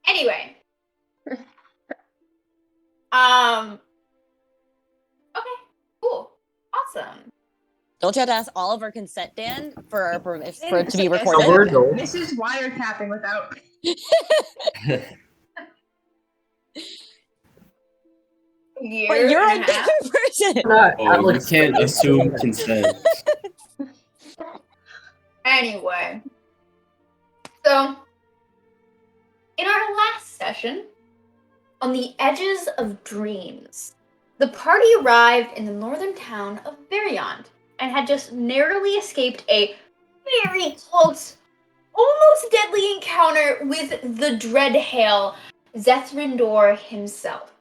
Anyway. Okay, cool. Awesome. Don't you have to ask all of our consent, Dan, for it to be recorded? This is wiretapping without... You're a good person. Oh, you can't assume consent. Anyway. So, in our last session, on the edges of dreams, the party arrived in the northern town of Variant and had just narrowly escaped a very close, almost deadly encounter with the Dreadhail, Zethrandur himself.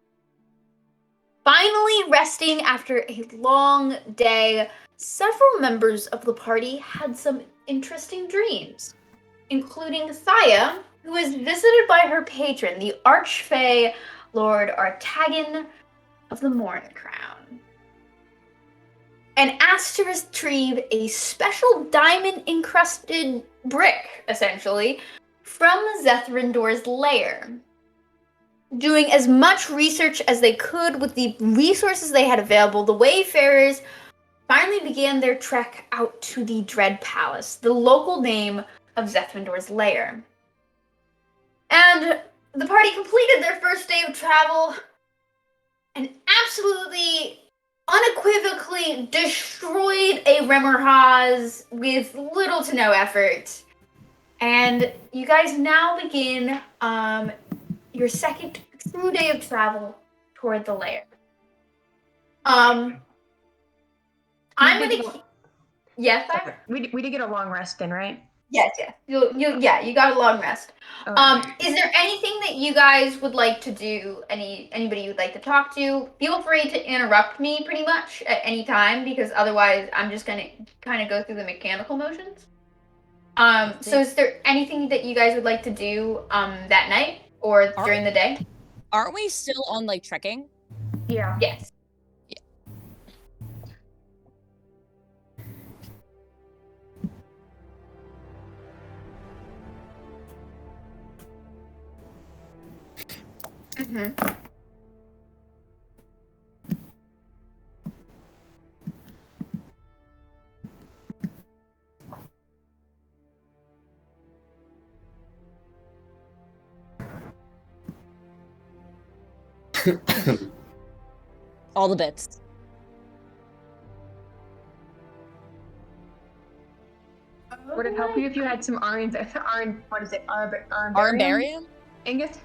Finally resting after a long day, several members of the party had some interesting dreams, including Thaya, who was visited by her patron, the Archfey Lord Artagan of the Morncrown, and asked to retrieve a special diamond-encrusted brick, essentially, from Zethrandour's lair. Doing as much research as they could with the resources they had available, the Wayfarers finally began their trek out to the Dread Palace, the local name of Zethrandour's lair. And the party completed their first day of travel and absolutely, unequivocally destroyed a Remmerhaz with little to no effort. And you guys now begin your second true day of travel toward the lair. I'm gonna. Yes, we did get a long rest in, right? Yes. You got a long rest. Okay. Is there anything that you guys would like to do? Anybody you'd like to talk to? Feel free to interrupt me pretty much at any time, because otherwise I'm just gonna kind of go through the mechanical motions. So is there anything that you guys would like to do that night or during the day? Aren't we still on like trekking? Yeah. Yes. Mm-hmm. All the bits. Would it help you if you had some Armbarium? Ingot?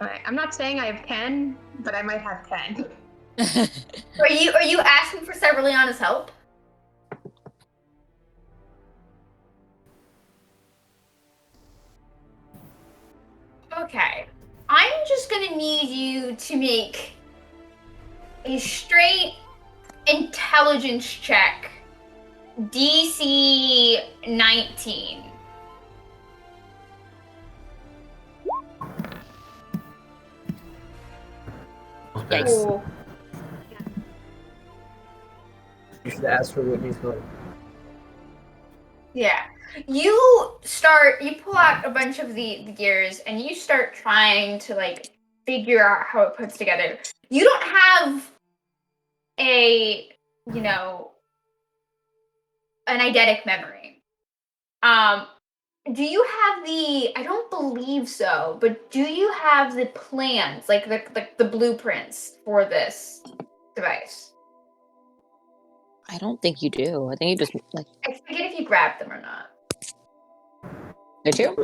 Alright, I'm not saying I have 10, but I might have 10. Are you asking for Severiana's help? Okay. I'm just gonna need you to make a straight intelligence check. DC 19. Yikes. Cool. You should ask for Whitney's help. Yeah. You pull out a bunch of the gears and you start trying to like figure out how it puts together. You don't have an eidetic memory. Do you have I don't believe so, but do you have the plans, like the blueprints for this device? I don't think you do. I think you just like. I forget if you grabbed them or not. Did you?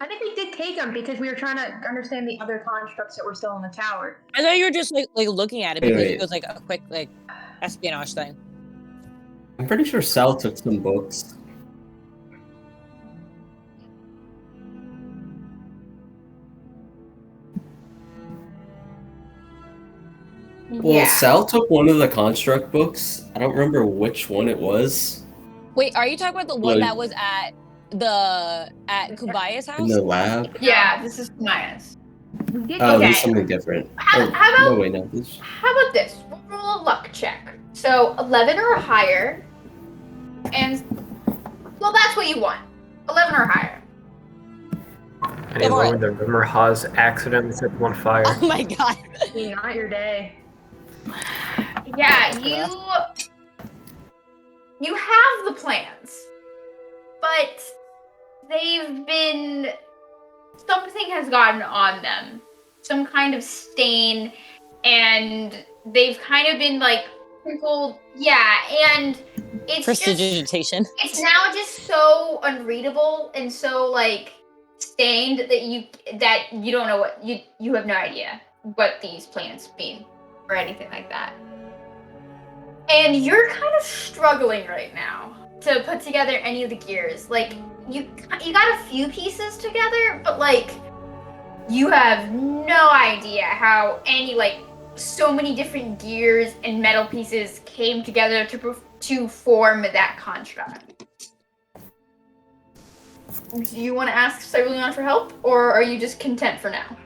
I think we did take them because we were trying to understand the other constructs that were still in the tower. I thought you were just like looking at it because it was like a quick like espionage thing. I'm pretty sure Sal took some books. Well, Sal took one of the construct books. I don't remember which one it was. Wait, are you talking about the one that was at Kubaya's house? In the lab? Yeah, this is Kubaya's. Oh, this is something different. How about this? We'll roll a luck check. So 11 or higher, and well, that's what you want. 11 or higher. Any Go for lower than rumor has accidentally set them on fire. Oh my god. Not your day. Yeah, you have the plans, but something has gotten on them. Some kind of stain, and they've kind of been like sprinkled. Yeah, and Prestidigitation. it's now just so unreadable and so like stained that you don't know what you have no idea what these plans mean or anything like that. And you're kind of struggling right now to put together any of the gears. Like you got a few pieces together, but like you have no idea how so many different gears and metal pieces came together to form that construct. Do you want to ask Cyberleon for help, or are you just content for now?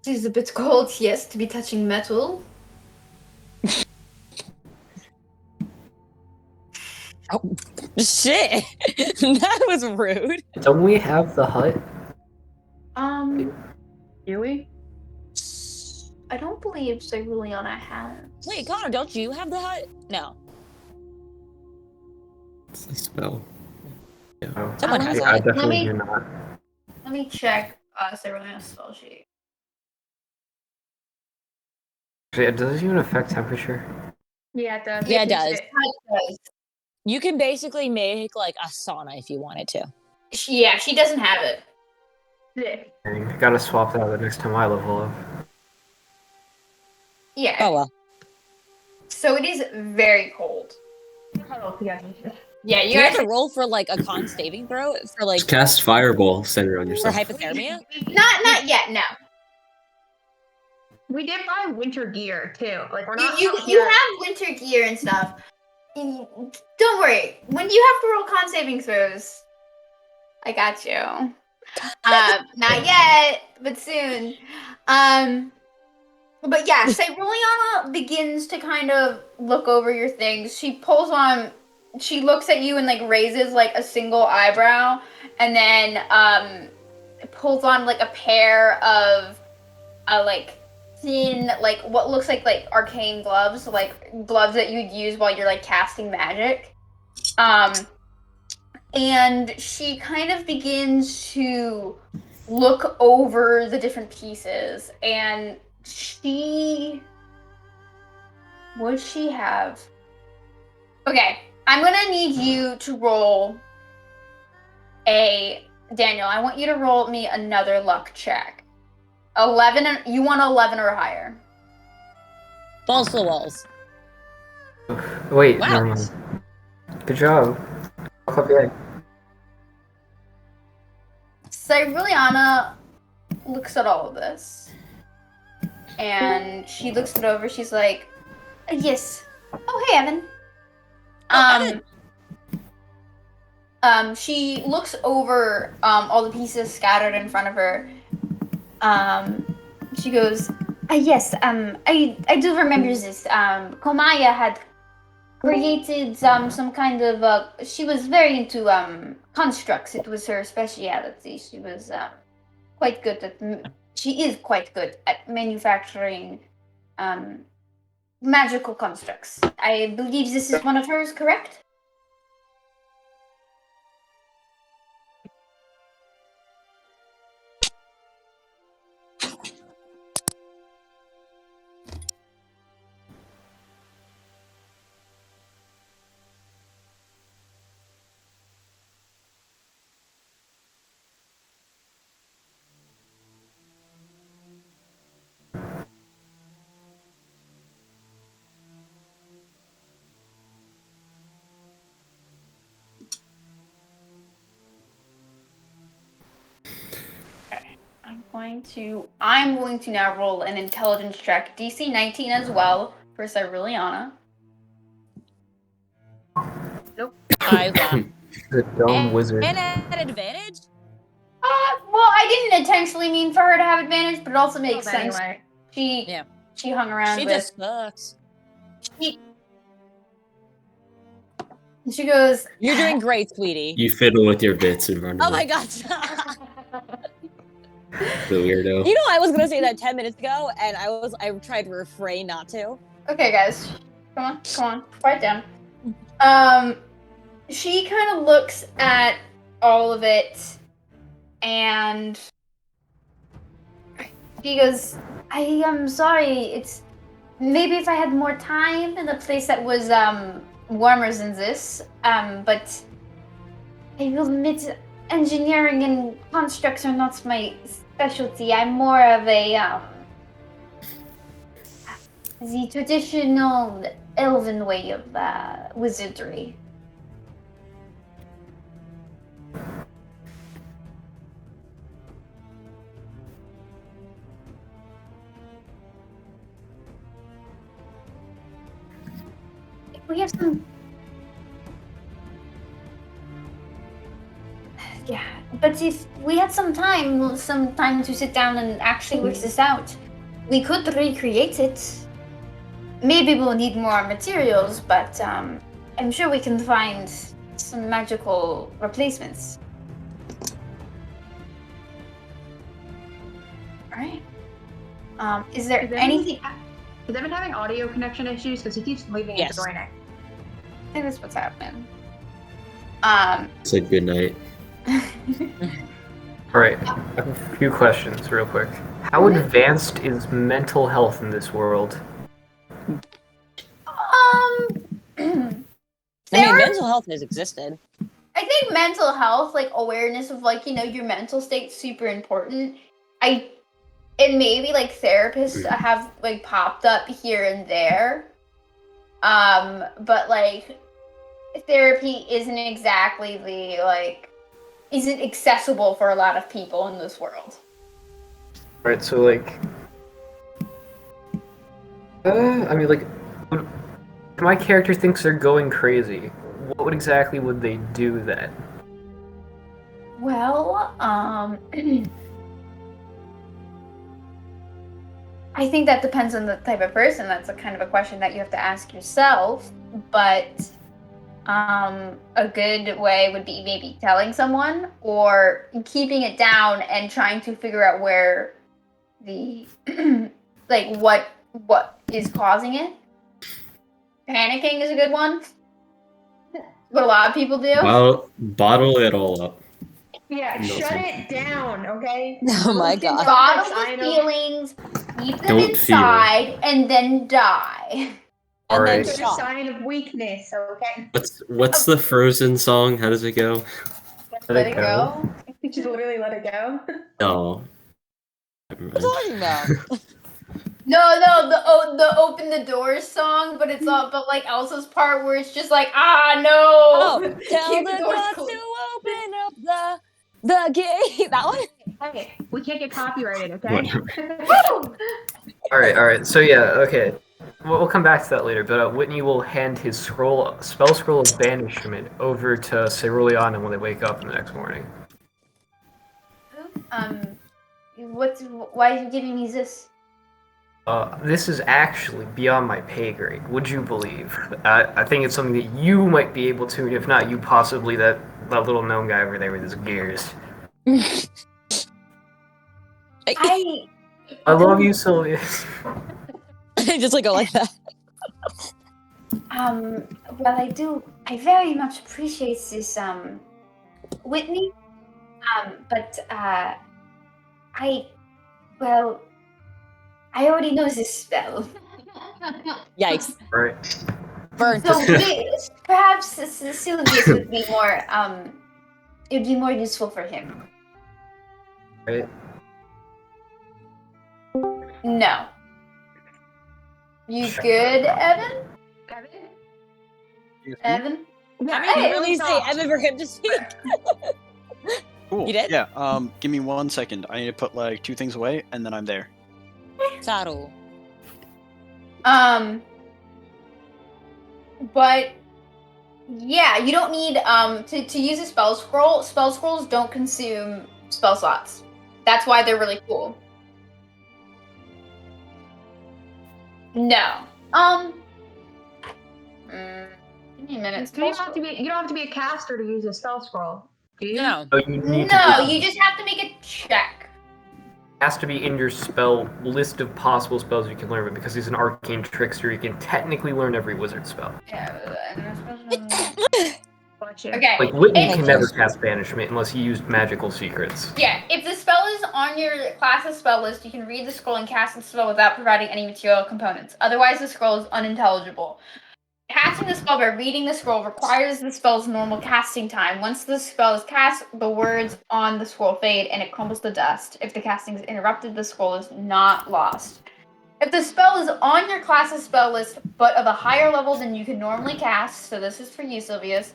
It is a bit cold, yes, to be touching metal. Oh, shit. That was rude. Don't we have the hut? Do we? I don't believe Cyberleona has. Wait, Connor, don't you have the hut? No. It's a spell. No. Someone has a I hut. definitely do not. Let me check Cyberleona's spell sheet. Actually, does it even affect temperature? Yeah, it does. Yeah, it does. It does. You can basically make like a sauna if you wanted to. She doesn't have it. Sick. Dang, gotta swap that the next time I level up. Yeah. Oh well. So it is very cold. Huddle together. Yeah, Do you you have guys. to roll for like a con saving throw for like Just cast Fireball center on for yourself. hypothermia? Not yet. No. We did buy winter gear too. Like we're not. You have winter gear and stuff. Don't worry. When you have to roll con saving throws, I got you. Not yet, but soon. But yeah, Cyberleona begins to kind of look over your things. She looks at you and like raises like a single eyebrow, and then pulls on like a pair of like thin, like what looks like arcane gloves, like gloves that you'd use while you're like casting magic. And she kind of begins to look over the different pieces, and would she have? Okay, I'm gonna need you to roll Daniel, I want you to roll me another luck check. 11, you want 11 or higher. Balls to the walls. Wait, Wow. never mind. Good job. Fuck up the egg. Cyberleona looks at all of this, and she looks it over. She's like, "Yes. Oh, hey, Evan." She looks over all the pieces scattered in front of her. She goes, "Yes. I do remember this. Komaya had created some kind of she was very into constructs. It was her speciality. She was quite good at she is quite good at manufacturing magical constructs. I believe this is one of hers, correct?" I'm going to now roll an intelligence check, DC 19 as well, for Cyberleona. Nope. I laughed. The dumb wizard. And at advantage? Well, I didn't intentionally mean for her to have advantage, but it also makes sense. Anyway. She hung around She with. just sucks. She goes. You're doing great, sweetie. You fiddle with your bits and run away. Oh my god. The weirdo. You know, I was gonna say that 10 minutes ago, and I tried to refrain not to. Okay, guys, come on, quiet down. She kind of looks at all of it, and she goes, "I am sorry. It's maybe if I had more time in a place that was warmer than this. But I will admit, engineering and constructs are not my specialty. I'm more of a the traditional elven way of wizardry." We have some. Yeah, but if we had some time to sit down and actually work this out, we could recreate it. Maybe we'll need more materials, but I'm sure we can find some magical replacements. All right. Is there anything? Has Evan having audio connection issues? Because he keeps leaving Yes. and joining. I think that's what's happening. Said good night. Alright, I have a few questions real quick. How advanced is mental health in this world? I mean, mental health has existed. I think mental health, like awareness of like, your mental state's super important. And maybe like therapists have like popped up here and there. But like therapy isn't exactly isn't accessible for a lot of people in this world. Alright, so like... I mean like... If my character thinks they're going crazy, what exactly would they do then? Well, I think that depends on the type of person. That's a kind of a question that you have to ask yourself. But a good way would be maybe telling someone or keeping it down and trying to figure out where the like what is causing it. Panicking is a good one. What a lot of people do. Bottle it all up. Yeah, No, shut sorry. it down, okay? Oh my god. Bottle the feelings, keep them Don't inside, and then die. And Alright. then It's a shot. sign of weakness, okay? What's the Frozen song? How does it go? Let it go. Just literally let it go. No. Never What are you mind. talking about? No, the open the doors song, but it's all but like Elsa's part where it's just like no. Oh, tell Keep the doors gods closed. to open up the gate. That one? Hey, we can't get copyrighted, okay? Whatever. Woo! Alright, so yeah, okay. We'll come back to that later, but Whitney will hand his spell scroll of banishment over to Ceruleana when they wake up in the next morning. Why are you giving me this? This is actually beyond my pay grade, would you believe? I think it's something that you might be able to, if not you, possibly that little gnome guy over there with his gears. I I love you, Sylvia. Just like go like that. well, I very much appreciate this, Whitney. But I already know this spell. Yikes. Right. Burnt. So perhaps Sylvius would be more, it would be more useful for him. Right. No. You good, Evan? Evan? Yeah, I mean, Hey, you really say Evan for him to speak. Cool. You did? Yeah. Give me 1 second. I need to put like 2 things away, and then I'm there. Yeah, you don't need to use a spell scroll. Spell scrolls don't consume spell slots. That's why they're really cool. No. Give me a minute. You don't have to be a caster to use a spell scroll, do you? No. Oh, you need No, to you just have to make a check. has to be in your spell list of possible spells you can learn, but because he's an arcane trickster, you can technically learn every wizard spell. Gotcha. Okay. Like Whitney It's- can never cast banishment unless he used magical secrets. Yeah, if the spell is on your class's spell list, you can read the scroll and cast the spell without providing any material components. Otherwise, the scroll is unintelligible. Casting the spell by reading the scroll requires the spell's normal casting time. Once the spell is cast, the words on the scroll fade and it crumbles to dust. If the casting is interrupted, the scroll is not lost. If the spell is on your class's spell list, but of a higher level than you can normally cast, so this is for you, Sylvius.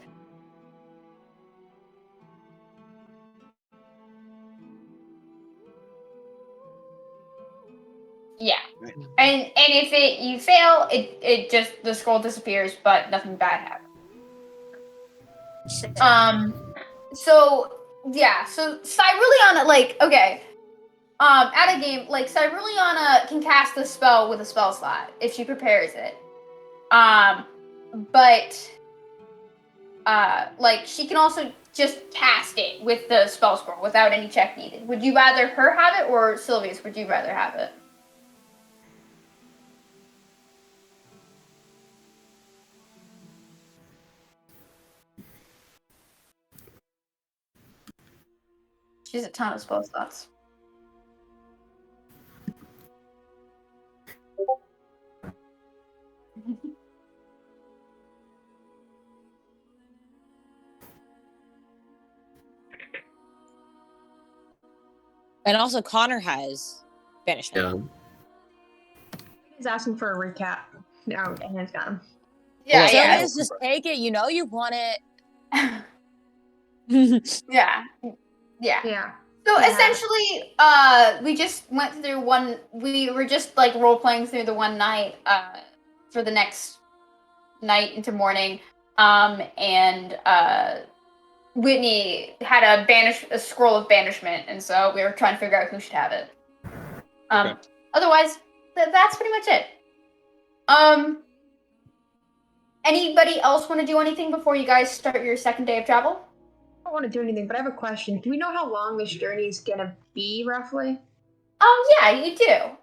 Yeah. And if you fail, it just the scroll disappears, but nothing bad happens. So yeah, so Cyruleana, like, okay. At a game, like Cyruleana can cast the spell with a spell slot if she prepares it. But like she can also just cast it with the spell scroll without any check needed. Would you rather her have it or Sylvius, would you rather have it? She has a ton of spell slots. And also Connor has banishment. Yeah. He's asking for a recap. No, and it's got him. Yeah, So yeah. just take it. You know you want it. Yeah. Yeah. Yeah. So Yeah. essentially, we just went through we were just like role playing through the one night, for the next night into morning. And Whitney had a scroll of banishment, and so we were trying to figure out who should have it. Okay. Otherwise, that's pretty much it. Anybody else want to do anything before you guys start your second day of travel? I don't want to do anything, but I have a question. Do we know how long this journey is gonna be, roughly? Yeah, you do.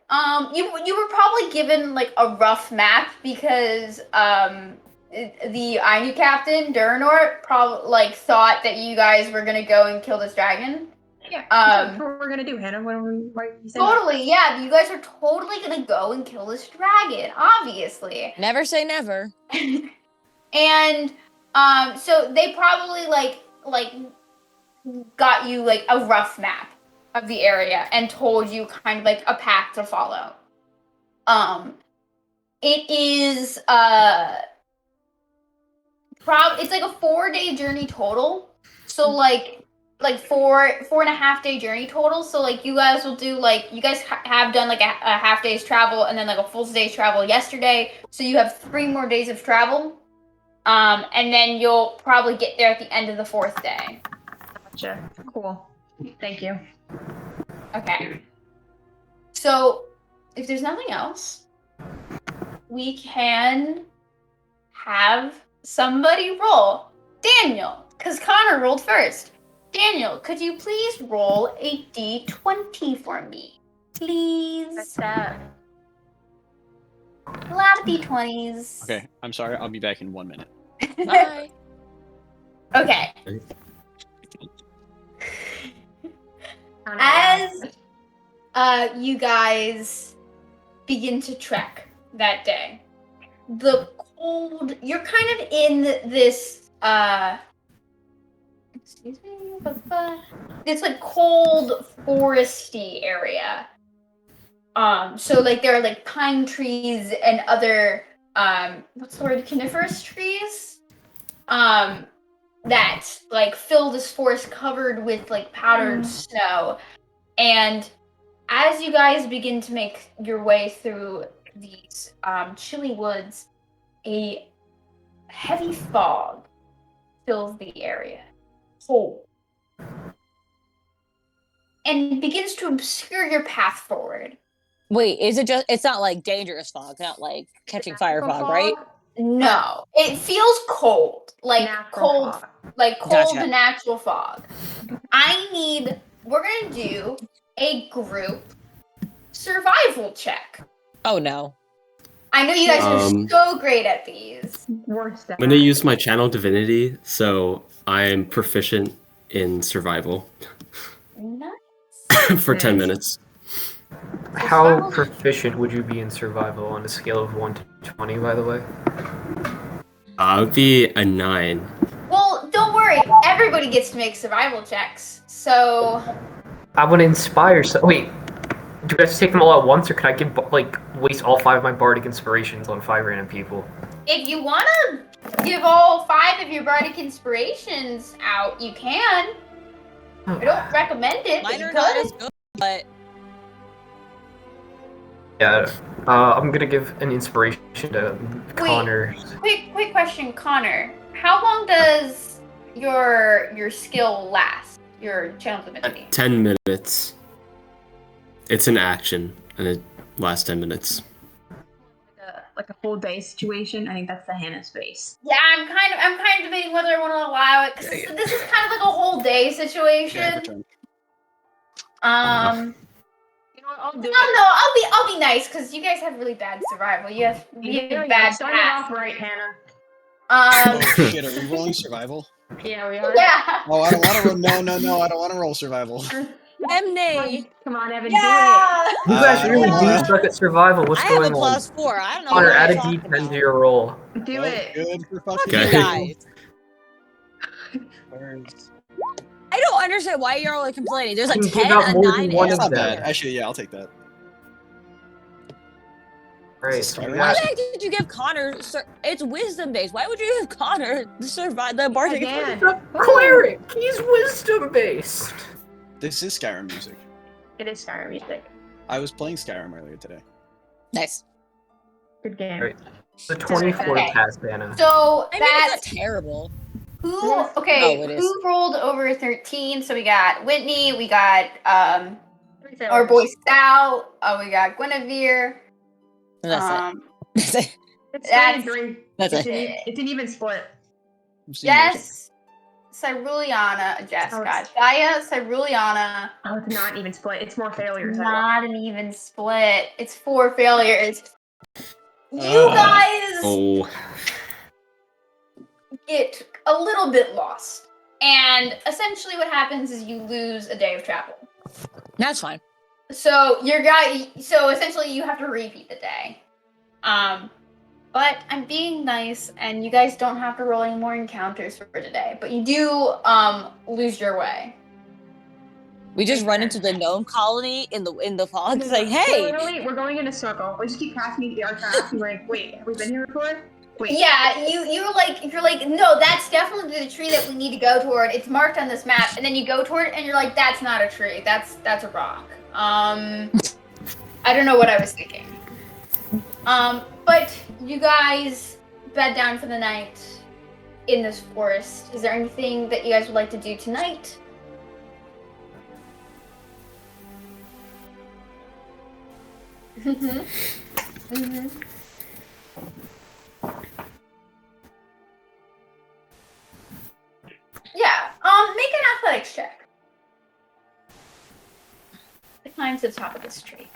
You were probably given like a rough map because the Ainu captain Durinort probably like thought that you guys were gonna go and kill this dragon. Yeah. That's what we're gonna do, Hannah. Why you say that? Totally, yeah. You guys are totally gonna go and kill this dragon, obviously. Never say never. And so they probably like got you like a rough map of the area and told you kind of like a path to follow. It is it's like a 4-day journey total. So like 4.5-day journey total. So like you guys will do like you guys have done like a half day's travel and then like a full day's travel yesterday. So you have 3 more days of travel. And then you'll probably get there at the end of the 4th day. Gotcha. Cool. Thank you. Okay. So, if there's nothing else, we can have somebody roll. Daniel, because Connor rolled first. Daniel, could you please roll a d20 for me? Please. That's that. A lot of d20s. Okay, I'm sorry. I'll be back in 1 minute. Bye. Okay. As you guys begin to trek that day, you're kind of in this excuse me, this like cold foresty area. So like there are like pine trees and other what's the word, coniferous trees that like fill this forest covered with like powdered snow. And as you guys begin to make your way through these chilly woods, a heavy fog fills the area. Cold. And begins to obscure your path forward. Wait, is it just? It's not like dangerous fog, not like catching fire fog, right? No, it feels cold, like Natural cold, fog. like cold Gotcha. natural fog. We're gonna do a group survival check. Oh no. I know you guys are so great at these. Worst. I'm gonna use my channel divinity, so I am proficient in survival Nice. for 10 minutes. How proficient would you be in survival on a scale of 1 to 20, by the way? It would be a 9. Well, don't worry. Everybody gets to make survival checks. So I would inspire. Wait, do I have to take them all at once, or can I give waste all 5 of my bardic inspirations on 5 random people? if you want to give all 5 of your bardic inspirations out, you can. I don't recommend it. Mine But you are not could. as good, but Yeah, I'm gonna give an inspiration to Connor. Quick question, Connor. How long does your skill last? Your channel divinity? 10 minutes. It's an action, and it lasts 10 minutes. Like a full day situation. I think that's the Hannah space. Yeah, I'm kind of debating whether I want to allow it because this is kind of like a whole day Yeah, situation. return. You know what? I'll do I'll be nice because you guys have really bad survival. You have bad Starting path. off right, Hannah. Oh shit, are we rolling survival? Yeah, we are. Yeah. Oh, I don't want to roll. No, I don't want to roll survival. Emney. Come on, Evan, Yeah. You guys really Uh, do suck at survival. What's I have going a on? +4. I don't know Connor, what add you're a talking D10 about. to your roll. do Well, it. Good for Fuck fucking you Okay. guys. Burns. I don't understand why you're all like complaining. There's like You 10, gave out a more 9, than and one a That's not of them. bad. four. Actually, yeah, I'll take that. Right. Sorry. So Why that's- the heck did you give Connor? It's wisdom based. Why would you give Connor the bardic? Again. The cleric. He's wisdom based. This is Skyrim music. It is Skyrim music. I was playing Skyrim earlier today. Nice. Good game. Right. The 24 Okay. past Hannah. So I mean, it's that's not terrible. who. Oh, Okay, it is. who rolled over 13? So we got Whitney. We got Three our failures. boy Sal. We got Guinevere. That's It's That's- 3-3. That's It's, it. it's an even split. I'm seeing yours. Jess, Cyruliana, Jess, Oh, God, Gaia, Cyruliana. Oh, it's not even split. It's more failures. I Not an even split. It's 4 failures. You guys Oh, get a little bit lost. And essentially what happens is you lose a day of travel. That's fine. So essentially you have to repeat the day. But I'm being nice and you guys don't have to roll any more encounters for today. But you do lose your way. We just run into the gnome colony in the fog. It's like, hey, Literally, we're going in a circle. We just keep passing the archive. We're like, wait, have we been here before? Wait. Yeah, you're like, no, that's definitely the tree that we need to go toward. It's marked on this map, and then you go toward it, and you're like, that's not a tree. That's a rock. I don't know what I was thinking. But you guys bed down for the night in this forest. Is there anything that you guys would like to do tonight? Mm-hmm. Yeah. Make an athletics check. It climbs to the top of this tree.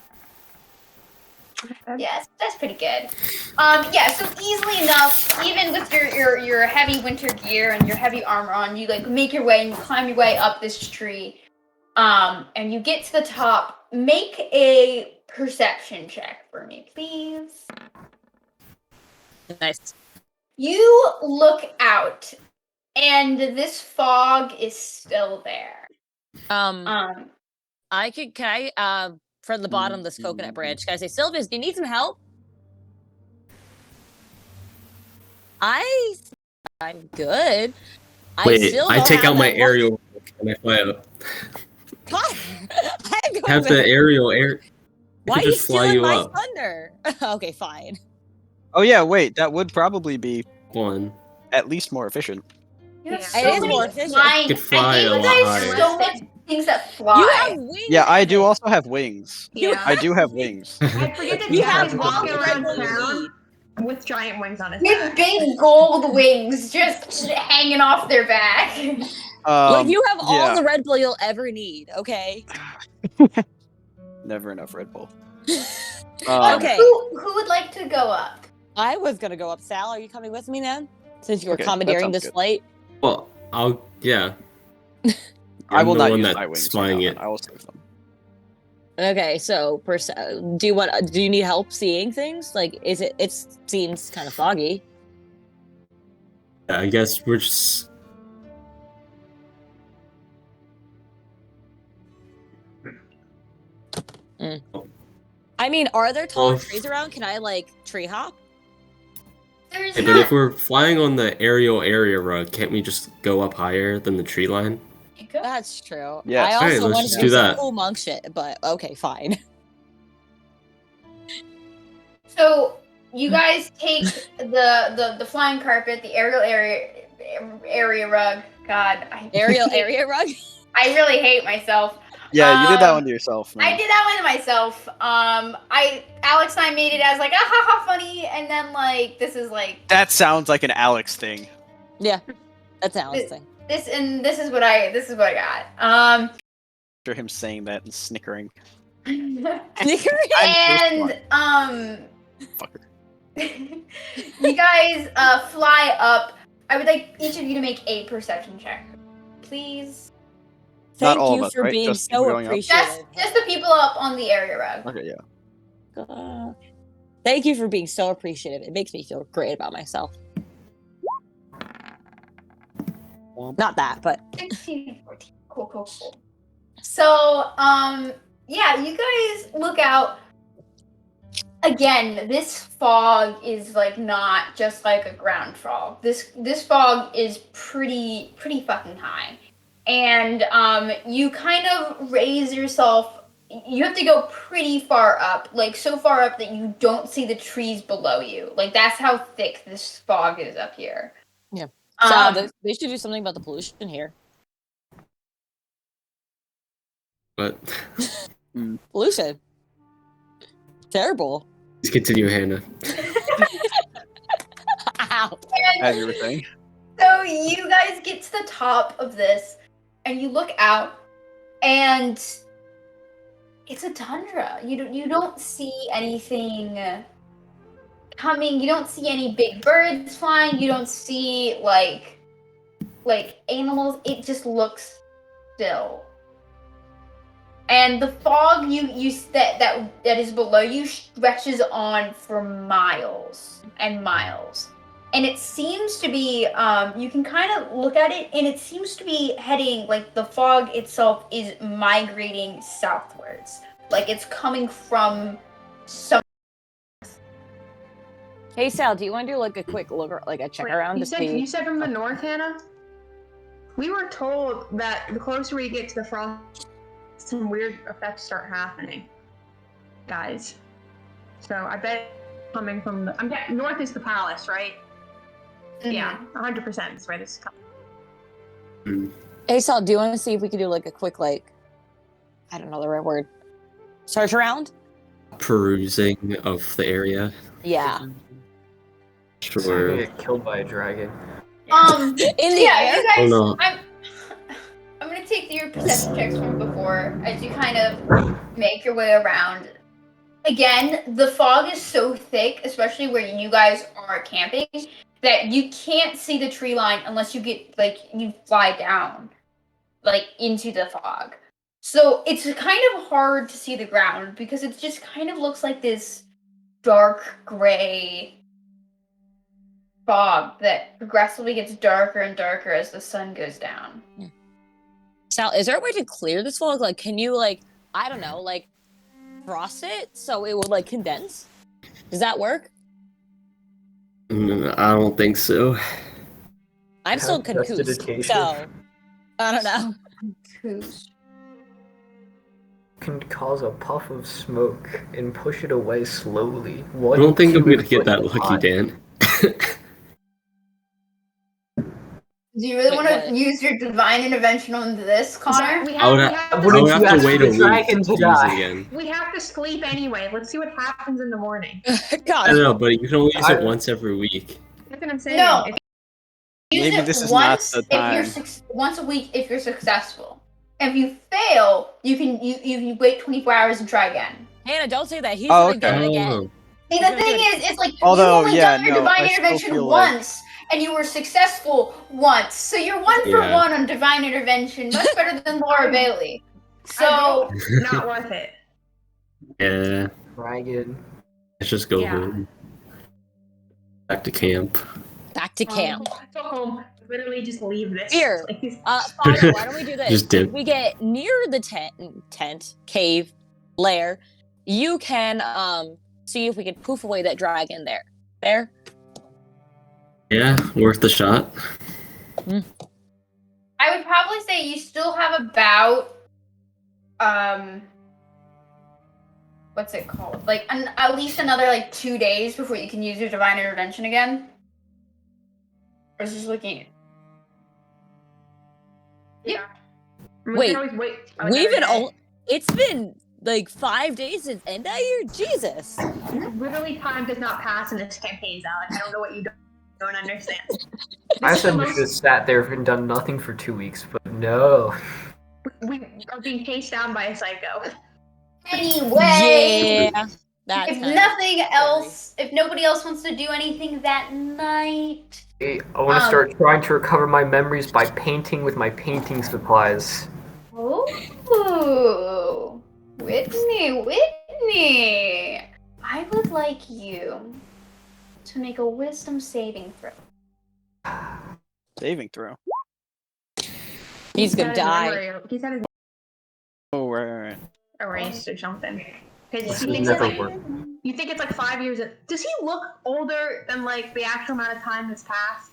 Yes, that's pretty good. Yeah, so easily enough, even with your heavy winter gear and your heavy armor on, you like make your way and you climb your way up this tree. And you get to the top. Make a perception check for me, please. nice. You look out, and this fog is still there. Can I from the bottom of this coconut branch, can I say, Sylvius, do you need some help? I'm good. wait, still I don't take have out my that aerial and I fly up. God, I'm going Have back. the aerial air. Why are could you just fly stealing you my up. thunder? Okay, fine. Oh yeah, wait, that would probably be One. at least more efficient. You have Yeah. so It is many more efficient. flying. Could fly I gave a you lot guys higher. so much things that fly. You have wings. Yeah, I do Evan. also have wings. Yeah. I do have wings. I forget that You Jack have is all walking the Red around Bull you town need. with giant wings on his With back. big gold wings just hanging off their back. Like you have all yeah. the Red Bull you'll ever need. Okay. Never enough Red Bull. Okay. Who would like to go up? I was gonna go up. Sal, are you coming with me then? Since you were Okay, that commandeering sounds this good. flight. Well, yeah. I will I'm the not one use my that's wings. flying Right it. now, I will save them. Okay, so do you need help seeing things? Like, it seems kind of foggy. I guess we're just. I mean, are there taller Well, trees around? Can I like tree hop? There's Hey, not. but if we're flying on the aerial area rug, can't we just go up higher than the tree line? That's true. Yes. I Alright, also let's wanted just to do do some that. cool monk shit, but okay, fine. So you guys take the flying carpet, the aerial area rug. God, Aerial area rug. I really hate myself. Yeah, you did that one to yourself, man. I did that one to myself. Alex and I made it as like ah ha ha funny, and then like this is like That sounds like an Alex thing. Yeah, that's an Alex thing. this is what I got. After him saying that and snickering. Snickering. And Fucker. you guys fly up. I would like each of you to make a perception check, please. Not Thank all you of us, for right? being Just people so going up? appreciative. Just the people up on the area rug. Okay, yeah. Thank you for being so appreciative. It makes me feel great about myself. Not that, but 16, 14. Cool. So, yeah, you guys look out. Again, this fog is like not just like a ground fog. This fog is pretty fucking high. And you kind of raise yourself. You have to go pretty far up, like so far up that you don't see the trees below you. Like that's how thick this fog is up here. Yeah. So they should do something about the pollution here. But Pollution. Terrible. please continue, Hannah. Ow. As you were saying. So you guys get to the top of this, and you look out, and it's a tundra. You don't see anything coming. You don't see any big birds flying. You don't see like animals. It just looks still. And the fog that is below you stretches on for miles and miles. And it seems to be, you can kind of look at it, and it seems to be heading, like the fog itself is migrating southwards. Like it's coming from some. Hey Sal, do you want to do like a quick look, like a check Wait, around you to said, see? You said from the north, Hannah? We were told that the closer we get to the frost, some weird effects start happening. Guys. So I bet coming from the... north is the palace, right? Mhm. Yeah, 100% is where this is coming. Hey Sal, do you want to see if we could do like a quick I don't know the right word. Search around? Perusing of the area. Yeah. So Sure. you get killed by a dragon. In the Yeah, air? you guys. Oh, no. I'm gonna take your perception checks from before as you kind of make your way around. Again, the fog is so thick, especially where you guys are camping, that you can't see the tree line unless you get you fly down into the fog. So it's kind of hard to see the ground because it just kind of looks like this dark gray fog that progressively gets darker and darker as the sun goes down. Sal, is there a way to clear this fog? Like, can you I don't know, frost it so it would condense? Does that work? I don't think so. I'm still Have confused. prestidigitation. So I don't know. Can cause a puff of smoke and push it away slowly. I don't think I'm gonna get that lucky, Dan. Do you really Wait, want what? to use your divine intervention on this, Connor? We I would, have, we ha- have I to Wouldn't would you have ask to wait the a week dragon to to use die? it again. We have to sleep anyway. Let's see what happens in the morning. I God. don't know, but you can only use it I- once every week. That's what I'm saying. No. It's- Use Maybe it this is not once the if you're time. once a week if you're successful. If you fail, you wait 24 hours and try again. Hannah, don't say that. He's Oh, gonna do okay. it again. Oh, See, He's the gonna thing do it is, it's like Although, you've only yeah, done your no, divine I still intervention feel like- once, and you were successful once. So you're 1-for-1 on divine intervention, much better than Laura Bailey. So not worth it. yeah. Dragon. Let's just go Yeah. home. Back to camp. Back to camp. Go home. Literally just leave this Here. place. Father, why don't we do this? Just dip. We get near the tent, cave, lair. You can see if we can poof away that dragon there. There? Yeah, worth the shot. I would probably say you still have about what's it called? Like at least another like 2 days before you can use your divine intervention again. I was just looking at Yeah. We Wait, can always wait We've been another day. it's been like 5 days since end that year? Jesus. Literally, time does not pass in this campaign, Alec. I don't know what you don't understand. I This is said the we most- should have sat there and done nothing for 2 weeks, but no. We are being chased down by a psycho. Anyway, Yeah. That's if kinda nothing else, if nobody else wants to do anything that night, I want to start trying to recover my memories by painting with my painting supplies. ooh, Whitney, I would like you to make a wisdom saving throw. Saving throw. He's gonna got his die. memory- He's had his Oh, right. erased or something. Because This he will thinks it's never like, work. you think it's like 5 years. Does he look older than like the actual amount of time that's passed?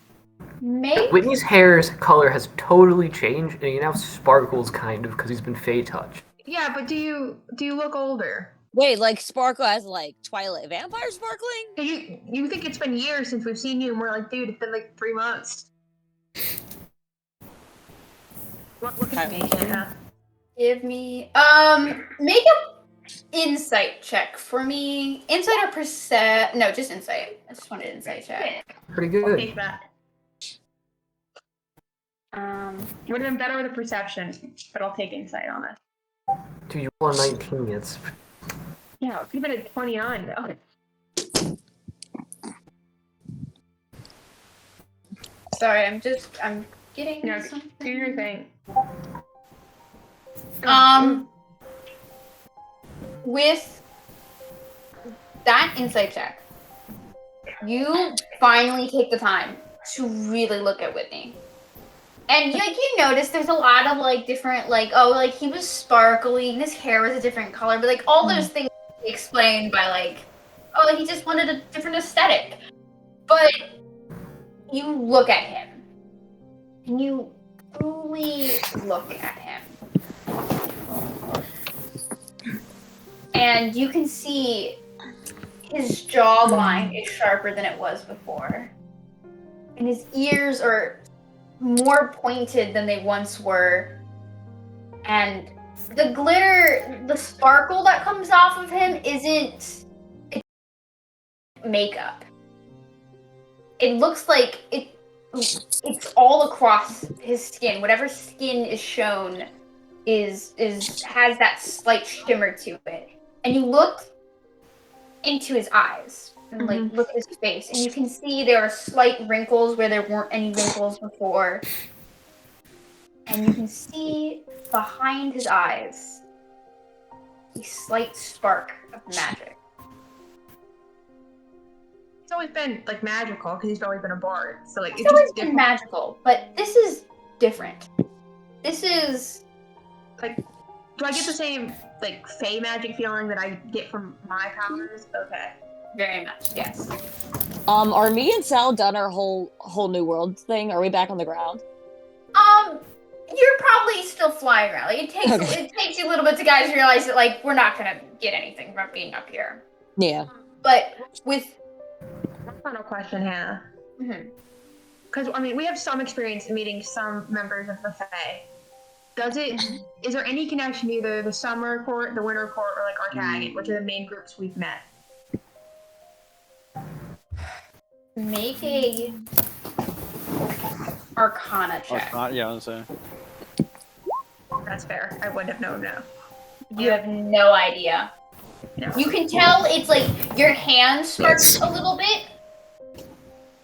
Make Whitney's hair's color has totally changed, and he now sparkles kind of because he's been Fey touched. Yeah, but do you look older? Wait, like Sparkle as like Twilight vampire sparkling? You think it's been years since we've seen you, and we're like, dude, it's been like 3 months. Look at me, Hannah. give me make a insight check for me. Insight or percent? No, just insight. I just wanted an insight check. Pretty I'll good. take that. Um, Would have been better with a perception, but I'll take insight on it. Dude, you won 19. It's Yeah, it could have been a 29 though. sorry, I'm getting No, something. do your thing. With that insight check, you finally take the time to really look at Whitney. And like you notice there's a lot of like different like like he was sparkly and his hair was a different color, but like all those things explained by like he just wanted a different aesthetic. But you look at him and you truly look at him. And you can see his jawline is sharper than it was before. And his ears are more pointed than they once were. And the glitter, the sparkle that comes off of him isn't makeup. It looks like it's all across his skin. Whatever skin is shown has that slight shimmer to it. And you look into his eyes and like look at his face, and you can see there are slight wrinkles where there weren't any wrinkles before. And you can see behind his eyes a slight spark of magic. It's always been like magical because he's always been a bard. So like It's always been magical, but this is different. This is Like, do I get the same like fey magic feeling that I get from my powers? Okay. very much, yes. Are me and Sal done our whole new world thing? Are we back on the ground? You're probably still flying around. Like, it takes you a little bit to guys realize that like we're not gonna get anything from being up here. Yeah. But with One final question, Hannah. mhm. because I mean we have some experience in meeting some members of the Fae. Is there any connection to either the summer court, the winter court, or like Artagan, which are the main groups we've met? Make a Arcana check. Yeah, I was saying. That's fair. I wouldn't have known now. You have no idea. No. You can tell it's like your hand starts a little bit,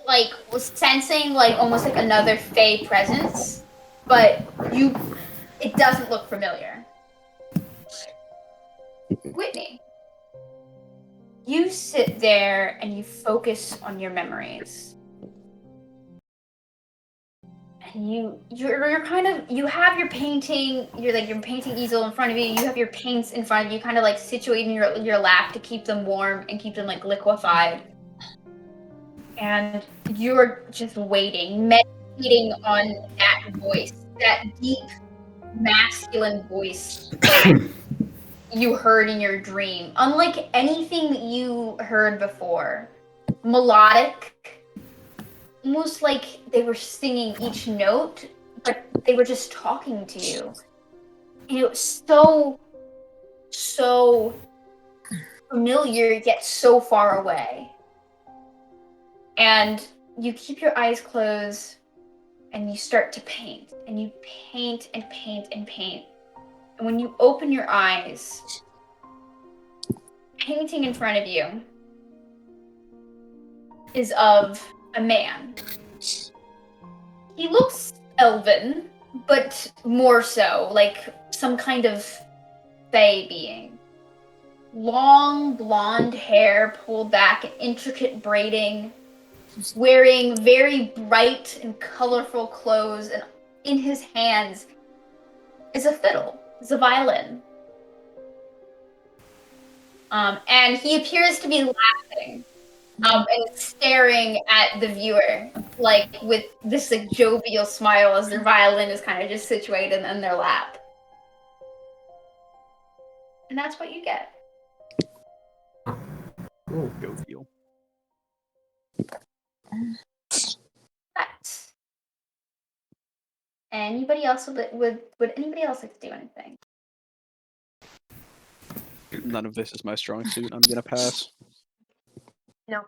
like sensing like almost like another Fae presence, but it doesn't look familiar. Whitney, you sit there and you focus on your memories. And you're kind of, you have your painting, your painting easel in front of you, you have your paints in front of you, kind of like situated in your lap to keep them warm and keep them like liquefied. And you're just waiting, meditating on that voice, that deep masculine voice you heard in your dream. Unlike anything that you heard before. Melodic, almost like they were singing each note, but they were just talking to you. And it was so familiar, yet so far away. And you keep your eyes closed, and you start to paint. And you paint and paint and paint. And when you open your eyes, painting in front of you is of a man. He looks elven, but more so, like some kind of fae being. Long blonde hair pulled back in intricate braiding, wearing very bright and colorful clothes, and in his hands is a fiddle, is a violin. And he appears to be laughing. And staring at the viewer, like with this like jovial smile as their violin is kind of just situated in their lap. And that's what you get. Ooh, go deal. But anybody else would anybody else like to do anything? None of this is my strong suit. I'm gonna pass. No.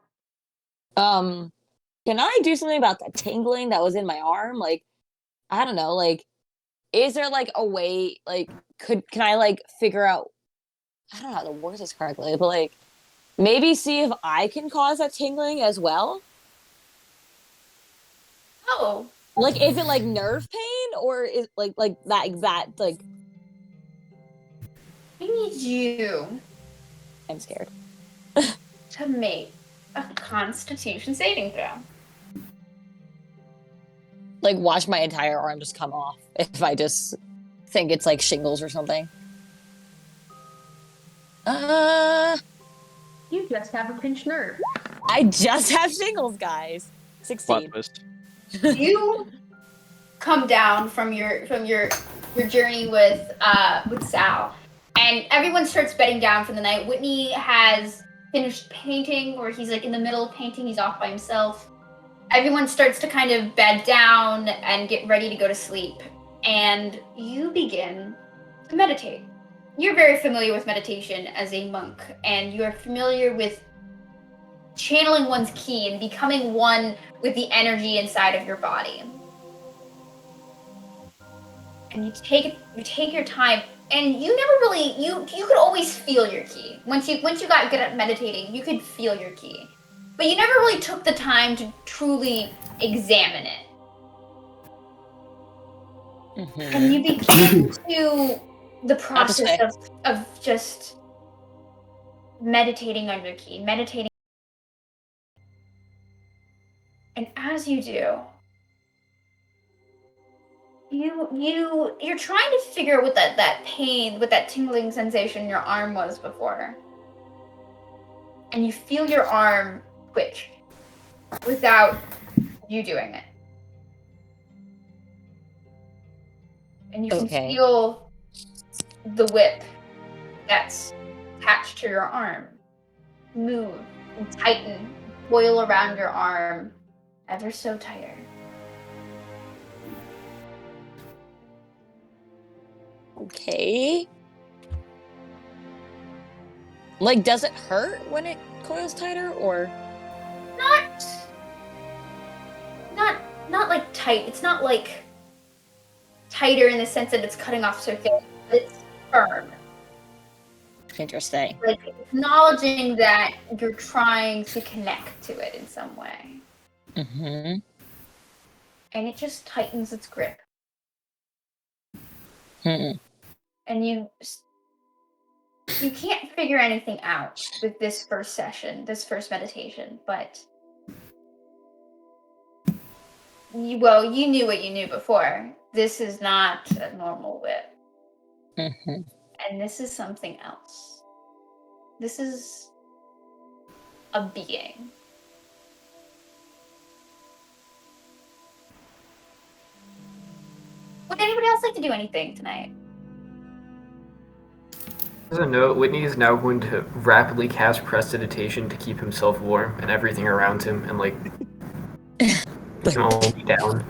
Can I do something about that tingling that was in my arm? Like, I don't know, like, is there like a way, like, can I like figure out, I don't know how to word this correctly, but like, maybe see if I can cause that tingling as well? Oh. Like, is it like nerve pain, or is like that exact, like, I need you I'm scared. to make a Constitution saving throw. Like, watch my entire arm just come off if I just think it's like shingles or something. You just have a pinched nerve. I just have shingles, guys. 16. Plot twist. You come down from your journey with Sal, and everyone starts bedding down for the night. Whitney has finished painting, or he's like in the middle of painting. He's off by himself. Everyone starts to kind of bed down and get ready to go to sleep, and you begin to meditate. You're very familiar with meditation as a monk, and you are familiar with channeling one's ki and becoming one with the energy inside of your body. And you take your time, and you never really you could always feel your ki. Once you got good at meditating, you could feel your ki. But you never really took the time to truly examine it. Mm-hmm. And you begin to the process of just meditating on your ki, meditating. And as you do, you're trying to figure out what that pain, what that tingling sensation in your arm was before. And you feel your arm twitch without you doing it. And you can feel the whip that's attached to your arm move and tighten, coil around your arm ever so tighter. Okay. Like, does it hurt when it coils tighter, or? Not like tight. It's not like tighter in the sense that it's cutting off circulation. It's firm. Interesting. Like acknowledging that you're trying to connect to it in some way. Mm-hmm. And it just tightens its grip. Hmm. And you can't figure anything out with this first session, this first meditation, but you knew what you knew before. This is not a normal whip. Mm-hmm. And this is something else. This is a being. Would anybody else like to do anything tonight? As a note, Whitney is now going to rapidly cast prestidigitation to keep himself warm and everything around him, and like calm down.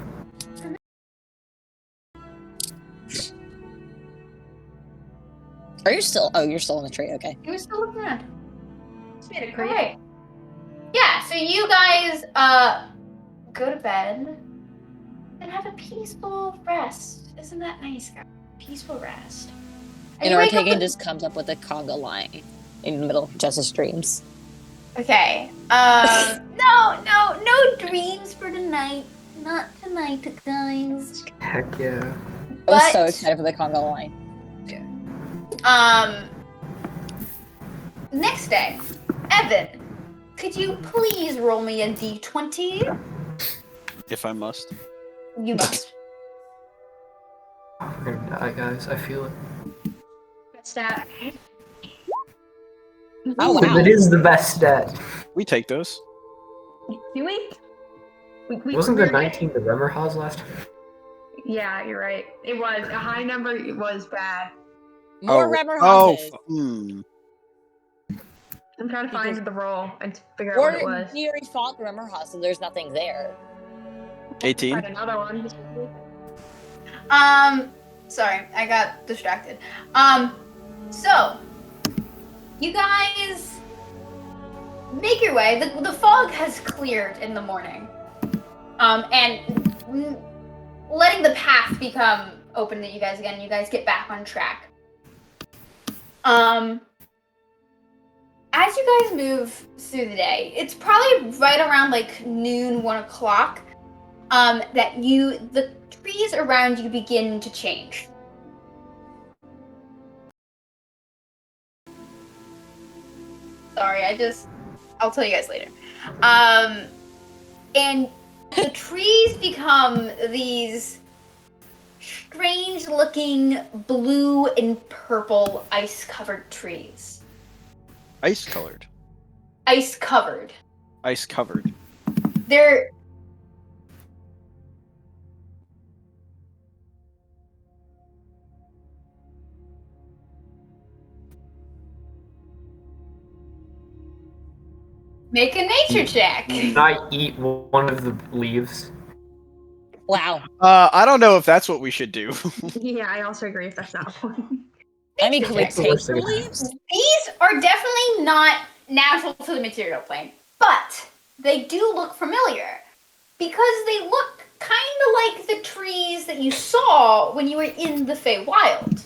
Are you still? Oh, you're still on the tree. Okay. You were still looking around. Just made a creep. Okay. Yeah, so you guys go to bed and have a peaceful rest. Isn't that nice, guys? Peaceful rest. And you wake up Ortegan just comes up with a conga line in the middle of Jess's dreams. Okay. No dreams for tonight. Not tonight, guys. Heck yeah. I was But- so excited for the conga line. Next day, Evan, could you please roll me a d20? If I must. You must. Oh, we're gonna die, guys. I feel it. Stat. Oh, wow. It is the best stat. We take those. Do we? Wasn't the we're- 19 the Remmerhaus last time? Yeah, you're right. It was a high number. It was bad. More Remmer houses. I'm trying to find Because- the roll and figure out Or what it was. we already fought the Remmer house and there's nothing there. 18. Find another one. Sorry, I got distracted. So, you guys make your way. The fog has cleared in the morning. And letting the path become open to you guys again. You guys get back on track. As you guys move through the day, it's probably right around like noon, 1 o'clock, that the trees around you begin to change. Sorry, I'll tell you guys later. And the trees become these strange looking blue and purple ice covered trees. Ice colored. Ice covered. Ice covered. They're make a nature check. Can I eat one of the leaves? Wow. I don't know if that's what we should do. Yeah, I also agree if that's not one. I mean, can we Nature check. take the leaves? These are definitely not natural to the material plane, but they do look familiar because they look kind of like the trees that you saw when you were in the Feywild.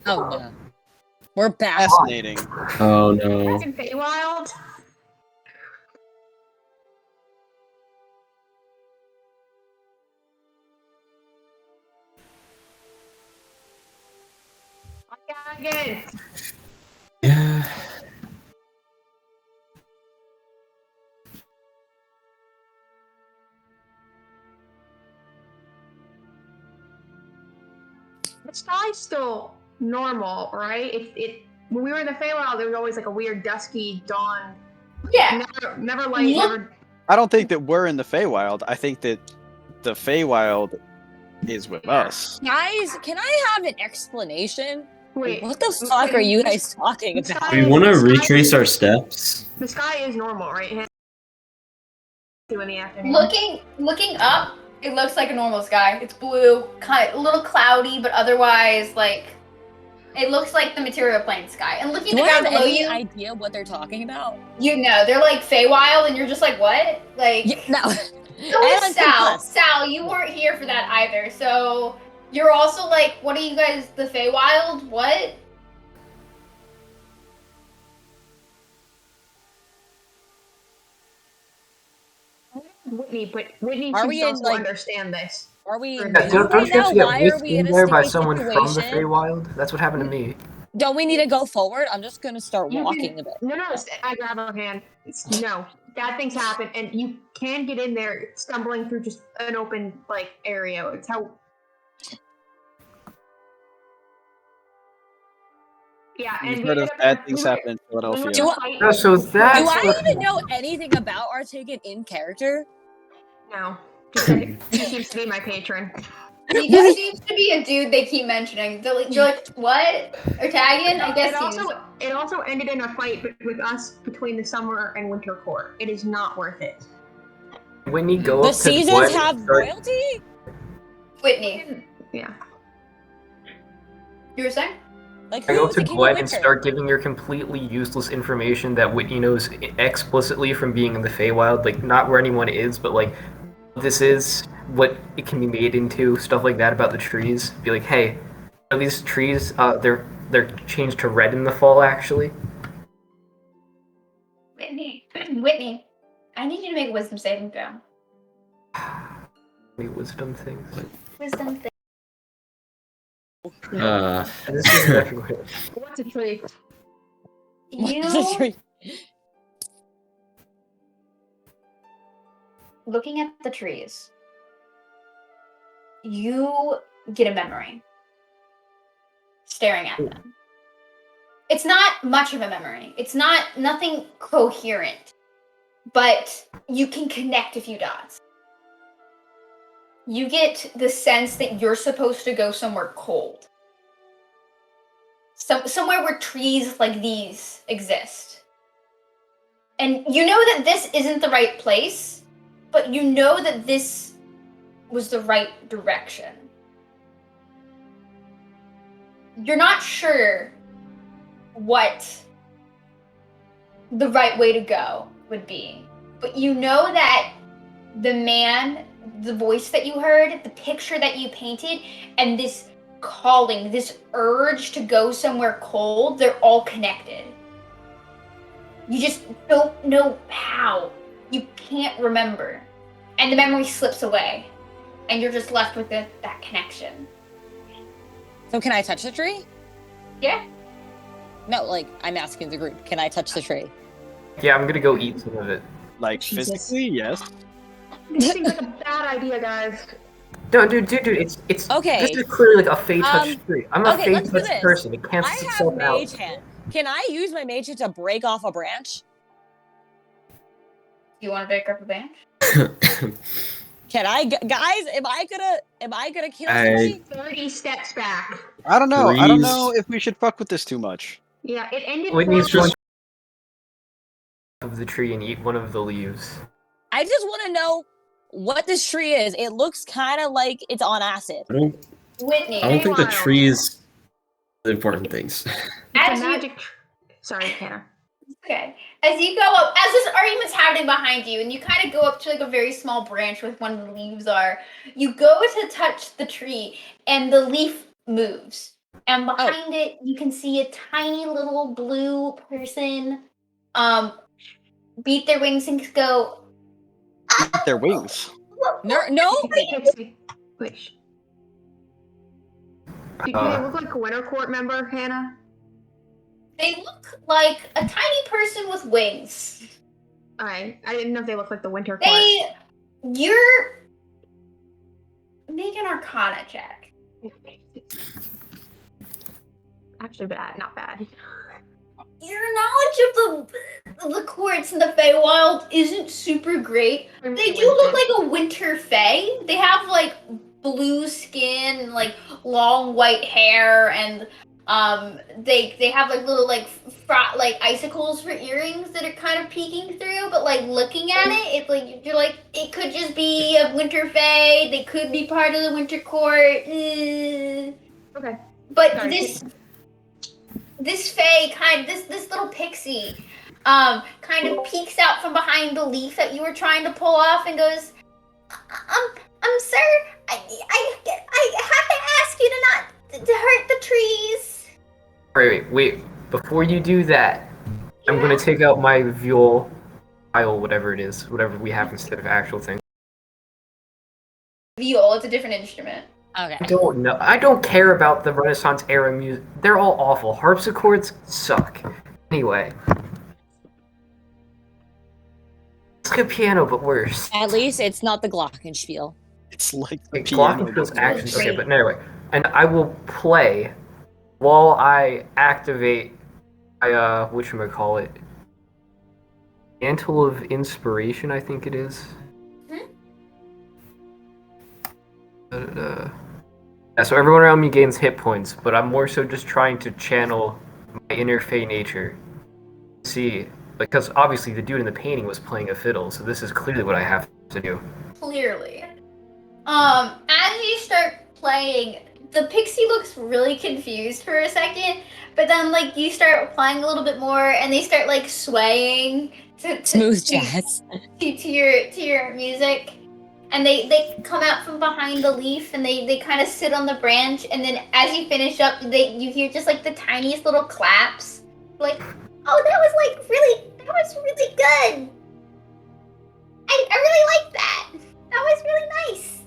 Oh no. We're back. Fascinating. Oh no. Back in Feywild. Again. Yeah. The sky's still normal, right? It when we were in the Feywild, there was always like a weird dusky dawn. Yeah. Never light, Look- never. I don't think that we're in the Feywild. I think that the Feywild is with us. Guys, can I have an explanation? Wait. What the fuck are you guys talking about? Do we want to retrace our steps? The sky is normal, right? 2 in the afternoon. Looking up, It looks like a normal sky. It's blue, kind of a little cloudy, but otherwise, like, it looks like the material plane sky. And looking Do at I the ground have below any you, idea what they're talking about? you know, they're like Feywild, and you're just like, what? Like, Yeah, no. so And is I'm Sal. concussed. Sal, you weren't here for that either. So you're also like, what are you guys, the Feywild? What? Whitney, but Whitney Are should we in, also like- understand this. Are we in Yeah, Yeah, Maine don't right you have now? to get Why are whisked we in in a there by sticky someone from the situation? Feywild? That's what happened to me. Don't we need to go forward? I'm just gonna start You walking can, a bit. no, I grab her hand. No, bad things happen, and you can get in there stumbling through just an open like area. It's how. Yeah, You've and we heard ended of up bad things happen in we were Philadelphia. Do I- fighting- No, so Do that's I what even know anything about Artigan in character? No, just that he seems to be my patron. He just seems to be a dude they keep mentioning. You're like, what? Artagan? I guess It also ended in a fight with us between the summer and winter court. It is not worth it. Whitney go The up to seasons Dwight have and start- royalty? Whitney. Yeah. You were saying? Like, I go who's to the king of Gwen and winter? start giving her completely useless information that Whitney knows explicitly from being in the Feywild, like not where anyone is, but like this is what it can be made into, stuff like that about the trees. Be like, hey, are these trees? They're changed to red in the fall, actually. Whitney, I need you to make a wisdom saving throw. Any wisdom things. Wisdom thing. This is actually What's a tree? What's a You tree? looking at the trees, you get a memory. Staring at them. It's not much of a memory. It's nothing coherent, but you can connect a few dots. You get the sense that you're supposed to go somewhere cold. Somewhere where trees like these exist. And you know that this isn't the right place, but you know that this was the right direction. You're not sure what the right way to go would be, but you know that the man, the voice that you heard, the picture that you painted, and this calling, this urge to go somewhere cold, they're all connected. You just don't know how. You can't remember. And the memory slips away. And you're just left with that connection. So can I touch the tree? Yeah? No, like, I'm asking the group, can I touch the tree? yeah, I'm gonna go eat some of it. Like Jesus. physically, yes. This seems like a bad idea, guys. No, dude, it's Okay. This is clearly like a Fey touch Um, tree. I'm a okay, Fey let's do touch this. person. It I cancels have itself out. mage hand. Can I use my mage hand to break off a branch? You want to break up a band? Can I, guys? Am I gonna kill I- somebody? 30 steps back. I don't know. I don't Trees. know if we should fuck with this too much. Yeah, it ended. Whitney's for- going of the tree and eat one of the leaves. I just want to know what this tree is. It looks kind of like it's on acid. I don't Whitney, think the Feywild. trees the important things. It's as a you magic. Sorry, Hannah. okay, as you go up, as this argument's happening behind you, and you kind of go up to like a very small branch with one of the leaves are, you go to touch the tree, and the leaf moves, and behind it, you can see a tiny little blue person, beat their wings and go. Eat their wings. No. Wait. Do they look like a winter court member, Hannah? They look like a tiny person with wings. I didn't know if they look like the winter court. You're make an Arcana check. Actually, not bad. Your knowledge of the courts in the Feywild isn't super great. They do look like a winter Fey. They have like blue skin, like long white hair, and They have like little like like icicles for earrings that are kind of peeking through, but like looking at it, it's like you're like it could just be a winter fae. They could be part of the winter court. Okay. But Sorry. this fae this little pixie kind of peeks out from behind the leaf that you were trying to pull off and goes, sir, I have to ask you to not to hurt the trees. Wait. Before you do that, I'm gonna take out my viol, whatever it is, whatever we have instead of actual thing. Viol, it's a different instrument. Okay. I don't know. I don't care about the Renaissance era music. They're all awful. Harpsichords suck. Anyway. It's like a piano, but worse. At least it's not the glockenspiel. It's like the Glockenspiel's piano. actions. Okay, but anyway. And I will play while I activate my, whatchamacallit, Mantle of Inspiration, I think it is. Yeah, so everyone around me gains hit points, but I'm more so just trying to channel my inner Fey nature. See, because obviously the dude in the painting was playing a fiddle, so this is clearly what I have to do. Clearly. As you start playing, the pixie looks really confused for a second, but then like you start playing a little bit more and they start like swaying to Smooth jazz. to your music. And they come out from behind the leaf and they kind of sit on the branch, and then as you finish up, you hear just like the tiniest little claps. Like, oh, that was really good. I really like that. That was really nice.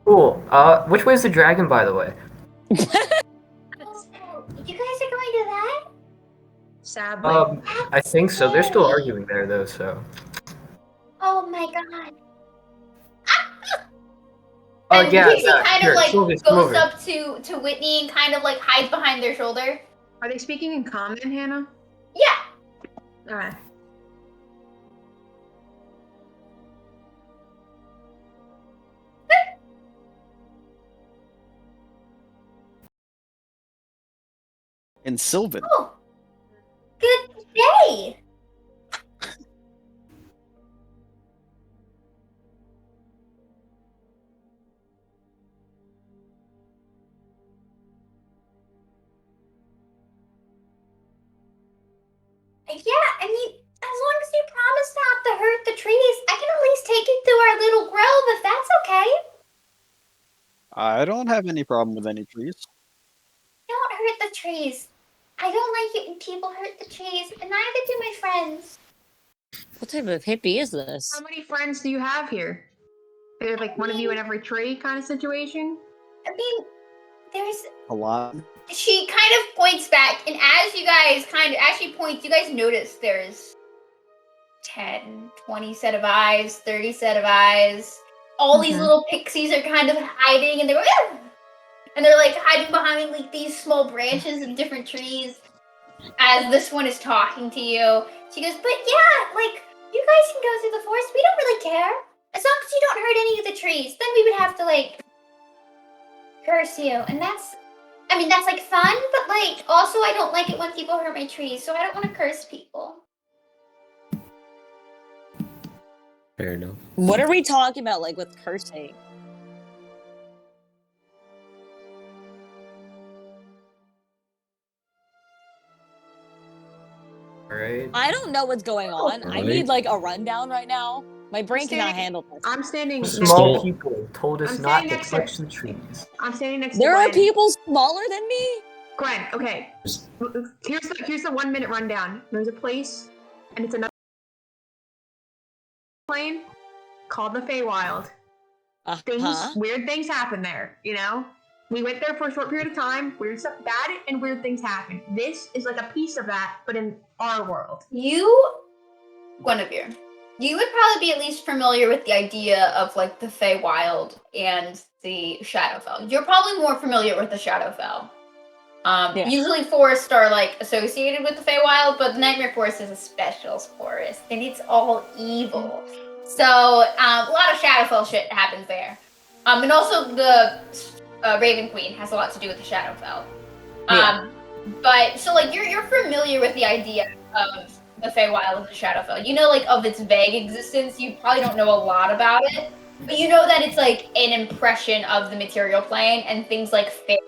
Cool. Which way is the dragon, by the way? Oh, you guys are going to that? Sadly. I think so. They're still arguing there, though, so. Oh my god. Oh, And yeah, Pixie kind sure. of like Come goes over. up to Whitney and kind of like hides behind their shoulder. Are they speaking in common, Hannah? Yeah. Alright. In Sylvan. Oh. Good day. Yeah, I mean, as long as you promise not to hurt the trees, I can at least take you through our little grove if that's okay. I don't have any problem with any trees. Don't hurt the trees. I don't like it when people hurt the trees, and neither do my friends. What type of hippie is this? How many friends do you have here? Is there like one of you in every tree kind of situation? I mean, there's... A lot. She kind of points back, and as she points, you guys notice there's 10, 20 set of eyes, 30 set of eyes. All these little pixies are kind of hiding, and they're like, and they're like hiding behind like these small branches of different trees. As this one is talking to you, she goes, "But yeah, like you guys can go through the forest. We don't really care as long as you don't hurt any of the trees. Then we would have to like curse you, and that's like fun, but like also I don't like it when people hurt my trees, so I don't want to curse people." Fair enough. What are we talking about, like, with cursing? Alright. I don't know what's going on. I need, like, a rundown right now. My brain cannot handle this. I'm standing. Small people told us I'm not to standing next to- touch the trees. I'm standing next There to are Gwen. people smaller than me? Gwen, okay. Here's the 1 minute rundown. There's a place, and it's another plane called the Feywild. Weird things happen there, you know? We went there for a short period of time, weird stuff, bad and weird things happen. This is like a piece of that, but in our world. Guinevere, you would probably be at least familiar with the idea of like the Feywild and the Shadowfell. You're probably more familiar with the Shadowfell. Yeah. Usually forests are like associated with the Feywild, but the Nightmare Forest is a special forest, and it's all evil. So a lot of Shadowfell shit happens there. And also the Raven Queen has a lot to do with the Shadowfell. Yeah. But so like you're familiar with the idea of the Feywild as a Shadowfell. You know, like of its vague existence. You probably don't know a lot about it, but you know that it's like an impression of the material plane and things like fairy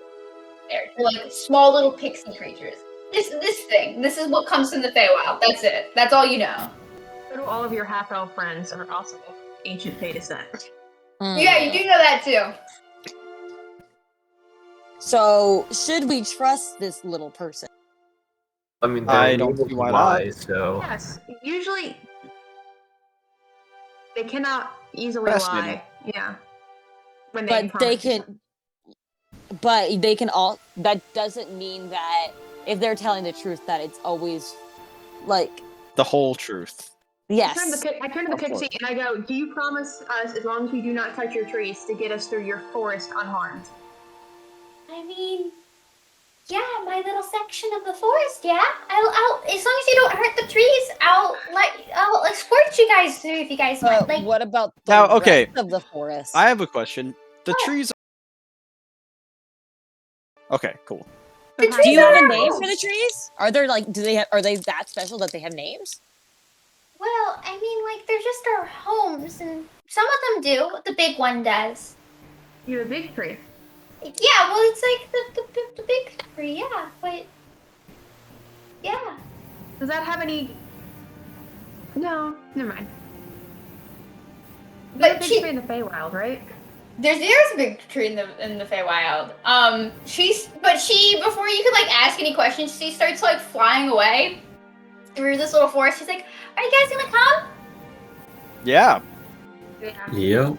there. They're like small little pixie creatures. This is what comes from the Feywild. That's it. That's all you know. So do all of your half-elf friends are also of ancient Fey descent. Yeah, you do know that too. So, should we trust this little person? I mean, I they're don't able see to why lie, not. so Yes, usually they cannot easily Fascinating. lie. Yeah. When they But they promise you can. But they can all. That doesn't mean that if they're telling the truth, that it's always like The whole truth. yes. I turn to the Of course. pixie and I go, do you promise us, as long as we do not touch your trees, to get us through your forest unharmed? I mean, yeah, my little section of the forest. Yeah, I'll as long as you don't hurt the trees, I'll escort you guys through if you guys want. Like, What about the Now, okay. rest of the forest? I have a question. The What? trees. Okay, cool. The Do trees you have a are name ours. for the trees? Are there like are they that special that they have names? Well, I mean, like they're just our homes, and some of them do. The big one does. You have a big tree. Yeah, well, it's like the big tree. Yeah, but yeah. Does that have any? No, never mind. There's a But big she, tree in the Feywild, right? there's a big tree in the Feywild. She before you could like ask any questions, she starts like flying away through this little forest. She's like, "Are you guys gonna come?" Yeah. Yeah. Yep.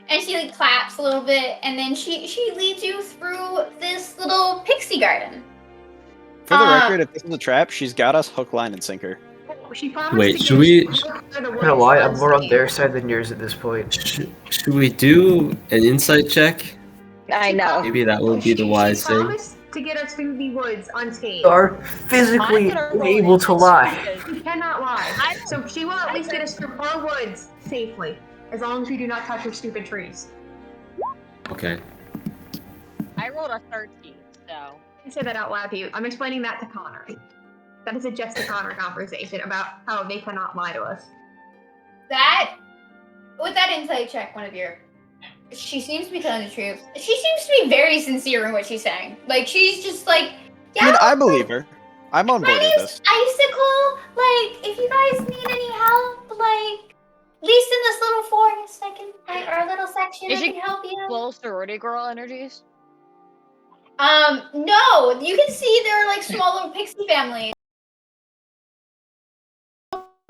And she like claps a little bit, and then she leads you through this little pixie garden. For the record, if this is a trap, she's got us hook, line, and sinker. She promised Wait, to should get we- us through the I'm gonna woods lie, I'm more on unscathed. their side than yours at this point. Should we do an insight check? I know. Maybe that would be the wise She thing. promised to get us through the woods unscathed. You are physically I'm gonna roll an able to insight lie. because She cannot lie. So she will at least get us through our woods safely, as long as we do not touch her stupid trees. Okay. I rolled a 13, so I didn't say that out loud to you. I'm explaining that to Connor. That is a just to Connor conversation about how they cannot lie to us. That with that insight check, one of your. She seems to be telling the truth. She seems to be very sincere in what she's saying. Like she's just like, yeah. I mean, I believe her. I'm on My board with name's this. Icicle. Like, if you guys need any help, like, at least in this little forest, I can, like, our little section, Is I she can help you. full sorority girl energies. No, you can see there are like small little pixie families.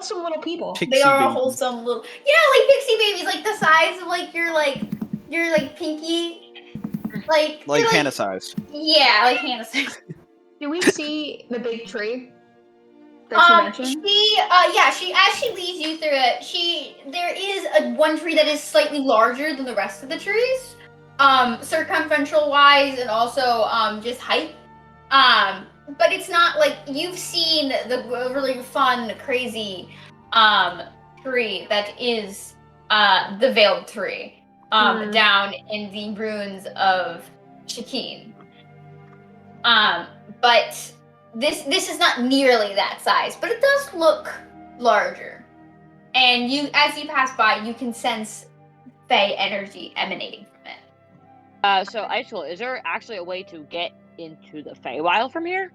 Some little people. Pixie They are a babies. wholesome little, yeah, like pixie babies, like the size of like your pinky, like Like they're, Hannah size. Yeah, like Hannah size. Do we see the big tree that you mentioned? She as she leads you through it, there is one tree that is slightly larger than the rest of the trees, circumferential wise and also just height. But it's not like you've seen the really fun, crazy tree that is the veiled tree down in the ruins of Shakeen. But this is not nearly that size, but it does look larger. And as you pass by, you can sense Fey energy emanating from it. So Icicle, is there actually a way to get into the Feywild from here?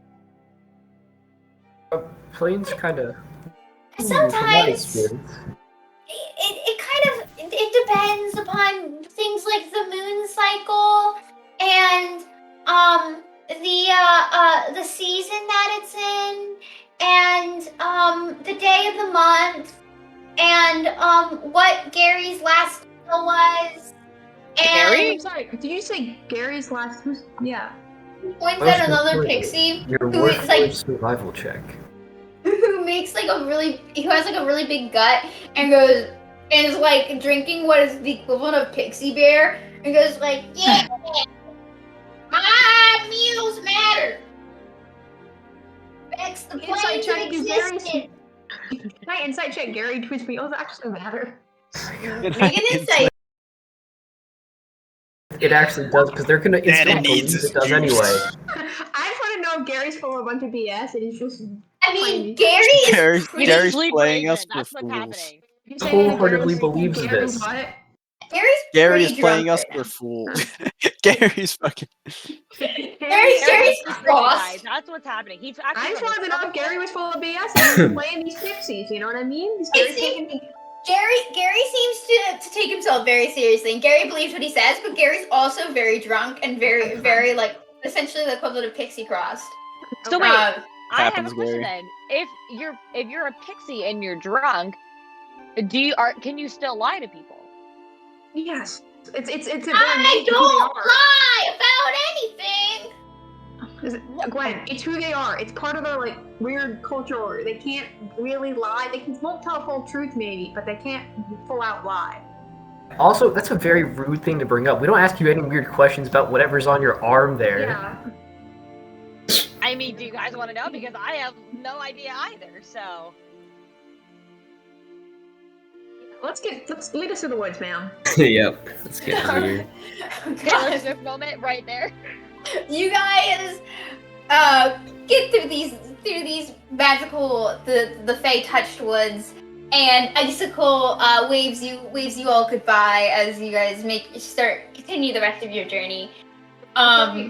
Planes kind of. Sometimes it kind of it depends upon things like the moon cycle and the season that it's in and the day of the month and what Gary's last meal was. And Gary? I'm sorry, did you say Gary's last? Yeah. he points at another pixie Your who is like survival check. who makes like who has like a really big gut and goes and is like drinking what is the equivalent of pixie bear and goes like, yeah, my meals matter. That's the Insight planes check of is Gary's. existence. Can I insight check Gary to his meals actually matter? Make an insight. it actually does, because they're gonna And instantly it believe needs it his does juice. anyway. I just want to know if Gary's full of a bunch of BS and he's just. I mean, playing. Gary is Gary's, pretty. Gary's Sleep playing raging us it, for that's what's fools. happening. You say Wholeheartedly Gary's- believes Gary's this. what? Gary's Gary pretty is playing drunk us right for now. fools. Gary's fucking. Gary's Gary's sleep raging, crossed. guys. That's what's happening. He's I acting just like wanted to know a if Gary was full of BS and he was playing these pixies. You know what I mean? Gary's seems- taking. Gary seems to take himself very seriously, and Gary believes what he says, but Gary's also very drunk and very like essentially the equivalent of pixie crossed. So wait, I have a Happens, question Gary. then. If you're a pixie and you're drunk, can you still lie to people? Yes. It's I don't lie about anything. Gwen, it's who they are. It's part of their like weird culture. They can't really lie. They won't tell full truth maybe, but they can't full out lie. Also, that's a very rude thing to bring up. We don't ask you any weird questions about whatever's on your arm there. Yeah. I mean, do you guys want to know? Because I have no idea either. So Let's lead us to the woods, ma'am. Yep. Let's get out of here. Taylor Swift moment right there. You guys get through these magical the Fae touched woods, and Icicle waves you all goodbye as you guys continue the rest of your journey.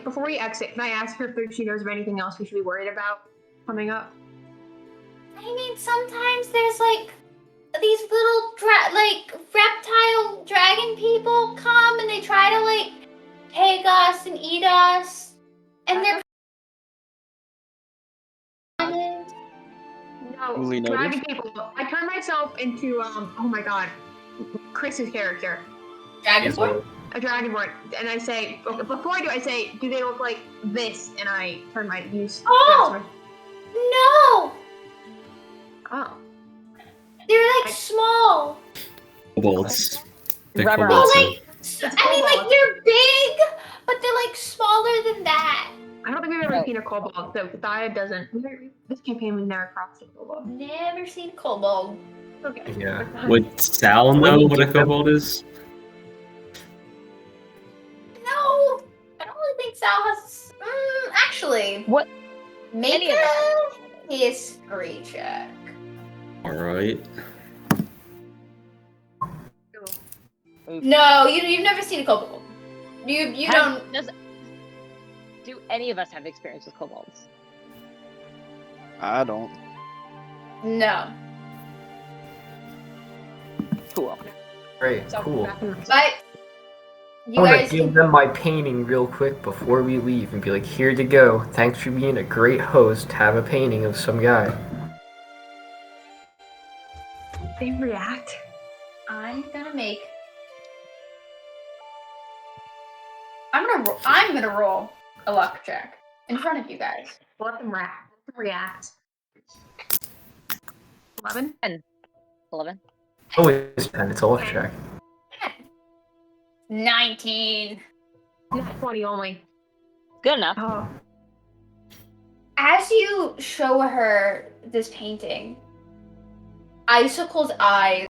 Before we exit, can I ask her if she knows of anything else we should be worried about coming up? I mean, sometimes there's like these little reptile dragon people come and they try to like take us and eat us, and they're No, Duly noted. dragon people. I turn myself into oh my god, Chris's character, dragonborn. a dragonborn, and I say before I do, I say, do they look like this? And I turn my use. Oh! No, Oh. they're like small. Kobolds. Big Rubber. kobolds. Well, I mean, like they're big, but they're like smaller than that. I don't think we've ever seen a kobold, so Thaya doesn't. This campaign we've never crossed a kobold. Never seen a kobold. Okay. Yeah. Would Sal know what a kobold is? No, I don't really think Sal has. Actually, What? make Any of a us. history check. Alright. No, you've never seen a kobold. You don't. Do any of us have experience with kobolds? I don't. No, Cool. Great, cool. but you I want guys. to give them my painting real quick before we leave and be like, here to go. Thanks for being a great host. Have a painting of some guy. They react. I'm gonna make. I'm gonna roll a luck check in front of you guys. Let them react. 11? 11. Always 10, it's a luck check. 19. Not 20 only. Good enough. Oh. As you show her this painting, Icicle's eyes.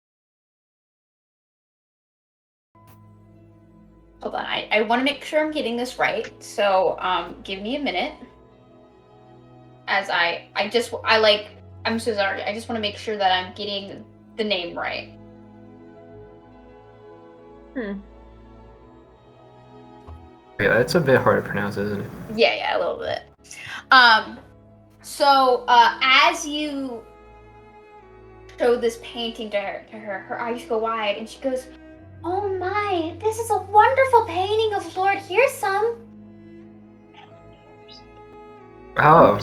Hold on, I want to make sure I'm getting this right. So, give me a minute. As I'm so sorry. I just want to make sure that I'm getting the name right. Yeah, it's a bit hard to pronounce, isn't it? Yeah, a little bit. So as you show this painting to her eyes go wide, and she goes, "Oh my, this is a wonderful painting of Lord Hearsome." Oh,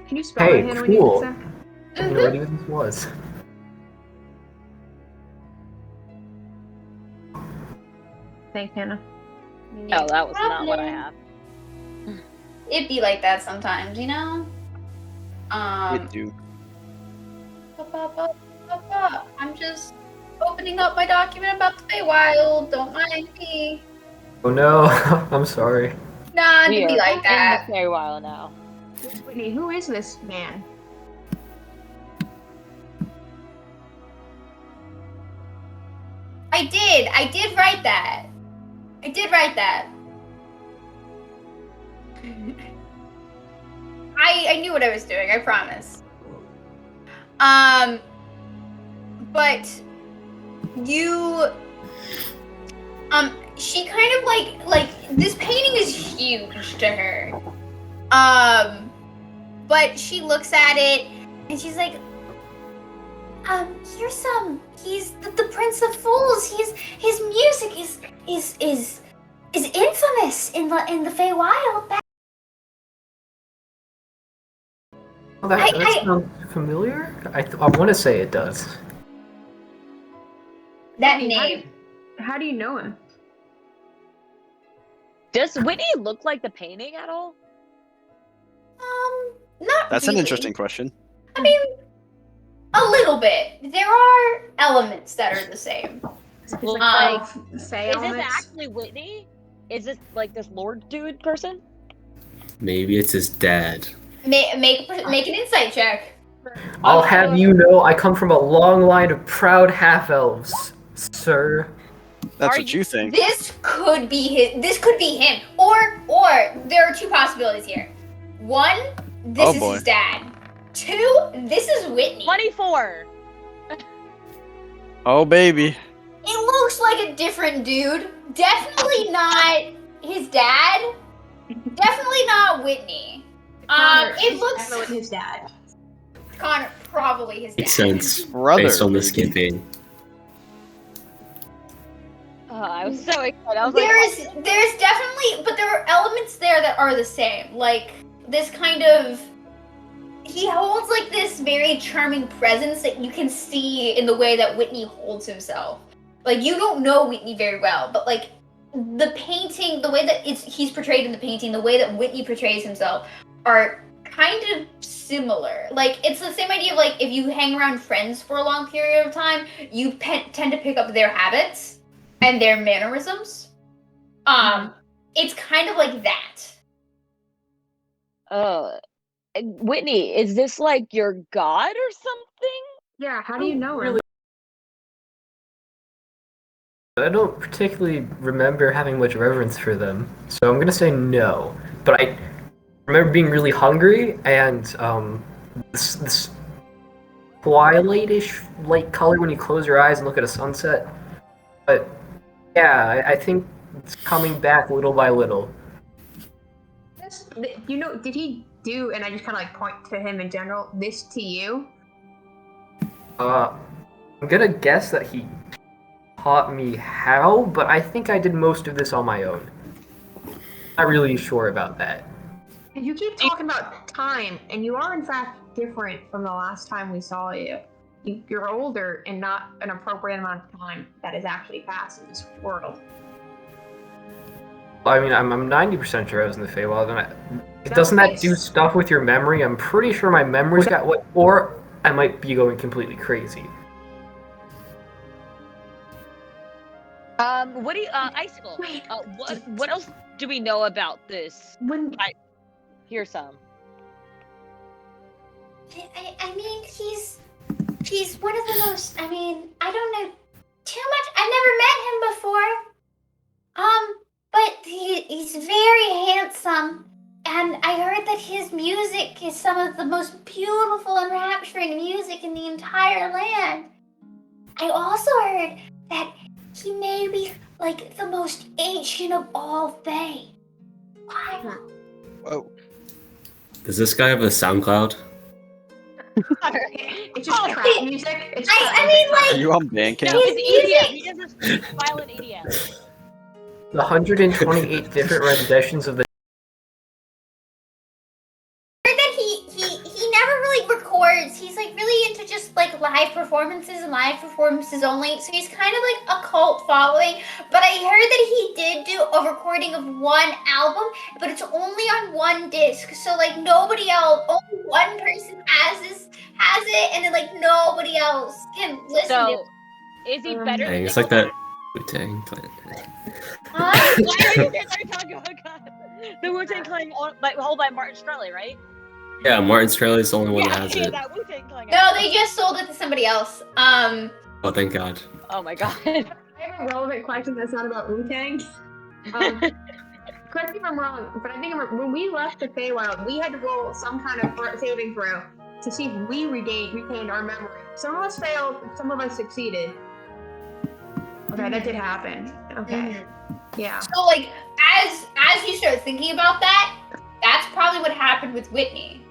Can you spell Hey, it, Hannah, when you cool. get a sec? I had no idea what this was. Thanks, Hannah. No, that was not what I have. It'd be like that sometimes, you know? You do. I'm just opening up my document about the Feywild. Don't mind me. Oh no, I'm sorry. Nah, it'd We be are like that. in the Feywild now. Whitney, who is this man? I did write that. I knew what I was doing, I promise. But you she kind of like this painting is huge to her. But she looks at it and she's like, here's some. He's the Prince of Fools. His music is infamous in the Feywild. Oh, that sounds familiar. I want to say it does. That Whitney, name. How do you know him? Does Whitney look like the painting at all? Not That's really. an interesting question. I mean, a little bit. There are elements that are the same. It's Like, like Fey Is elements. this actually Whitney? Is this like this Lord dude person? Maybe it's his dad. Make an insight check. I'll have you know, I come from a long line of proud half-elves, sir. That's Are what you think. This could be him. Or there are two possibilities here. One, this is boy. his dad. Two, this is Whitney. 24. Oh, baby. It looks like a different dude. Definitely not his dad. Definitely not Whitney. It looks his dad. Connor, probably his dad. Makes sense Brother. based on this campaign. I was so excited. I was There's definitely, but there are elements there that are the same. Like this kind of, he holds like this very charming presence that you can see in the way that Whitney holds himself. Like you don't know Whitney very well, but like the painting, the way that he's portrayed in the painting, the way that Whitney portrays himself are kind of similar. Like it's the same idea of like if you hang around friends for a long period of time, you tend to pick up their habits and their mannerisms. It's kind of like that. Whitney, is this like your god or something? Yeah, how do you know him? Really? I don't particularly remember having much reverence for them, so I'm gonna say no. But I remember being really hungry, and this twilightish light color when you close your eyes and look at a sunset. But yeah, I think it's coming back little by little. You know, did he do, and I just kind of like point to him in general, this to you? I'm gonna guess that he taught me how, but I think I did most of this on my own. Not really sure about that. You keep talking about time, and you are in fact different from the last time we saw you. You're older and not an appropriate amount of time that has actually passed in this world. I mean, I'm 90% sure I was in the Feywild, and doesn't that do stuff with your memory? I'm pretty sure my memory's got what, or I might be going completely crazy. What do you, Icicle, what else do we know about this? Here's some. I mean, he's one of the most, I mean, I don't know too much. I've never met him before. But he's very handsome. And I heard that his music is some of the most beautiful and enrapturing music in the entire land. I also heard that he may be like the most ancient of all Fae. Wow. Whoa. Does this guy have a SoundCloud? It's just trap music. It's I mean, like, Are you on Bandcamp? No, it's EDM. He does this violent EDM. The 128 different renditions of the that he never really records. He's like really into just like live performances and live performances only. So he's kind of like a cult following. But I heard that he did do a recording of one album, but it's only on one disc. So like nobody else, only one person has it, and then like nobody else can listen to So, is he better Dang, than it's like that Wu-Tang, but it. Why are you talking about God? The Wu-Tang Clan held by Martin Shkreli, right? yeah, Martin Shkreli is the only one that has it. that Wu-Tang Clan. No, they just sold it to somebody else. Oh, thank God. Oh my God. I have a relevant question that's not about Wu-Tang. correct me if I'm wrong, but I think when we left the Feywild, we had to roll some kind of saving throw to see if we retained our memory. Some of us failed, some of us succeeded. Okay, that did happen. Okay. Yeah. So like as you start thinking about that, that's probably what happened with Whitney.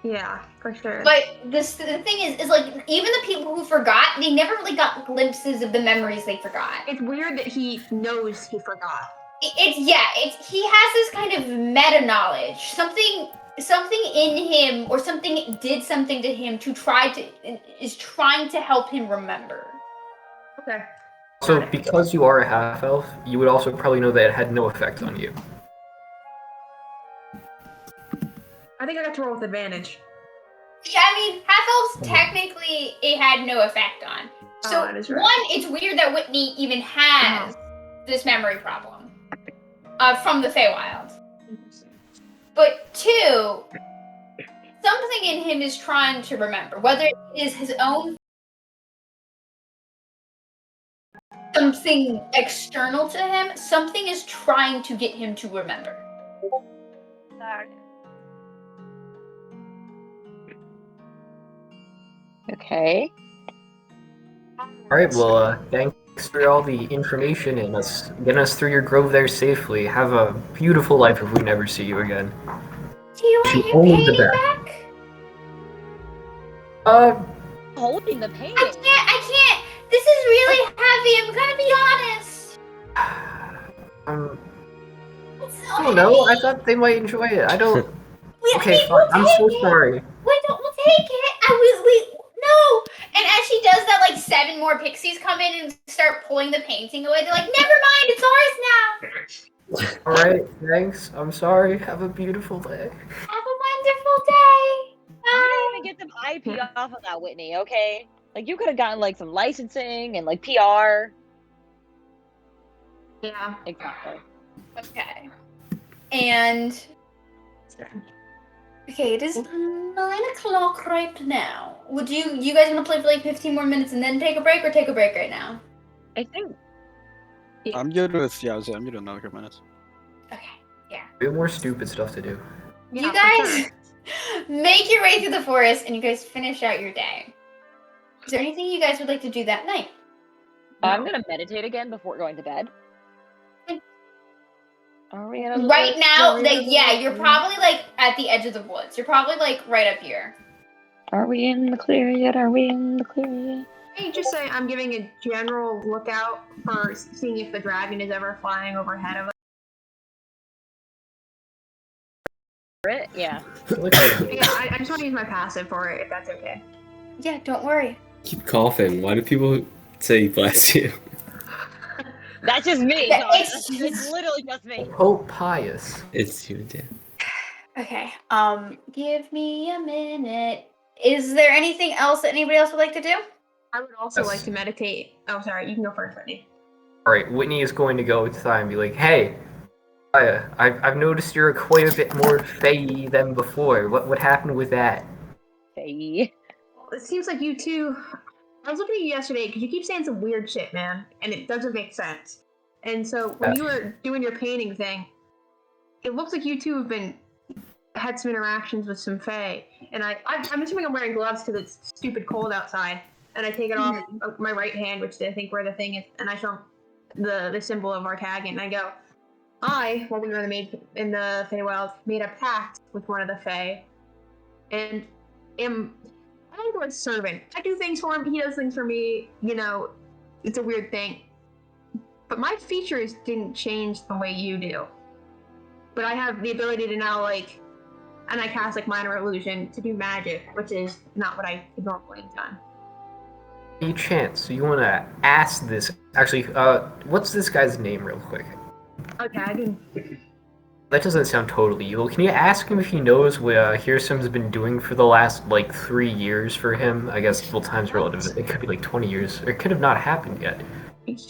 Yeah, for sure. But the thing is like even the people who forgot, they never really got glimpses of the memories they forgot. It's weird that he knows he forgot. It's he has this kind of meta knowledge. Something in him or something did something to him is trying to help him remember. Okay. So, because you are a half-elf, you would also probably know that it had no effect on you. I think I got to roll with advantage. Yeah, I mean, half-elves technically it had no effect on. So, that is right. one, it's weird that Whitney even has this memory problem from the Feywild. But two, something in him is trying to remember, whether it is his own something external to him, something is trying to get him to remember. Okay. Alright, well, thanks for all the information and getting us through your grove there safely. Have a beautiful life if we never see you again. Do you want your Only the painting best. back? Holding the painting. I can't. This is really heavy. I'm gonna be honest. It's so I don't know. I heavy. thought they might enjoy it. I don't. Okay, fine. We'll I'm take so it. sorry. We'll take it. No. And as she does that, like 7 more pixies come in and start pulling the painting away. They're like, never mind, it's ours now. Alright, thanks. I'm sorry. Have a beautiful day. Have a wonderful day. You Bye. didn't even get some IP off of that, Whitney, okay? Like, you could have gotten, like, some licensing and, like, PR. Yeah. Exactly. Okay. And okay, it is 9 o'clock right now. Would you guys want to play for like 15 more minutes and then take a break, or take a break right now? I think. I'm good with I'm good with another couple minutes. Okay. Yeah. We have more stupid stuff to do. You for guys sure. make your way through the forest and you guys finish out your day. Is there anything you guys would like to do that night? I'm gonna meditate again before going to bed. Okay. Are we gonna Right now, you're probably like at the edge of the woods. You're probably like right up here. Are we in the clear yet? Are we in the clear yet? Can you just say I'm giving a general lookout for seeing if the dragon is ever flying overhead of us? Yeah. Yeah, I just want to use my passive for it, if that's okay. Yeah, don't worry. Keep coughing. Why do people say bless you? That's just me. Yeah, so it's literally just me. Hope pious. It's you, Dan. Okay. Give me a minute. Is there anything else that anybody else would like to do? I would also Yes. like to meditate. Oh, sorry, you can go first, Whitney. Alright, Whitney is going to go with Thai and be like, hey, Thaya, I've noticed you're quite a bit more fey than before. What happened with that? Hey. It seems like you two. I was looking at you yesterday because you keep saying some weird shit, man, and it doesn't make sense. And so when you were doing your painting thing, it looks like you two have had some interactions with some fae. And I'm assuming I'm wearing gloves because it's stupid cold outside. And I take it off my right hand, which I think where the thing is, and I show the symbol of our tag, and I go, while we were in the Feywild, made a pact with one of the fae, and I don't know, a servant. I do things for him, he does things for me, it's a weird thing. But my features didn't change the way you do. But I have the ability to now, and I cast, minor illusion to do magic, which is not what I could normally have done. Any chance you want to ask this? Actually, what's this guy's name, real quick? Okay, I can. That doesn't sound totally evil. Can you ask him if he knows what Hirsam's been doing for the last 3 years for him? I guess time's relative. It could be 20 years, or it could have not happened yet.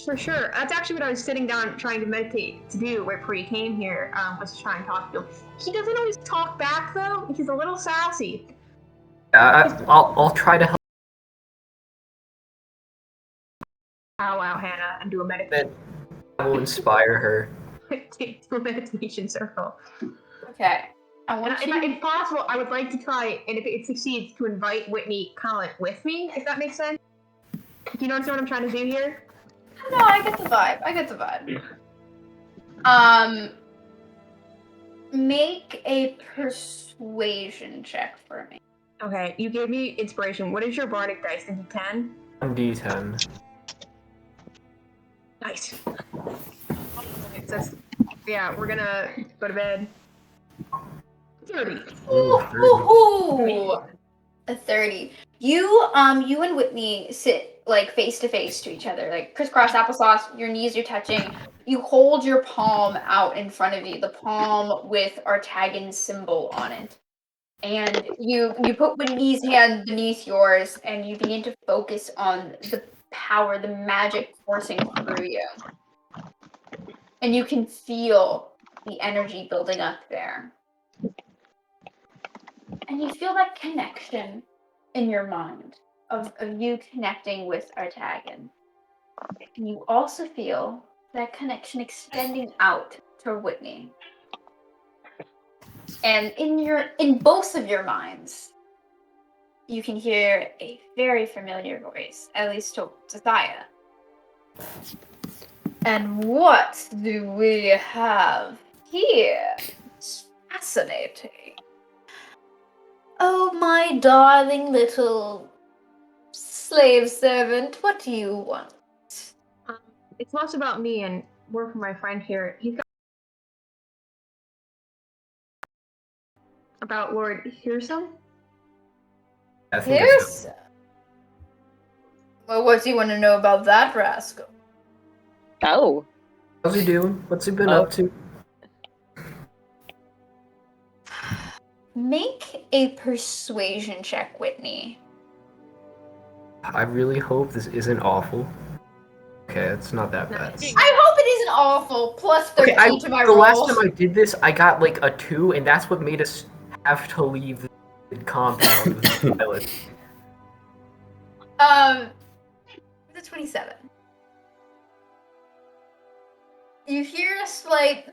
For sure. That's actually what I was sitting down trying to meditate to do right before you came here, was to try and talk to him. He doesn't always talk back, though. He's a little sassy. I'll try to help. Wow, Hannah, and do a meditation. That will inspire her. take to a meditation circle. Okay. I want If, you. if possible, I would like to try, and if it succeeds, to invite Whitney Collin with me, if that makes sense. Do you know what I'm trying to do here? No, I get the vibe. I get the vibe. Make a persuasion check for me. Okay, you gave me inspiration. What is your bardic dice? Is it 10? 1d10. Nice. Okay, so yeah, we're gonna go to bed. 30. Ooh, 30. Ooh, a 30. You and Whitney sit like face to face to each other, like crisscross applesauce. Your knees are touching. You hold your palm out in front of you, the palm with Artagan's symbol on it. And you put Whitney's hand beneath yours, and you begin to focus on the power, the magic coursing through you. And you can feel the energy building up there. And you feel that connection in your mind of you connecting with Artagan. And you also feel that connection extending out to Whitney. And in both of your minds, you can hear a very familiar voice, at least to Thaya. And what do we have here? It's fascinating. Oh, my darling little slave servant, what do you want? It's less about me and more for my friend here. He's got about Lord Hearsome. I think it's Here's. Well, what do you want to know about that rascal? Oh. how's he doing? What's he been Oh. up to? Make a persuasion check, Whitney. I really hope this isn't awful. Okay, it's not that bad. I hope it isn't awful. Plus 13 Okay, to my the last roll. time I did this, I got like a 2, and that's what made us have to leave the compound with the pilot. It's a 27. You hear a slight,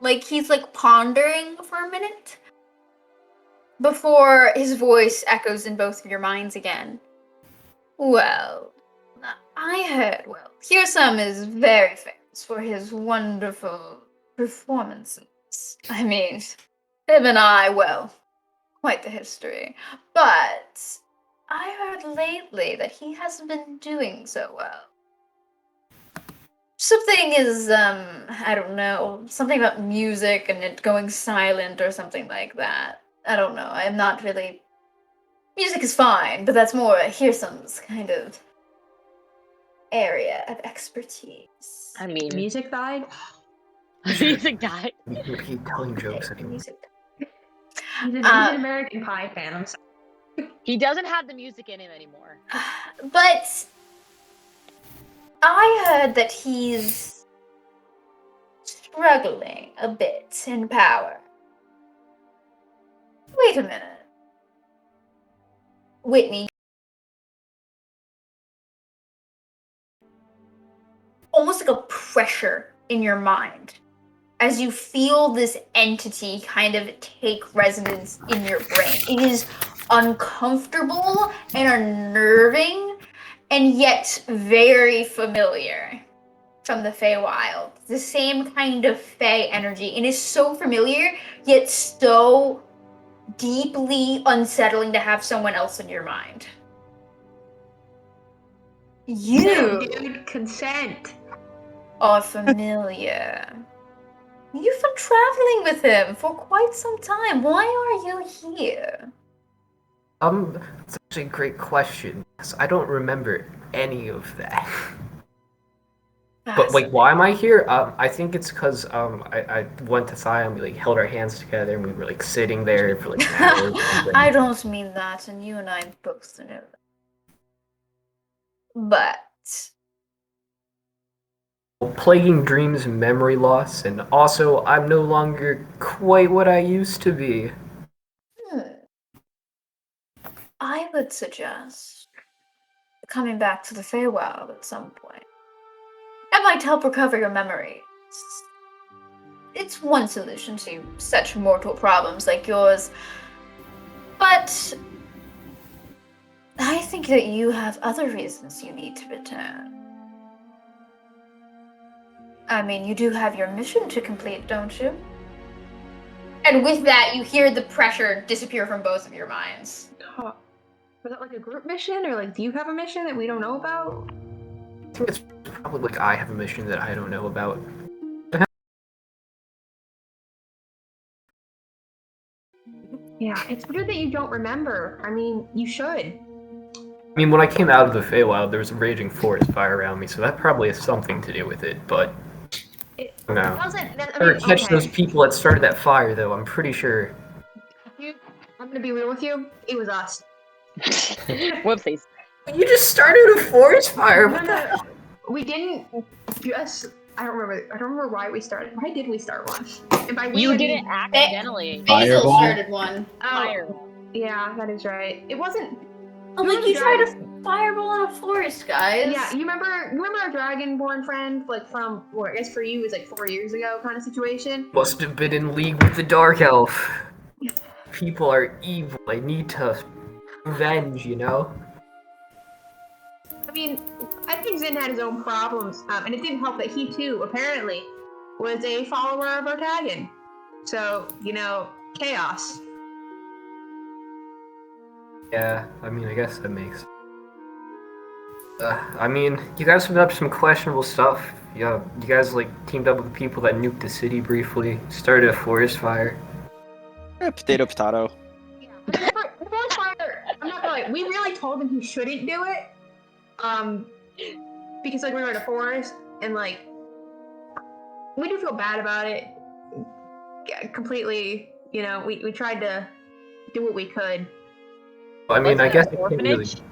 like he's like pondering for a minute before his voice echoes in both of your minds again. Well, I heard, Hearsome is very famous for his wonderful performances. I mean, him and I, quite the history. But I heard lately that he hasn't been doing so well. Something is, I don't know, something about music and it going silent or something like that. I don't know, I'm not really... Music is fine, but that's more Hearsome's kind of area of expertise. I mean, Music died. music died. We keep telling jokes Okay, anymore. music. He's an American Pie fan. I'm sorry. He doesn't have the music in him anymore. But I heard that he's struggling a bit in power. Wait a minute. Whitney. Almost like a pressure in your mind as you feel this entity kind of take resonance in your brain. It is uncomfortable and unnerving, and yet very familiar from the Feywild. The same kind of Fey energy. It is so familiar, yet so deeply unsettling to have someone else in your mind. You Dude, consent. are familiar. You've been traveling with him for quite some time. Why are you here? That's actually a great question. 'Cause I don't remember any of that. But like, why am I here? I think it's because I went to Thaya and we like held our hands together and we were like sitting there for like an hour. Or something. I don't mean that, and you and I both know that. But Plaguing dreams and memory loss, and also I'm no longer quite what I used to be. I would suggest coming back to the Feywild at some point. That might help recover your memories. it's one solution to such mortal problems like yours. But I think that you have other reasons you need to return. I mean, you do have your mission to complete, don't you? And with that, you hear the pressure disappear from both of your minds. Huh. Was that like a group mission, or like, do you have a mission that we don't know about? I think it's probably like I have a mission that I don't know about. Yeah, it's weird that you don't remember. I mean, you should. I mean, when I came out of the Feywild, there was a raging forest fire around me, so that probably has something to do with it, but... It No. doesn't. I Or mean, catch okay. those people that started that fire, though, I'm pretty sure. I'm gonna be real with you. It was us. Whoopsies. You just started a forest fire! No, no, we didn't just. I don't remember why we started. Why did we start one? And by we, You I did mean- it accidentally. Basil Fireball? started one. Oh, Fire. yeah, that is right. It wasn't. Oh, You like you remember tried a fireball in a forest, guys. Yeah, you remember our dragonborn friend, like from, well, I guess for you it was like 4 years ago kind of situation? Must have been in league with the Dark Elf. People are evil. I need to revenge, you know? I mean, I think Zin had his own problems, and it didn't help that he too, apparently, was a follower of Artagan. So, you know, chaos. Yeah, I mean, I guess that makes... I mean, you guys have been up to some questionable stuff. Yeah, you guys, like, teamed up with the people that nuked the city briefly, started a forest fire. Potato, potato. Yeah. The forest fire, I'm not gonna lie, we really told him he shouldn't do it. Because like we were in a forest and like we do feel bad about it. Yeah, completely, you know, we tried to do what we could. I mean, Was I it guess an it can't really... orphanage?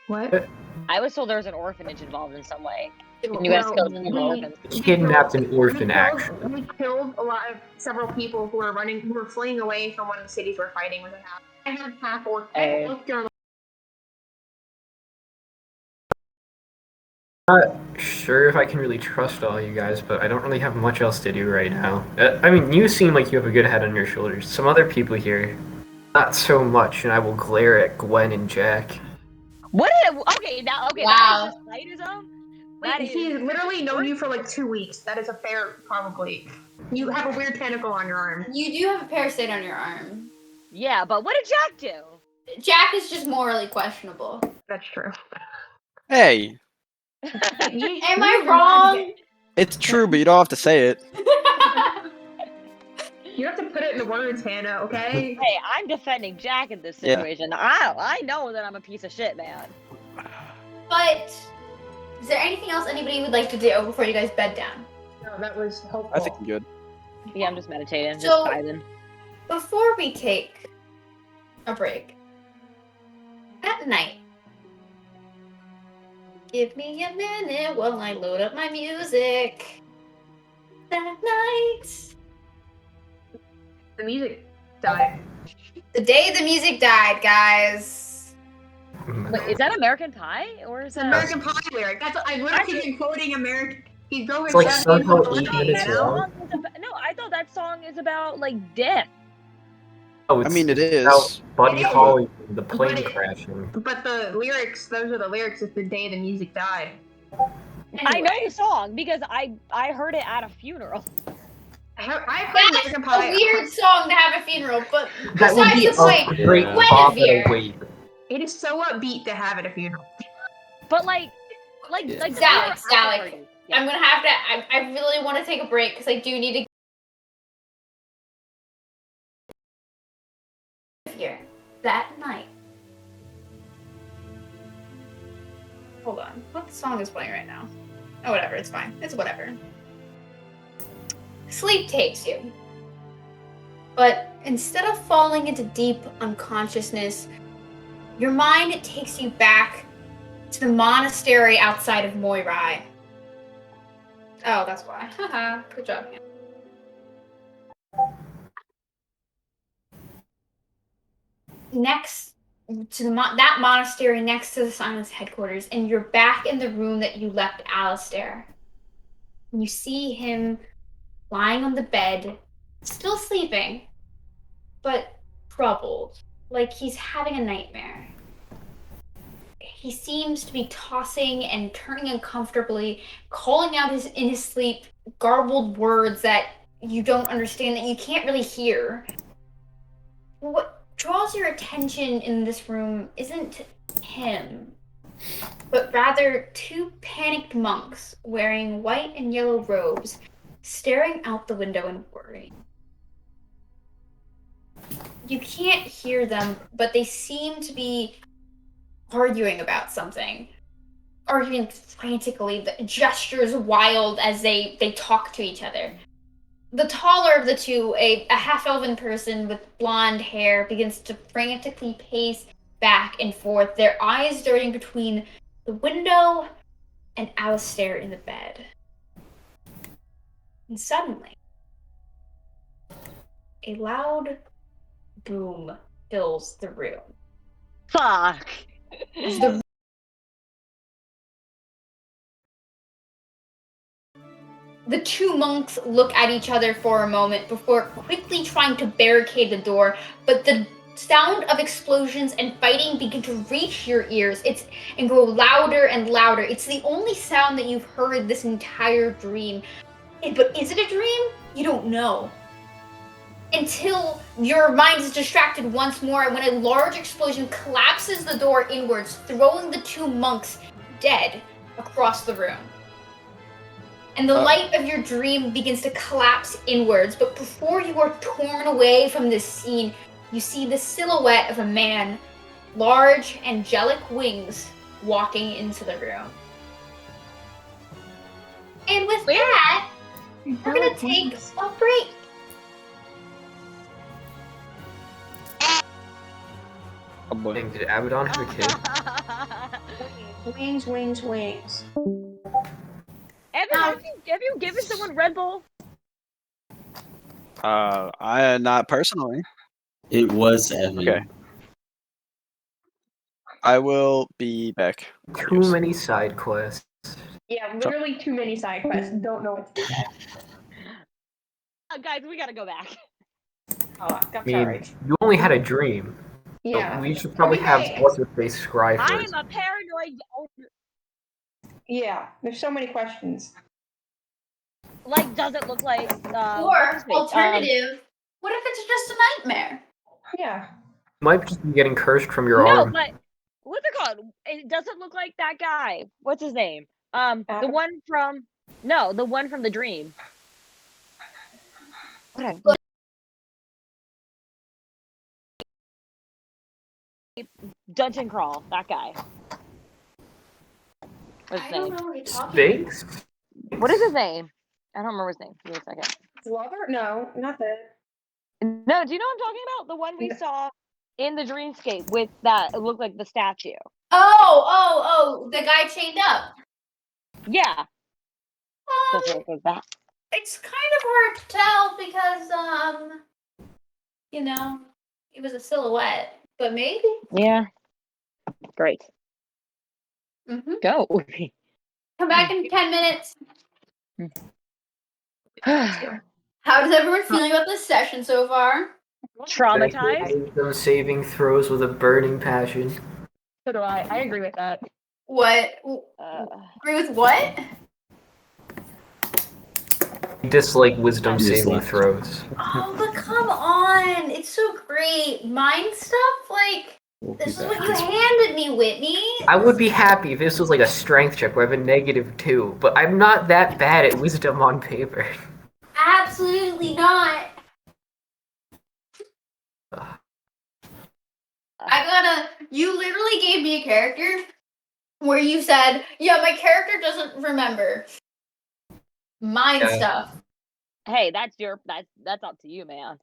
What? I was told there was an orphanage involved in some way. Well, And you guys killed some orphans. Kidnapped an orphan, actually. We killed several people who were fleeing away from one of the cities we're fighting with. I have half orc. Not sure if I can really trust all you guys, but I don't really have much else to do right now. I mean, you seem like you have a good head on your shoulders. Some other people here, not so much, and I will glare at Gwen and Jack. What? Okay, now, okay, Wow. that is just lightism? Wait, he's literally known you for like 2 weeks. That is a fair, probably. You have a weird tentacle on your arm. You do have a parasite on your arm. Yeah, but what did Jack do? Jack is just morally questionable. That's true. Hey, Am I wrong? it's true, but you don't have to say it. You have to put it into words, Hannah, okay? Hey, I'm defending Jack in this Yeah. situation. I know that I'm a piece of shit, man. But is there anything else anybody would like to do before you guys bed down? No, that was helpful. I think I'm good. Yeah, I'm just meditating, just So- vibing. Before we take a break, at night, give me a minute while I load up my music. That night, The music died. the day the music died, guys. Wait, is that American Pie? Or is It's that... an American Pie lyric. That's I literally been quoting American. He's going It's like seven somehow minutes 8 long, minutes you know? long. No, I thought that song is about, like, death. Oh, I mean, it is. about Buddy It is. Holly, the plane But it- crashing. But the lyrics, those are the lyrics of the day the music died. I know Anyway, the song because I heard it at a funeral. I heard that's American Pie. a weird song to have a funeral, but That would besides be the point, a great Yeah. pop Guinevere. and a wave. It is so upbeat to have at a funeral. But like Yeah. the Zalek, lyrics Zalek. after party. Yeah. I'm gonna have to. I really want to take a break because I do need to. Here, that night. Hold on. What song is playing right now? Oh, whatever. It's fine. It's whatever. Sleep takes you. But instead of falling into deep unconsciousness, your mind takes you back to the monastery outside of Moirai. Oh, that's why. Haha, good job. Next to that monastery next to the Silence headquarters, and you're back in the room that you left Alistair. And you see him lying on the bed, still sleeping, but troubled, like he's having a nightmare. He seems to be tossing and turning uncomfortably, calling out in his sleep garbled words that you don't understand, that you can't really hear. What draws your attention in this room isn't him, but rather two panicked monks wearing white and yellow robes, staring out the window and worrying. You can't hear them, but they seem to be arguing about something. Arguing frantically, the gestures wild as they talk to each other. The taller of the two, a half-elven person with blonde hair, begins to frantically pace back and forth, their eyes darting between the window and Alistair in the bed. And suddenly, a loud boom fills the room. Fuck. The two monks look at each other for a moment before quickly trying to barricade the door, but the sound of explosions and fighting begin to reach your ears and grow louder and louder. It's the only sound that you've heard this entire dream. But is it a dream? You don't know. Until your mind is distracted once more when a large explosion collapses the door inwards, throwing the two monks dead across the room. And the light of your dream begins to collapse inwards, but before you are torn away from this scene, you see the silhouette of a man, large angelic wings, walking into the room. And with that, we're gonna take a break. Oh boy. Dang, did Abaddon have a kid? Wings, wings, wings. Evan, have you given someone Red Bull? I not personally. It was Evan. Okay. I will be back. Too many side quests. Yeah, literally too many side quests. Don't know what to do next. Guys, we gotta go back. Oh, I that's mean, alright. you only had a dream. Yeah. So we should probably have what's her face scry I first. am a paranoid. Yeah, there's so many questions. Like, does it look like? Or what's his face? alternative, what if it's just a nightmare? Yeah. You might just be getting cursed from your No, arm. but what's it called? It doesn't look like that guy. What's his name? The Adam? one from the one from the dream. Dungeon Crawl, that guy. What's his I don't name? know what you're talking Sphinx? What is his name? I don't remember his name. Give me a second. Lover? No, not that. No, do you know what I'm talking about? The one we No. saw in the dreamscape with that, it looked like the statue. Oh, the guy chained up. Yeah. Doesn't look like that. It's kind of hard to tell because, it was a silhouette, but maybe. Yeah. Great. Mm-hmm. Go. Come back in 10 minutes. How is everyone feeling about this session so far? Traumatized. Those saving throws with a burning passion. So do I. I agree with that. What? Agree with what? Dislike wisdom Just saving left. throws. Oh, but come on. It's so great. Mind stuff? Like, We'll be this is back. what you handed me, Whitney. I would be happy if this was like a strength check where I have a -2, but I'm not that bad at wisdom on paper. Absolutely not. You literally gave me a character where you said, yeah, my character doesn't remember. Mind stuff. Hey, that's up to you, man.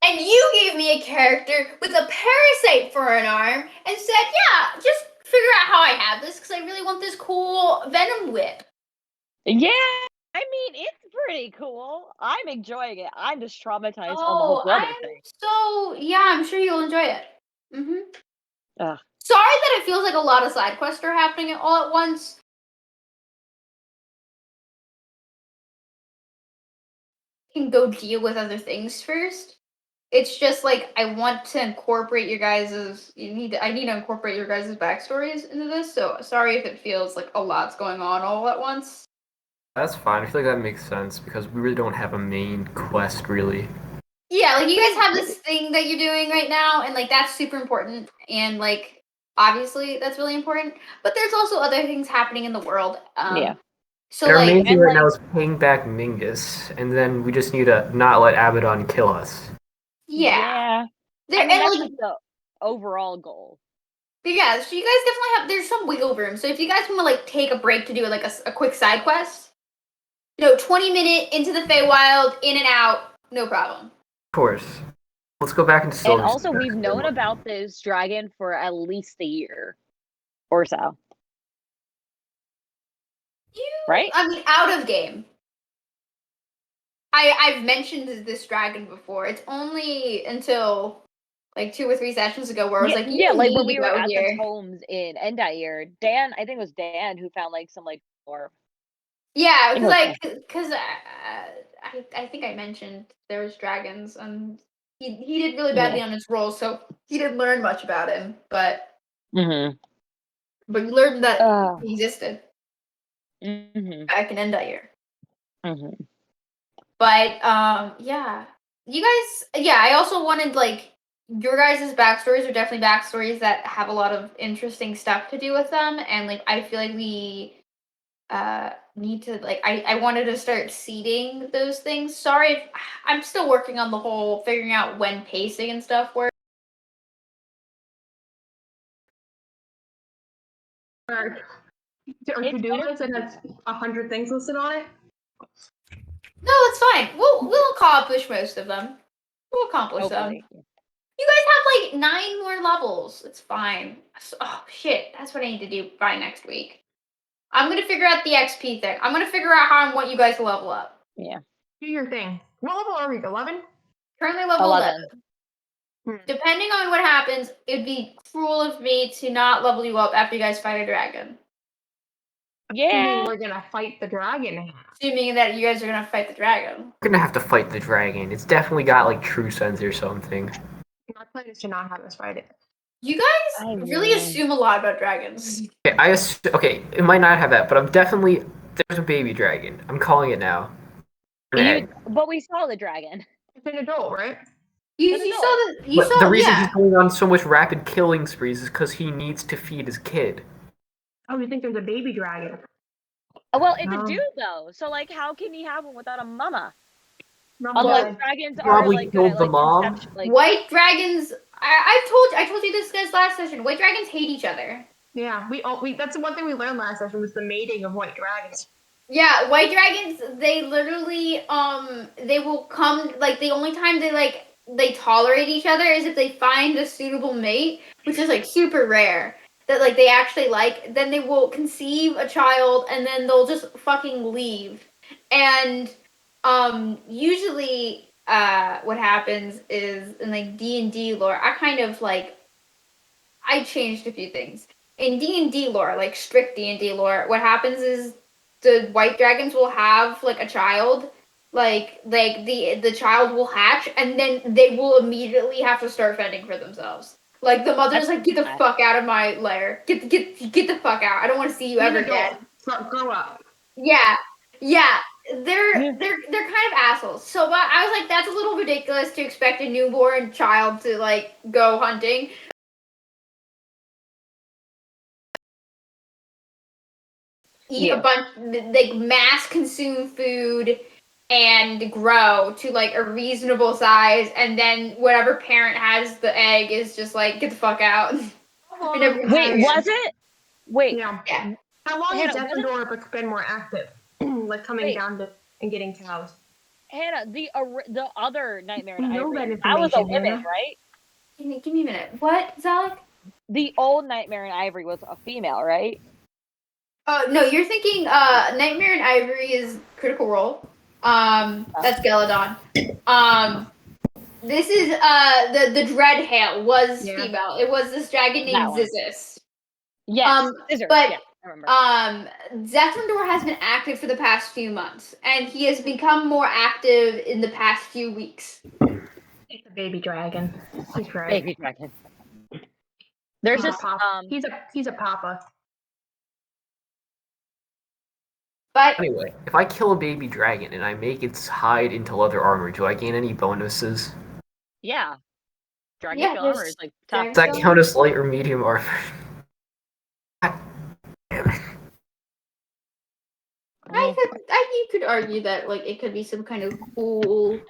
And you gave me a character with a parasite for an arm and said, yeah, just figure out how I have this because I really want this cool venom whip. Yeah, I mean, it's pretty cool. I'm enjoying it. I'm just traumatized on the whole brother thing. So, yeah, I'm sure you'll enjoy it. Mm-hmm. Ugh. Sorry that it feels like a lot of side quests are happening all at once. can go deal with other things first. It's just like I want to incorporate your guys's. I need to incorporate your guys's backstories into this. So sorry if it feels like a lot's going on all at once. That's fine. I feel like that makes sense because we really don't have a main quest, really. Yeah, like you guys have this thing that you're doing right now, and like that's super important, and like obviously that's really important. But there's also other things happening in the world. Yeah. So Our main like, thing and, right now like- is paying back Mingus, and then we just need to not let Abaddon kill us. yeah, I mean, that's like, like the overall goal. but yeah, so you guys definitely have. There's some wiggle room. So if you guys want to like take a break to do like a quick side quest, 20-minute into the Feywild, in and out, no problem. Of course. Let's go back into And Silver. also, we've known about this dragon for at least a year or so. Right? I mean, out of game. I've mentioned this dragon before. It's only until like 2 or 3 sessions ago where I was like, yeah, you like need when to we were go at here. the tomes in Endair, Dan, I think it was Dan who found like some like more. Yeah, It was because I think I mentioned there was dragons, and he did really badly on his roll, so he didn't learn much about him. But Mm-hmm. you learned that he existed Mm-hmm. back in Endair. Mm-hmm. But yeah, you guys. Yeah, I also wanted like your guys' backstories are definitely backstories that have a lot of interesting stuff to do with them, and like I feel like we need to like I wanted to start seeding those things. Sorry if I'm still working on the whole figuring out when pacing and stuff works. Or It's to-do better list that has 100 things listed on it. No, it's fine. We'll accomplish most of them. We'll accomplish hopefully. them. You guys have like 9 more levels. It's fine. Oh shit, that's what I need to do by next week. I'm gonna figure out the XP thing. I'm gonna figure out how I want you guys to level up. Yeah. Do your thing. What level are we? 11? Currently level 11. 11. Depending on what happens, it'd be cruel of me to not level you up after you guys fight a dragon. Yeah. We're gonna fight the dragon. Assuming that you guys are gonna fight the dragon. We're gonna have to fight the dragon. It's definitely got like true sense or something. My plan is to not have us fight it. You guys I really mean- assume a lot about dragons. Okay, it might not have that, but I'm definitely there's a baby dragon. I'm calling it now. An egg. But we saw the dragon. It's an adult, right? You But saw The reason yeah. he's going on so much rapid killing sprees is because he needs to feed his kid. Oh, you think there's a baby dragon? Well, it's No. a dude though, so like, how can he have one without a mama? No, Unless boy. dragons are Probably like killed good at, the like, mom. conception- like White dragons. I told you this guys last session. White dragons hate each other. Yeah, we that's the one thing we learned last session was the mating of white dragons. Yeah, white dragons. They literally they will come like the only time they tolerate each other is if they find a suitable mate, which is like super rare. That like they actually like. Then they will conceive a child and then they'll just fucking leave. And usually what happens is in like D&D lore, I changed a few things. In D&D lore, like strict D&D lore, what happens is the white dragons will have like a child, like the child will hatch and then they will immediately have to start fending for themselves. Like the mother's like, get the fuck out of my lair. Get the fuck out. I don't want to see you ever again. Grow up. Yeah. They're kind of assholes. So but I was like, that's a little ridiculous to expect a newborn child to like go hunting. Eat a bunch, like mass consume food and grow to like a reasonable size, and then whatever parent has the egg is just like, get the fuck out. Wait, was it? Wait. Yeah. Yeah. How long Hannah, has Eppendorf been more active? Like coming down to and getting cows. Hannah, the other Nightmare in You know Ivory, that that was a information, woman, Hannah. right? Give me a minute. What, Zalek? The old Nightmare in Ivory was a female, right? No, you're thinking Nightmare in Ivory is Critical Role. That's Geladon. This is the Dreadhail was female. It was this dragon named That one. Zizus. Yes. But I remember. Zephyrndor has been active for the past few months, and he has become more active in the past few weeks. It's a baby dragon. He's right. Baby dragon. There's He's just a papa. He's a papa. But Anyway, if I kill a baby dragon and I make its hide into leather armor, do I gain any bonuses? yeah. Dragon Yeah, scale there's armor is like tough. dragon- Does that count as light or medium armor? God damn it. I think you could argue that like it could be some kind of cool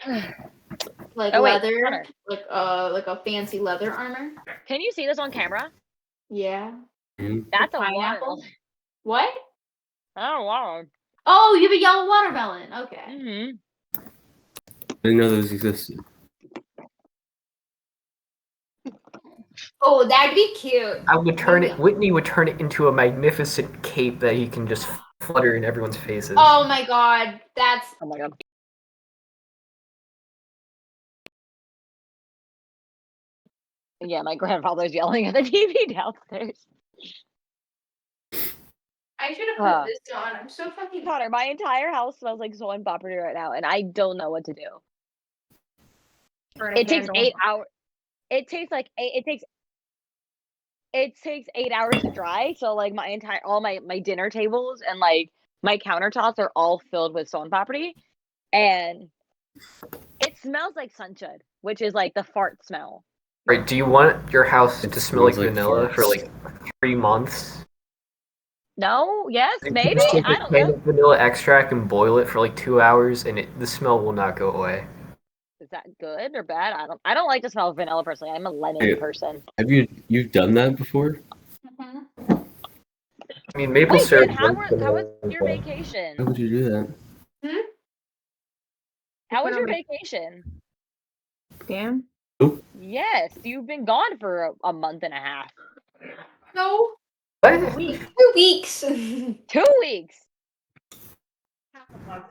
like Oh, wait, leather, Hunter. like a fancy leather armor. Can you see this on camera? Yeah. That's a Pineapple? watermelon. What? Oh wow. Oh, you have a yellow watermelon. Okay. Mm-hmm. I didn't know those existed. Oh, that'd be cute. I would turn it. Whitney would turn it into a magnificent cape that he can just flutter in everyone's faces. Oh my god, that's Oh my god. Yeah, my grandfather's yelling at the TV downstairs. I should have put this on. I'm so fucking Connor, my entire house smells like soy and property right now, and I don't know what to do. Burn a It takes candle. 8 hours. It takes like it takes 8 hours to dry. So like all my dinner tables and like my countertops are all filled with stone property, and it smells like sunshine, which is like the fart smell. Right? Do you want your house It to smell like smells like vanilla for farts. like 3 months? No, yes, You maybe. just take I a don't can know. of vanilla extract and boil it for like 2 hours, and the smell will not go away. Is that good or bad? I don't like the smell of vanilla personally. I'm a lemon Hey. person. Have you've done that before? Mhm. I mean, maple Wait, syrup. Dan, how was your How vacation? would you do that? How was Went your on vacation? Damn. Yes, you've been gone for a month and a half. No, What? 2 weeks. 2 weeks. Half a month.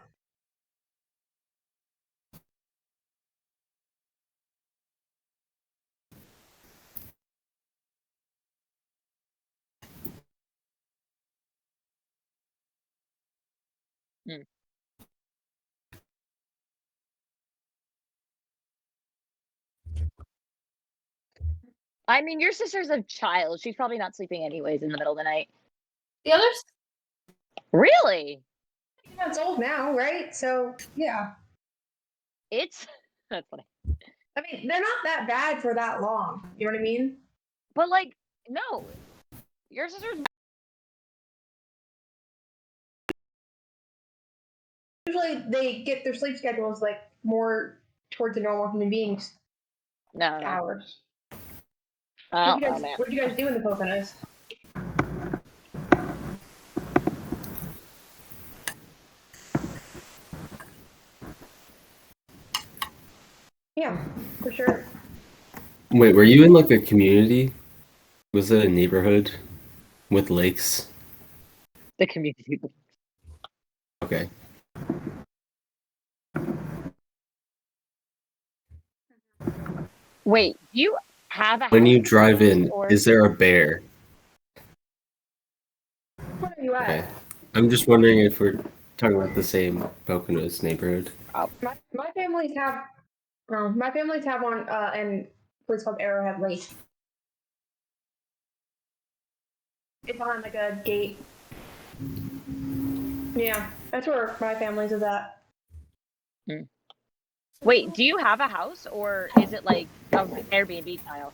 I mean, your sister's a child. She's probably not sleeping anyways in the middle of the night. The others? Really? 8 months old now, right? So yeah. It's that's funny. I mean, they're not that bad for that long. You know what I mean? But like, no. Your sister's Usually they get their sleep schedules like more towards the normal human beings no. hours. I What don't know, did man. you guys do in the Poconos? Yeah, for sure. Wait, were you in like a community? Was it a neighborhood with lakes? The community. Okay. Wait, you have a When house you drive in, or is there a bear? Where are you at? Okay. I'm just wondering if we're talking about the same Poconos neighborhood. My families have one in a place called Arrowhead Lake. It's behind like a gate. Yeah, that's where my family's is at. wait, do you have a house or is it like a Airbnb style?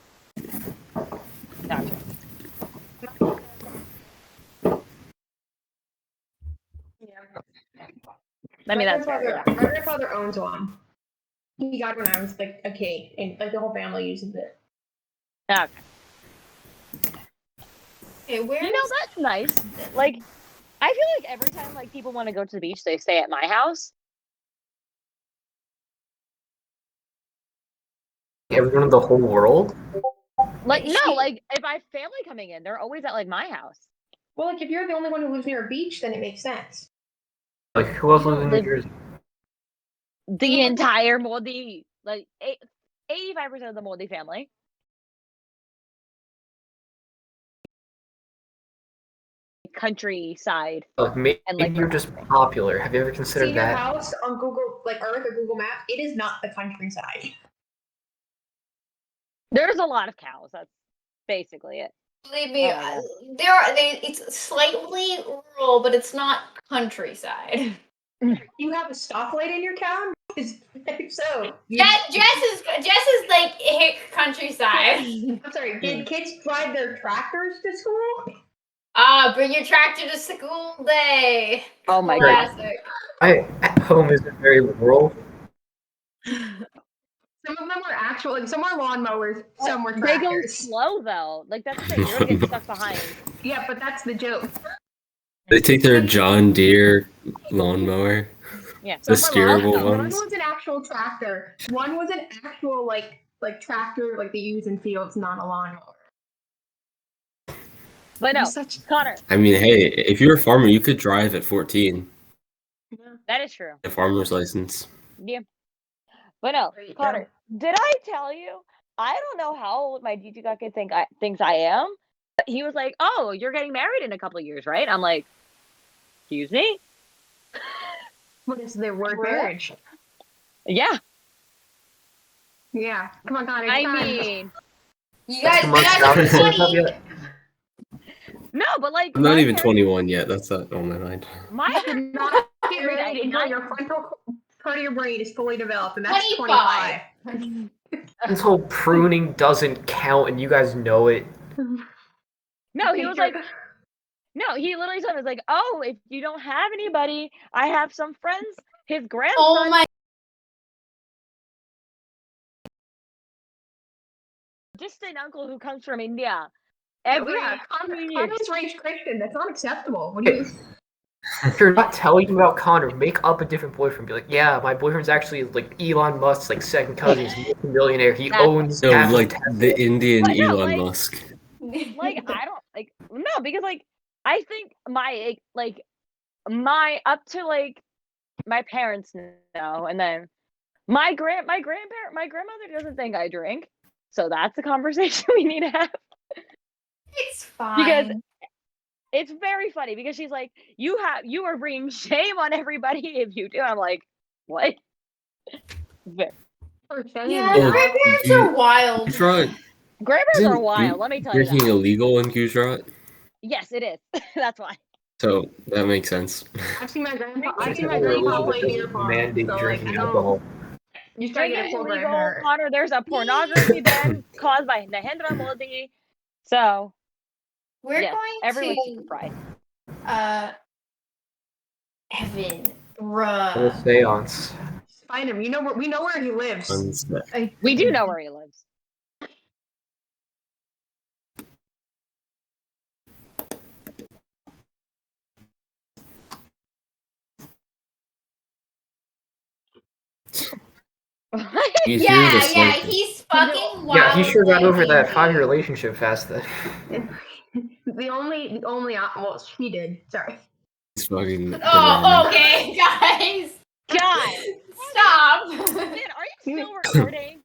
Gotcha. Yeah. I mean, that's fair. My grandfather owns one. He got when I was like a kid, and like the whole family uses it. Yeah. Okay. Okay, where You know, that's nice. Like, I feel like every time like people want to go to the beach, they stay at my house. Everyone in the whole world? Like, no, like if I have family coming in, they're always at like my house. Well, like if you're the only one who lives near a beach, then it makes sense. Like, who else You lives in don't New Jersey? The entire Moldy, like 85% of the Moldy family. countryside. Maybe And, like, you're just popular. Have you ever See considered your that? house on Google, like Earth or Google Maps. It is not the countryside. There's a lot of cows. That's basically it. Believe me, Oh, it's slightly rural, but it's not countryside. You have a stoplight in your town? Is so? Jess is like countryside. I'm sorry. Did kids drive their tractors to school? Bring your tractor to school day. Oh my god. Classic. My home isn't very rural. Some of them were actual, like some were lawnmowers, some were They go tractors. slow though. Like that's the thing. You're gonna get stuck behind. Yeah, but that's the joke. They take their John Deere lawnmower, Yeah. the some are steerable loud. One ones. was an actual tractor. One was an actual like tractor like they use in fields, not a lawnmower. But no, Such Connor, I mean, hey, if you're a farmer, you could drive at 14, that is true. a farmer's license. Yeah. But no, There you go. Connor, did I tell you? I don't know how old my DT guy thinks I am. But he was like, "Oh, you're getting married in a couple of years, right?" I'm like, "Excuse me." What is the word What? marriage? Yeah. Yeah. Come on, Connor. I it's time. mean, You guys, 2 months you out guys of are the club 20. yet? no, but like I'm not my even parents- 21 yet. That's not on my mind. My You should not get Married married at until your 9. frontal part of your brain is fully developed, and that's 25. 25. This whole pruning doesn't count, and you guys know it. No, he was like, no, he literally said, "Was like, oh, if you don't have anybody, I have some friends. His grandson, Oh my! distant uncle who comes from India. Yeah, Every 2 years. Connor's raised Christian. That's not acceptable. What do you? If you're not telling him about Connor, make up a different boyfriend. Be like, yeah, my boyfriend's actually like Elon Musk's like second cousin. He's a millionaire. He That's- owns No, half of like Tesla. the Indian But no, Elon like- Musk. Like I don't like no because like I think my like my up to like my parents know, and then my grandmother doesn't think I drink, so that's a conversation we need to have. It's fine. Because it's very funny because she's like, you are bringing shame on everybody if you do. I'm like, what? yeah, Well, grandparents you- are wild. Gujarat, Grandparents isn't are wild. Let me tell you drinking that. illegal in Gujarat, Yes, it is. That's why. so that makes sense. I've seen my grandpa. I I've seen my Or grandpa Elizabeth play beer doesn't pong. mandate So like, drinking I don't. alcohol. You start Drinking getting is full illegal, grandparent. Connor. There's a pornography ban caused by Narendra Modi. So We're yes, going everyone's to super fried. Evan, A bruh. seance. Find him. We know where he lives. We do know where he lives. You hear Yeah, the yeah, smoking. he's fucking wild. Yeah, he sure got over that 5-year relationship fast then. The only well, she did. Sorry. He's fucking. the Oh, man. okay, guys. God, Stop. man, are you still recording?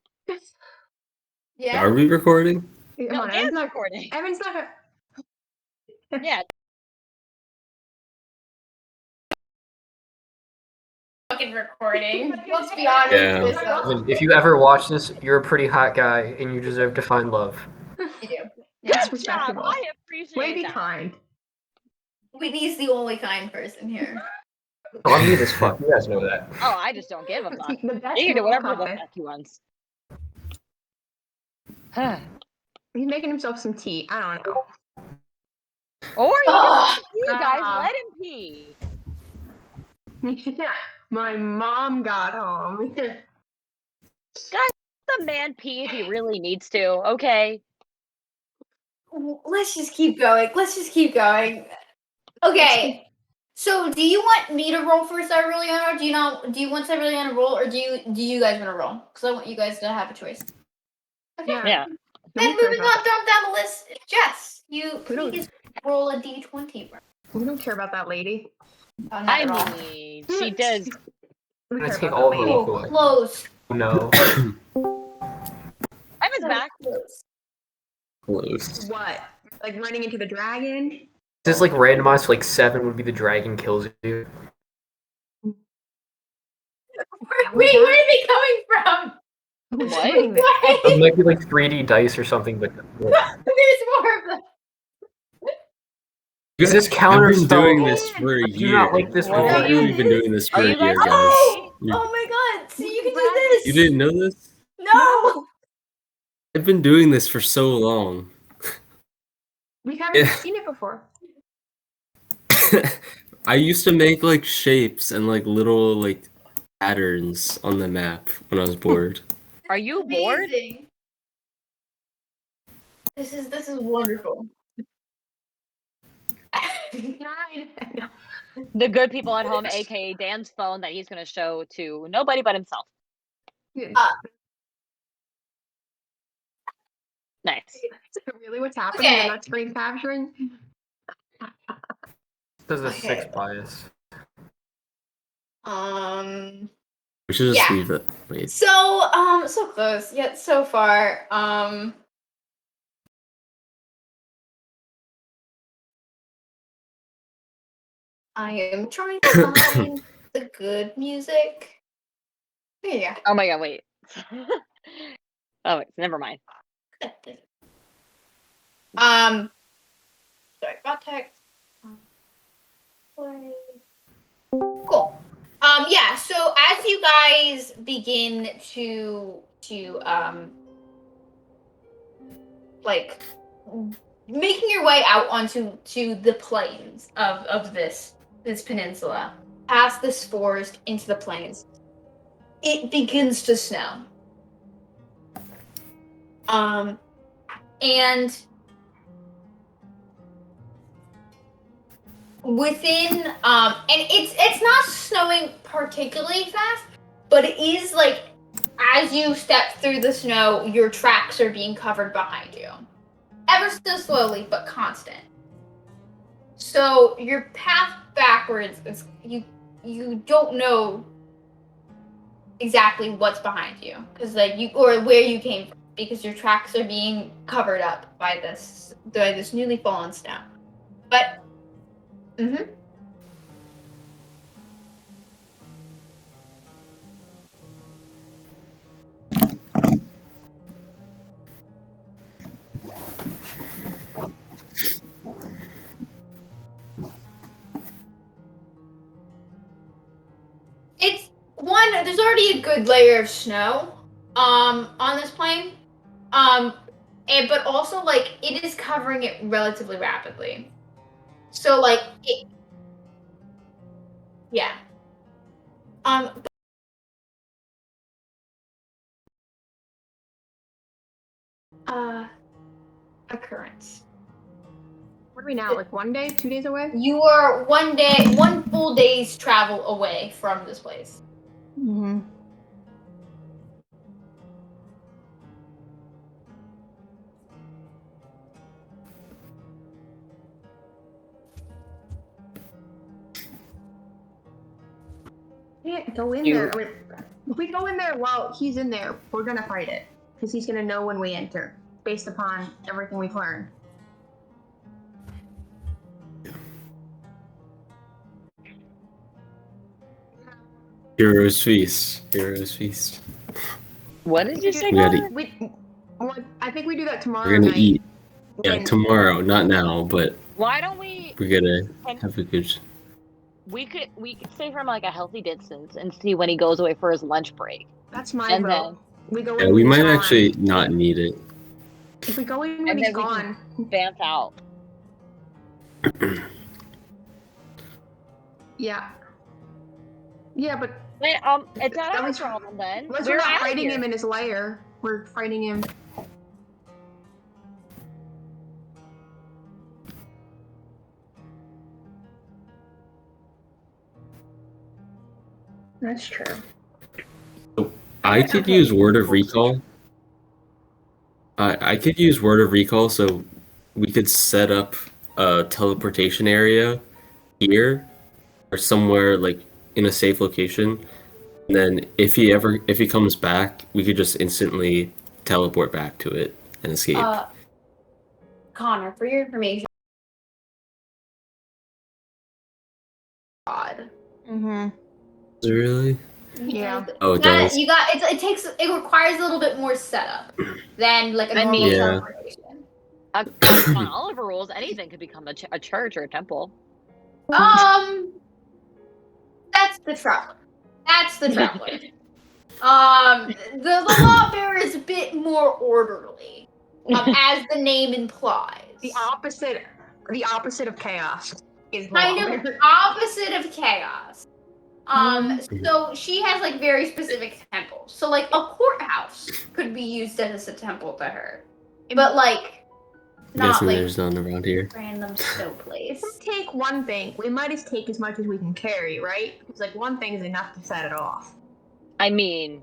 Yeah. Are we recording? Come No, on, Dan's recording. Evan's not gonna. Yeah, Fucking recording. Let's be honest. Yeah. With this. If you ever watch this, you're a pretty hot guy, and you deserve to find love. You do. That's good job. respectable. I appreciate Way to be that. kind. Whitney's the only kind person here. Oh, I'm mean as fuck. You guys know that. Oh, I just don't give a fuck. The best He can do whatever the guy. fuck he wants. He's making himself some tea. I don't know. Or he Ugh. can pee, guys. Ah. Let him pee. Yeah, my mom got home. The man pee if he really needs to. Okay. Let's just keep going. Okay. So, do you want me to roll for Cyrilion, or do you not? Do you want Cyrilion to roll, or do you guys want to roll? Because I want you guys to have a choice. Okay. Yeah. Then moving on down the list, Jess, you don't- please roll a d20. Bro. We don't care about that lady. Oh, not I at all. mean, she does. We Let's care take about all that the lady. luck Oh, away. close. No. Evan's back. Close. Close. What? Like running into the dragon? This is like randomized, like 7 would be the dragon kills you. Wait, where are they coming from? Who's What? doing this? It might be like 3D dice or something, but There's more of them. is this I've counter been spell? doing this for a I do year. not like this What? I've rule. literally been doing this for Are a you guys year, guys. Oh! You, Oh my god, so you can do Rabbit. this! you didn't know this? No! I've been doing this for so long. We haven't Yeah. seen it before. I used to make like shapes and like little like patterns on the map when I was bored. Are you bored? Amazing. This is wonderful. The good people at home, aka Dan's phone that he's gonna show to nobody but himself. Nice. Really what's happening? Okay. You're not screen capturing? This is a Okay. 6 bias. We should just Yeah. leave it. Wait. So close, yet so far. I am trying to find the good music. There you Oh my god, wait. Oh, wait, never mind. go. Sorry about text. Play. Cool. Yeah, so as you guys begin to like making your way out onto the plains of this peninsula, past this forest into the plains, it begins to snow. And within and it's not snowing particularly fast, but it is like as you step through the snow, your tracks are being covered behind you. Ever so slowly, but constant. So your path backwards is you don't know exactly what's behind you, because like you or where you came from, because your tracks are being covered up by this newly fallen snow. But it's one, there's already a good layer of snow on this plane. But also like it is covering it relatively rapidly. So like it, yeah. Um occurrence. What are we now? Like 1 day, 2 days away? You are one full day's travel away from this place. Mm-hmm. Can't go in there. I mean, if we go in there while he's in there, we're gonna fight it because he's gonna know when we enter, based upon everything we've learned. Heroes Feast. Heroes Feast. What did you say, We gotta Connor? I think we do that tomorrow We're gonna night. eat. Yeah, when- tomorrow, not now, but Why don't we? we're gonna have a good. We could stay from like a healthy distance and see when he goes away for his lunch break. That's my And vote. We go in Yeah, when we he's might gone. actually not need it. If we go in when And he's then we gone, Vamp out. yeah. Yeah, but Wait, it's not At our least- problem then. unless We're we're not outta fighting here. him in his lair, we're fighting him. That's true. I could Okay. use Word of Recall. I could use Word of Recall, so we could set up a teleportation area here or somewhere like in a safe location. And then if he comes back, we could just instantly teleport back to it and escape. Connor, for your information, Mm-hmm. Is it really? Yeah. Oh, it does. It requires a little bit more setup than like a I normal mean- Yeah. teleportation. On Oliver rules, anything could become a church or a temple. That's the traveler. That's the traveler. The law bearer is a bit more orderly, as the name implies. The opposite of chaos is the Kind law of bearer. opposite of chaos. So she has like very specific temples. So like a courthouse could be used as a temple to her, but like I'm not guessing like there's none around here. random snow place. Let's take one thing. We might as take as much as we can carry, right? Because like one thing is enough to set it off. I mean,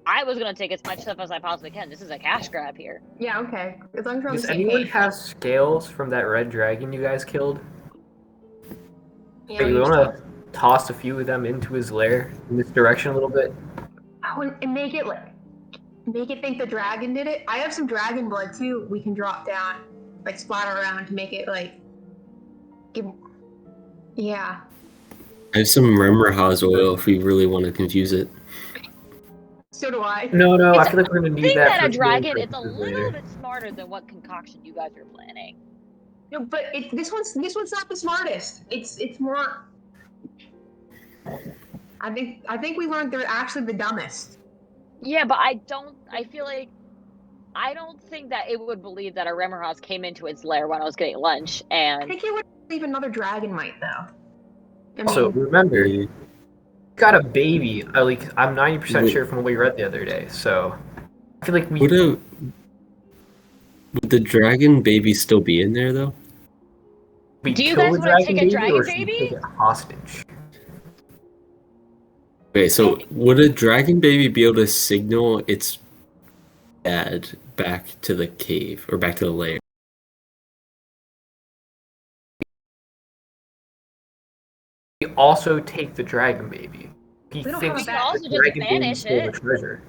I was gonna take as much stuff as I possibly can. This is a cash grab here. Yeah, okay. As long as we're on the Does same anyone page. have scales from that red dragon you guys killed? Yeah, Hey, we want to toss a few of them into his lair in this direction a little bit. and make it think the dragon did it. I have some dragon blood too. We can drop down, like splatter around to make it like. Yeah. I have some Remmerhaus oil if we really want to confuse it. So do I. No, I It's feel like we're gonna I need think that. that for a dragon, healing it's a purposes little later. bit smarter than what concoction you guys are planning. No, but this one's not the smartest. It's more. I think we learned they're actually the dumbest. Yeah, but I feel like I don't think that it would believe that a Remmerhaus came into its lair when I was getting lunch, I and think it would believe another dragon might though. I mean, Also, remember, Very- got a baby. I'm 90% Would- sure from what we read the other day. So I feel like Would the dragon baby still be in there though? we Do you kill guys the wanna take a baby, dragon or should we baby? take it hostage? Okay, so would a dragon baby be able to signal its dad back to the cave or back to the lair? We also take the dragon baby. He We don't thinks have we that. can also the just dragon baby banish stole the it. treasure.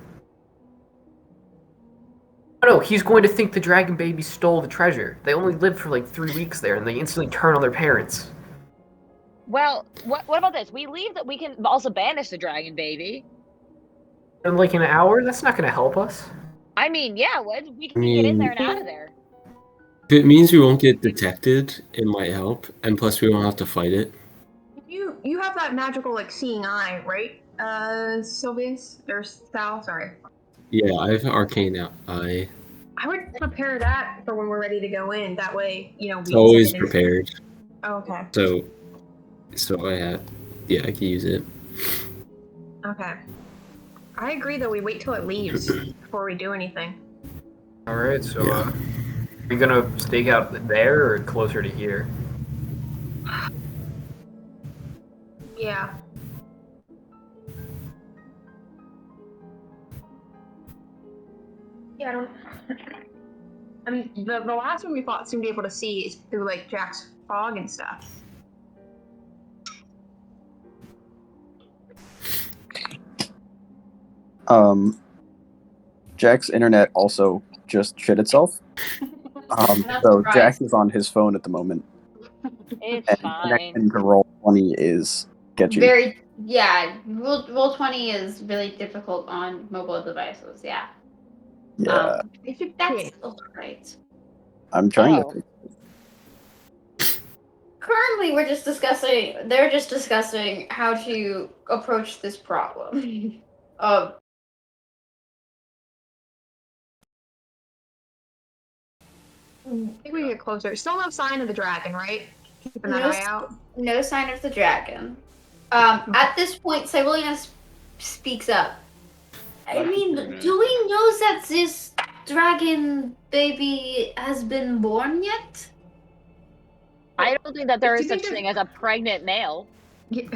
No, he's going to think the dragon baby stole the treasure. They only lived for like 3 weeks there, and they instantly turn on their parents. Well, what about this? We leave that we can also banish the dragon baby. In like an hour, that's not going to help us. I mean, yeah, we can get in there and out of there. If it means we won't get detected, it might help, and plus we won't have to fight it. you have that magical like seeing eye, right? Sylvius or Sal, sorry. Yeah, I have arcane eye. I would prepare that for when we're ready to go in. That way, we It's always send it in- prepared. Oh, okay. So I have, yeah, I can use it. Okay. I agree that we wait till it leaves before we do anything. Alright, so Yeah. are you going to stake out there or closer to here? Yeah. Yeah, I don't. I mean, the last one we fought seemed able to see is through like Jack's fog and stuff. Jack's internet also just shit itself. Not So surprised. Jack is on his phone at the moment, It's and fine. connection to roll 20 is sketchy. Roll 20 is really difficult on mobile devices. Yeah. Yeah, They should That's quit. alright. I'm trying Oh. to. Currently, they're just discussing how to approach this problem. I think we get closer. Still no sign of the dragon, right? Keeping that No eye out. No sign of the dragon. At this point, Sibylina speaks up. I mean, do we know that this dragon baby has been born yet? I don't think that there Do is you think such that- thing as a pregnant male. Yeah.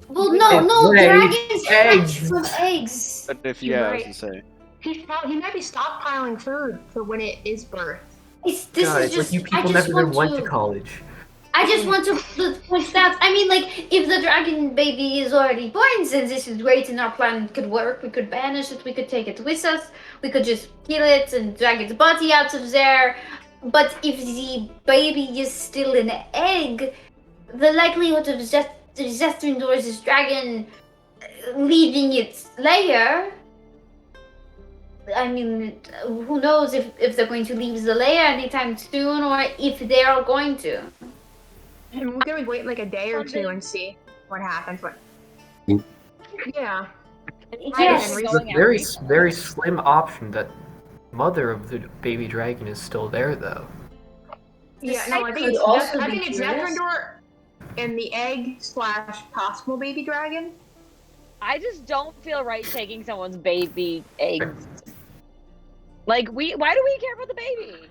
Well, Wait, no, eggs, dragons hatch eggs. from eggs. But if You're yeah, I right. was gonna say. He might be stockpiling food for when it is birth. This God, is it's just. like you I people just never want went to. to college. I just want to push that. I mean, like, if the dragon baby is already born, then this is great and our plan could work. We could banish it, we could take it with us, we could just kill it and drag its body out of there. But if the baby is still an egg, the likelihood of Zestendor's dragon leaving its lair. I mean, who knows if they're going to leave the lair anytime soon or if they are going to. And we're gonna wait like a day or two and see what happens. But yeah, Yes. It's a very slim option that mother of the baby dragon is still there, though. yeah. No, I think could it's also I be think it's curious. Zephyrdor and the egg / possible baby dragon. I just don't feel right taking someone's baby eggs. Like why do we care about the baby?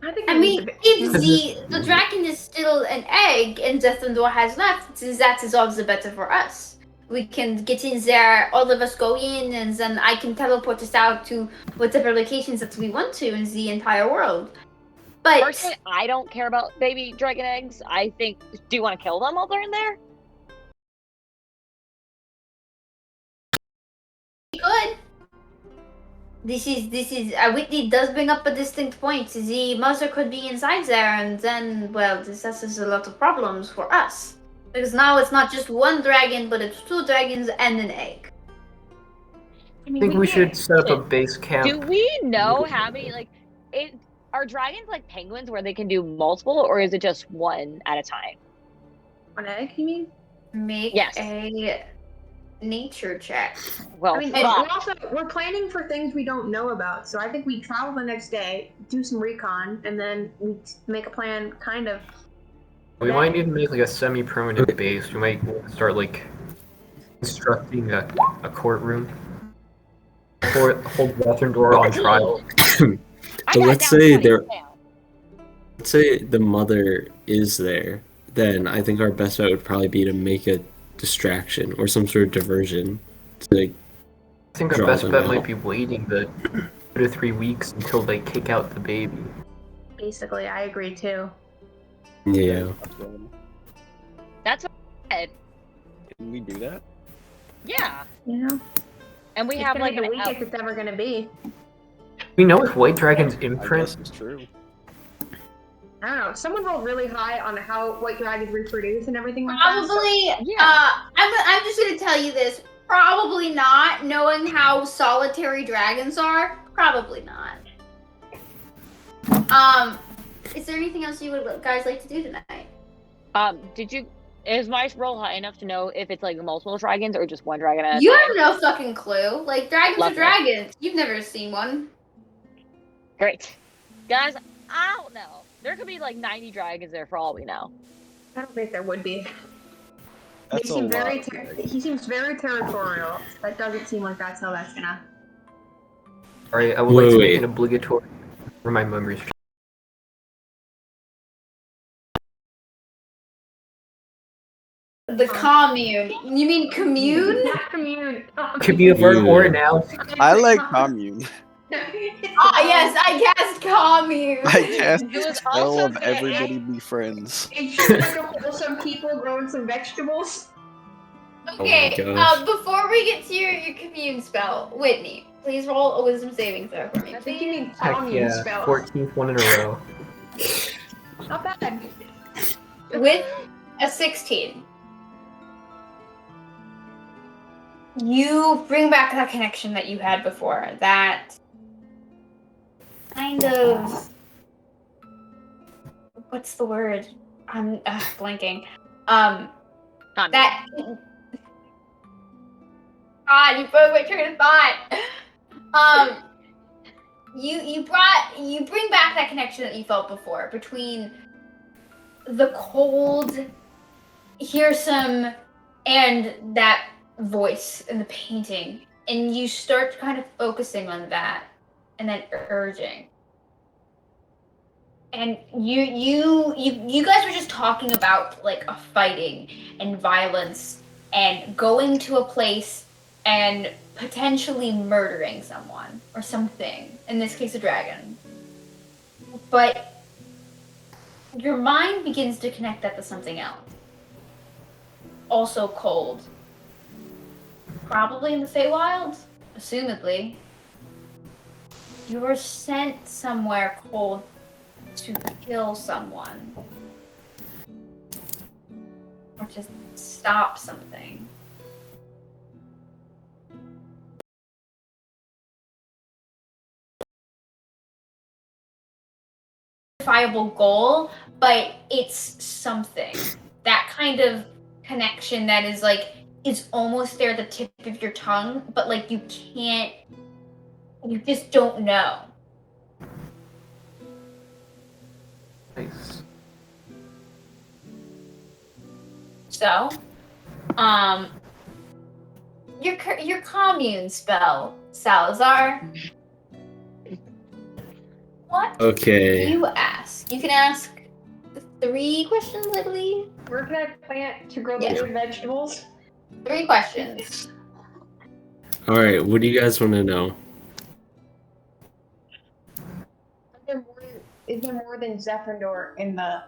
I think. I mean, if the Mhm. dragon is still an egg and Zestendor has left, that is all the better for us. We can get in there, all of us go in, and then I can teleport us out to whatever locations that we want to in the entire world. But Personally, I don't care about baby dragon eggs. I think, do you want to kill them while they're in there? good. This is Whitney does bring up a distinct point. The mother could be inside there, and then, well, this is a lot of problems for us. Because now it's not just one dragon, but it's 2 dragons and an egg. I think we should set up a base camp. Do we know how many, like, are dragons like penguins where they can do multiple, or is it just one at a time? An egg, you mean? Make Yes. a nature check. Well, I mean, fuck. we're planning for things we don't know about. So I think we travel the next day, do some recon, and then we make a plan, kind of. We might need to make like a semi-permanent base. We might start like constructing a courtroom. Hold Zephyrdor on trial. I So got let's down say 20 they're- down. Let's say the mother is there, then I think our best bet would probably be to make a distraction or some sort of diversion to like I think our draw best them bet out. might be waiting the 2 to 3 weeks until they kick out the baby. Basically, I agree too. Yeah. That's what I said. Can we do that? Yeah. You know, And we it's have gonna like be the an weakest it's ever gonna be. We know if White Dragon's I imprint. guess it's true. I don't know. Someone rolled really high on how white dragons reproduce and everything like that. Probably. Yeah. I'm just gonna tell you this. Probably not. Knowing how solitary dragons are, probably not. Is there anything else you would guys like to do tonight? Is my roll high enough to know if it's like multiple dragons or just one dragon at a You time? have no fucking clue. Like dragons Lovely. are dragons. You've never seen one. Great. Guys, I don't know. There could be like 90 dragons there for all we know. I don't think there would be. That's They a seem very lot. he seems very territorial. That doesn't seem like that's how that's gonna. Alright, I would like to make Wait. an obligatory for my memories. The commune. You mean commune? Not commune. Could be a verb or a Ew. noun. I like commune. Ah, yes, I guessed commune. I cast It the was spell also of everybody be friends. It's just like a wholesome people growing some vegetables. Okay, gosh. before we get to your commune spell, Whitney, please roll a wisdom saving throw for me. I think you mean Heck commune yeah, spell. 14th one in a row. Not bad. With a 16. You bring back that connection that you had before. That kind of. What's the word? I'm blanking. That. God, you broke my train of thought. You bring back that connection that you felt before between the cold, fearsome, and that voice in the painting, and you start kind of focusing on that, and then urging. And you guys were just talking about like a fighting and violence and going to a place and potentially murdering someone or something. In this case, a dragon. But your mind begins to connect that to something else. Also cold. Probably in the Feywild, assumedly. You were sent somewhere cold to kill someone. Or have to stop something. Viable goal, but it's something. That kind of connection that is like is almost there at the tip of your tongue, but like you just don't know. Nice. So, your commune spell, Salazar. What do Okay. you ask? You can ask 3 questions, I believe. Where can I plant to grow the Yeah. weird vegetables? 3 questions. All right. What do you guys want to know? Is there more than Zephyrndor in the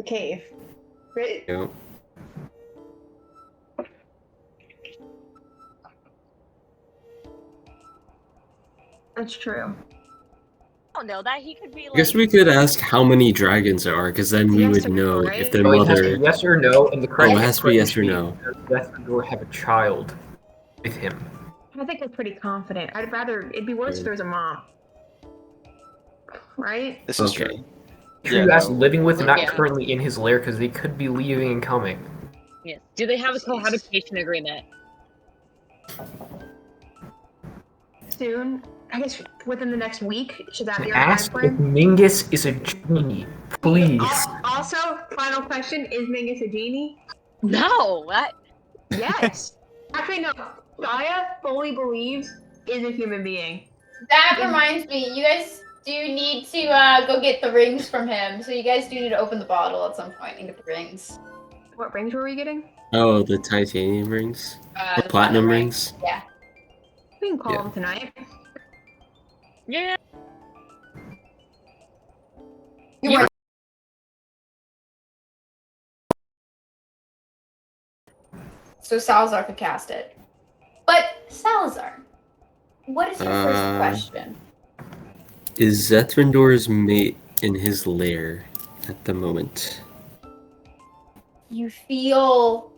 cave? Right? Yeah. That's true. I don't know that he could be I guess like. we could ask how many dragons there are, because then we Yes would or know no, if their Oh, it has to mother. be yes or no, and the correct Oh, it has to be yes or no. does Zephyrndor have a child with him? I think I'm pretty confident. I'd rather it'd be worse if there was a mom. Right? This is Okay. true. True, Yeah, that's no. living with, not Yeah. currently in his lair, because they could be leaving and coming. Yes. Do they have a cohabitation agreement? Soon. I guess within the next week. Should that be our Ask time if frame? Mingus is a genie, please. Also, final question: is Mingus a genie? No. What? Yes. Actually, no. Saya fully believes is a human being. That reminds me, you guys do need to go get the rings from him. So you guys do need to open the bottle at some point and get the rings. What rings were we getting? Oh, the titanium rings, the The platinum ring. rings. Yeah. We can call Yeah. them tonight. Yeah. You weren't. So Salazar could cast it. But Salazar, what is your first question? Is Zetrindor's mate in his lair at the moment? You feel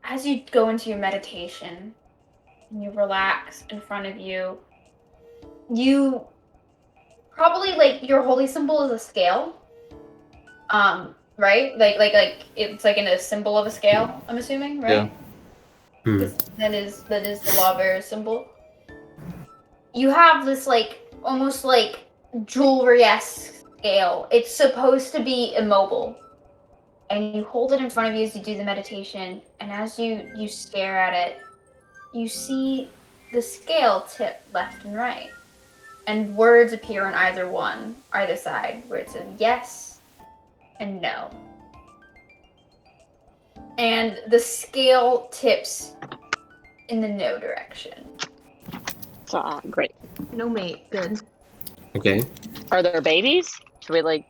as you go into your meditation and you relax in front of you, you probably like your holy symbol is a scale. Right? Like it's like in a symbol of a scale, I'm assuming, right? Hmm. That is the lawbearer symbol. You have this like almost like jewelry-esque scale. It's supposed to be immobile. And you hold it in front of you as you do the meditation, and as you stare at it, you see the scale tip left and right. And words appear on either side, where it says yes and no. And the scale tips in the no direction. Great. No mate. Good. Okay, Are there babies? Should we like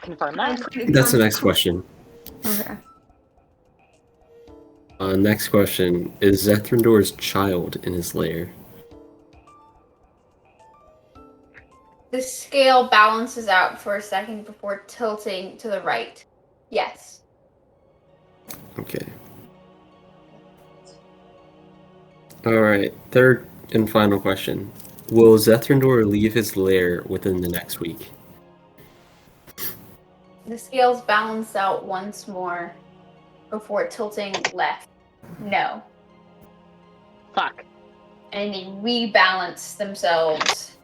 confirm that? that's the next question. Okay. Next question: is Zetrindor's child in his lair? The scale balances out for a second before tilting to the right. Yes. Okay. All right. Third and final question: will Zetrindor leave his lair within the next week? The scales balance out once more before tilting left. No. Fuck. And they rebalance themselves.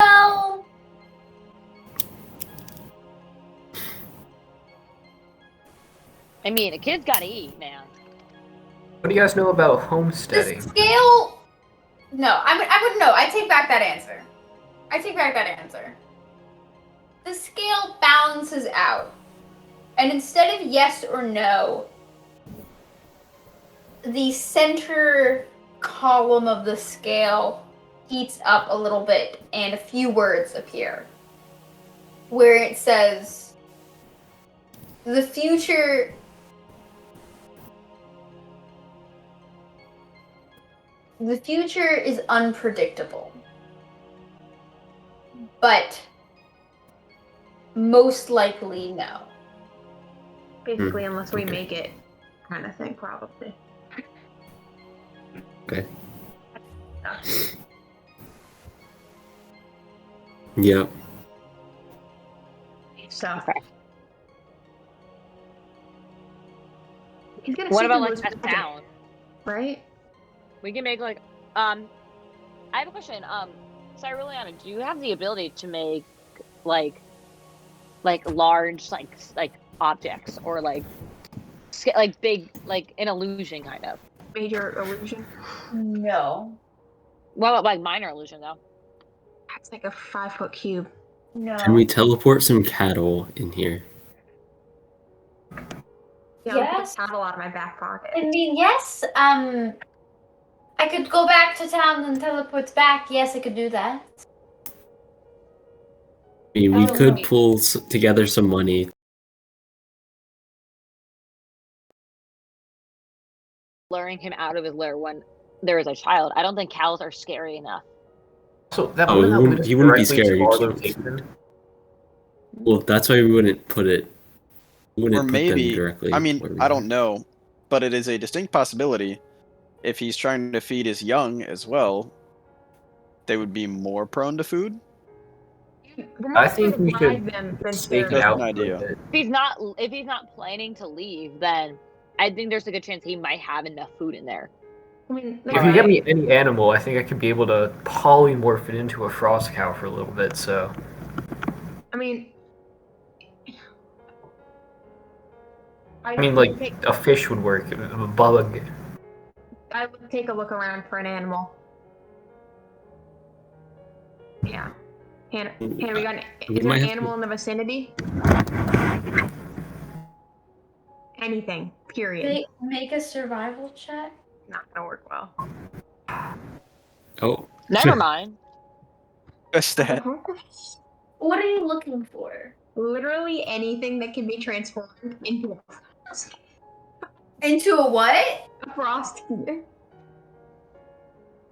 Well, I mean, a kid's gotta eat, man. What do you guys know about the homesteading? scale. No, I wouldn't know. I take back that answer. The scale balances out. And instead of yes or no, the center column of the scale heats up a little bit and a few words appear. Where it says, the future is unpredictable. but most likely no. Basically, unless we okay. make it, kind of thing, probably. Okay. Yeah. Yeah. So Okay. he's gonna What sink about the like most a project, town? right? We can make like I have a question. Cyruliana, do you have the ability to make like large like objects or like big like an illusion kind of? Major illusion. No. What about like minor illusion though? That's like a 5-foot cube. No. Can we teleport some cattle in here? Yeah, I'll put Yes. a paddle out of my back pocket. I mean, yes. I could go back to town and teleport back. Yes, I could do that. I mean, we Oh, could wait. pull together some money. Luring him out of his lair when there is a child. I don't think cows are scary enough. So that Oh, wouldn't lead us he wouldn't be directly scary. to our location. Well, that's why we wouldn't put it. We wouldn't Or put them maybe, directly. I mean, where we I are. don't know, but it is a distinct possibility. If he's trying to feed his young as well, they would be more prone to food. We're I more think likely we to should hide them than stake it to. Just out an for a idea. bit. If he's not planning to leave, then I think there's a good chance he might have enough food in there. I mean, If you give me any animal, I think I could be able to polymorph it into a frost cow for a little bit. So I mean, I mean, like a fish would work, a bug. I would take a look around for an animal. Yeah. Hannah, we got We is there might an have animal to- in the vicinity? Anything. Period. Make a survival check. Not gonna work well. Oh, Never mind. Just that. What are you looking for? Literally anything that can be transformed into Into a what? a frost.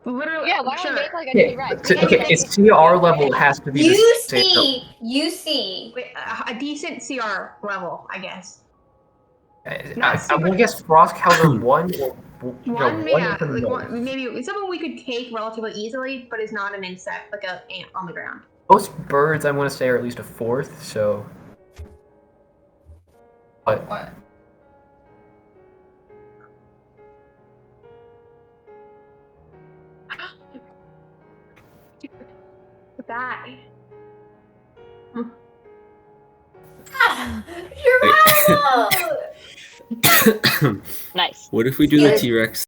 Literally, Yeah, why don't sure. we make like a Okay, T-Rex? okay, its CR level has to be the same. You see. Wait, a decent CR level, I guess. I would guess frost cows are one or One, one yeah, at the like most. maybe something we could take relatively easily, but is not an insect, like a ant on the ground. Most birds, I want to say, are at least a fourth. So, but What? That. Survival! Nice. what if we do the Yeah. T-Rex?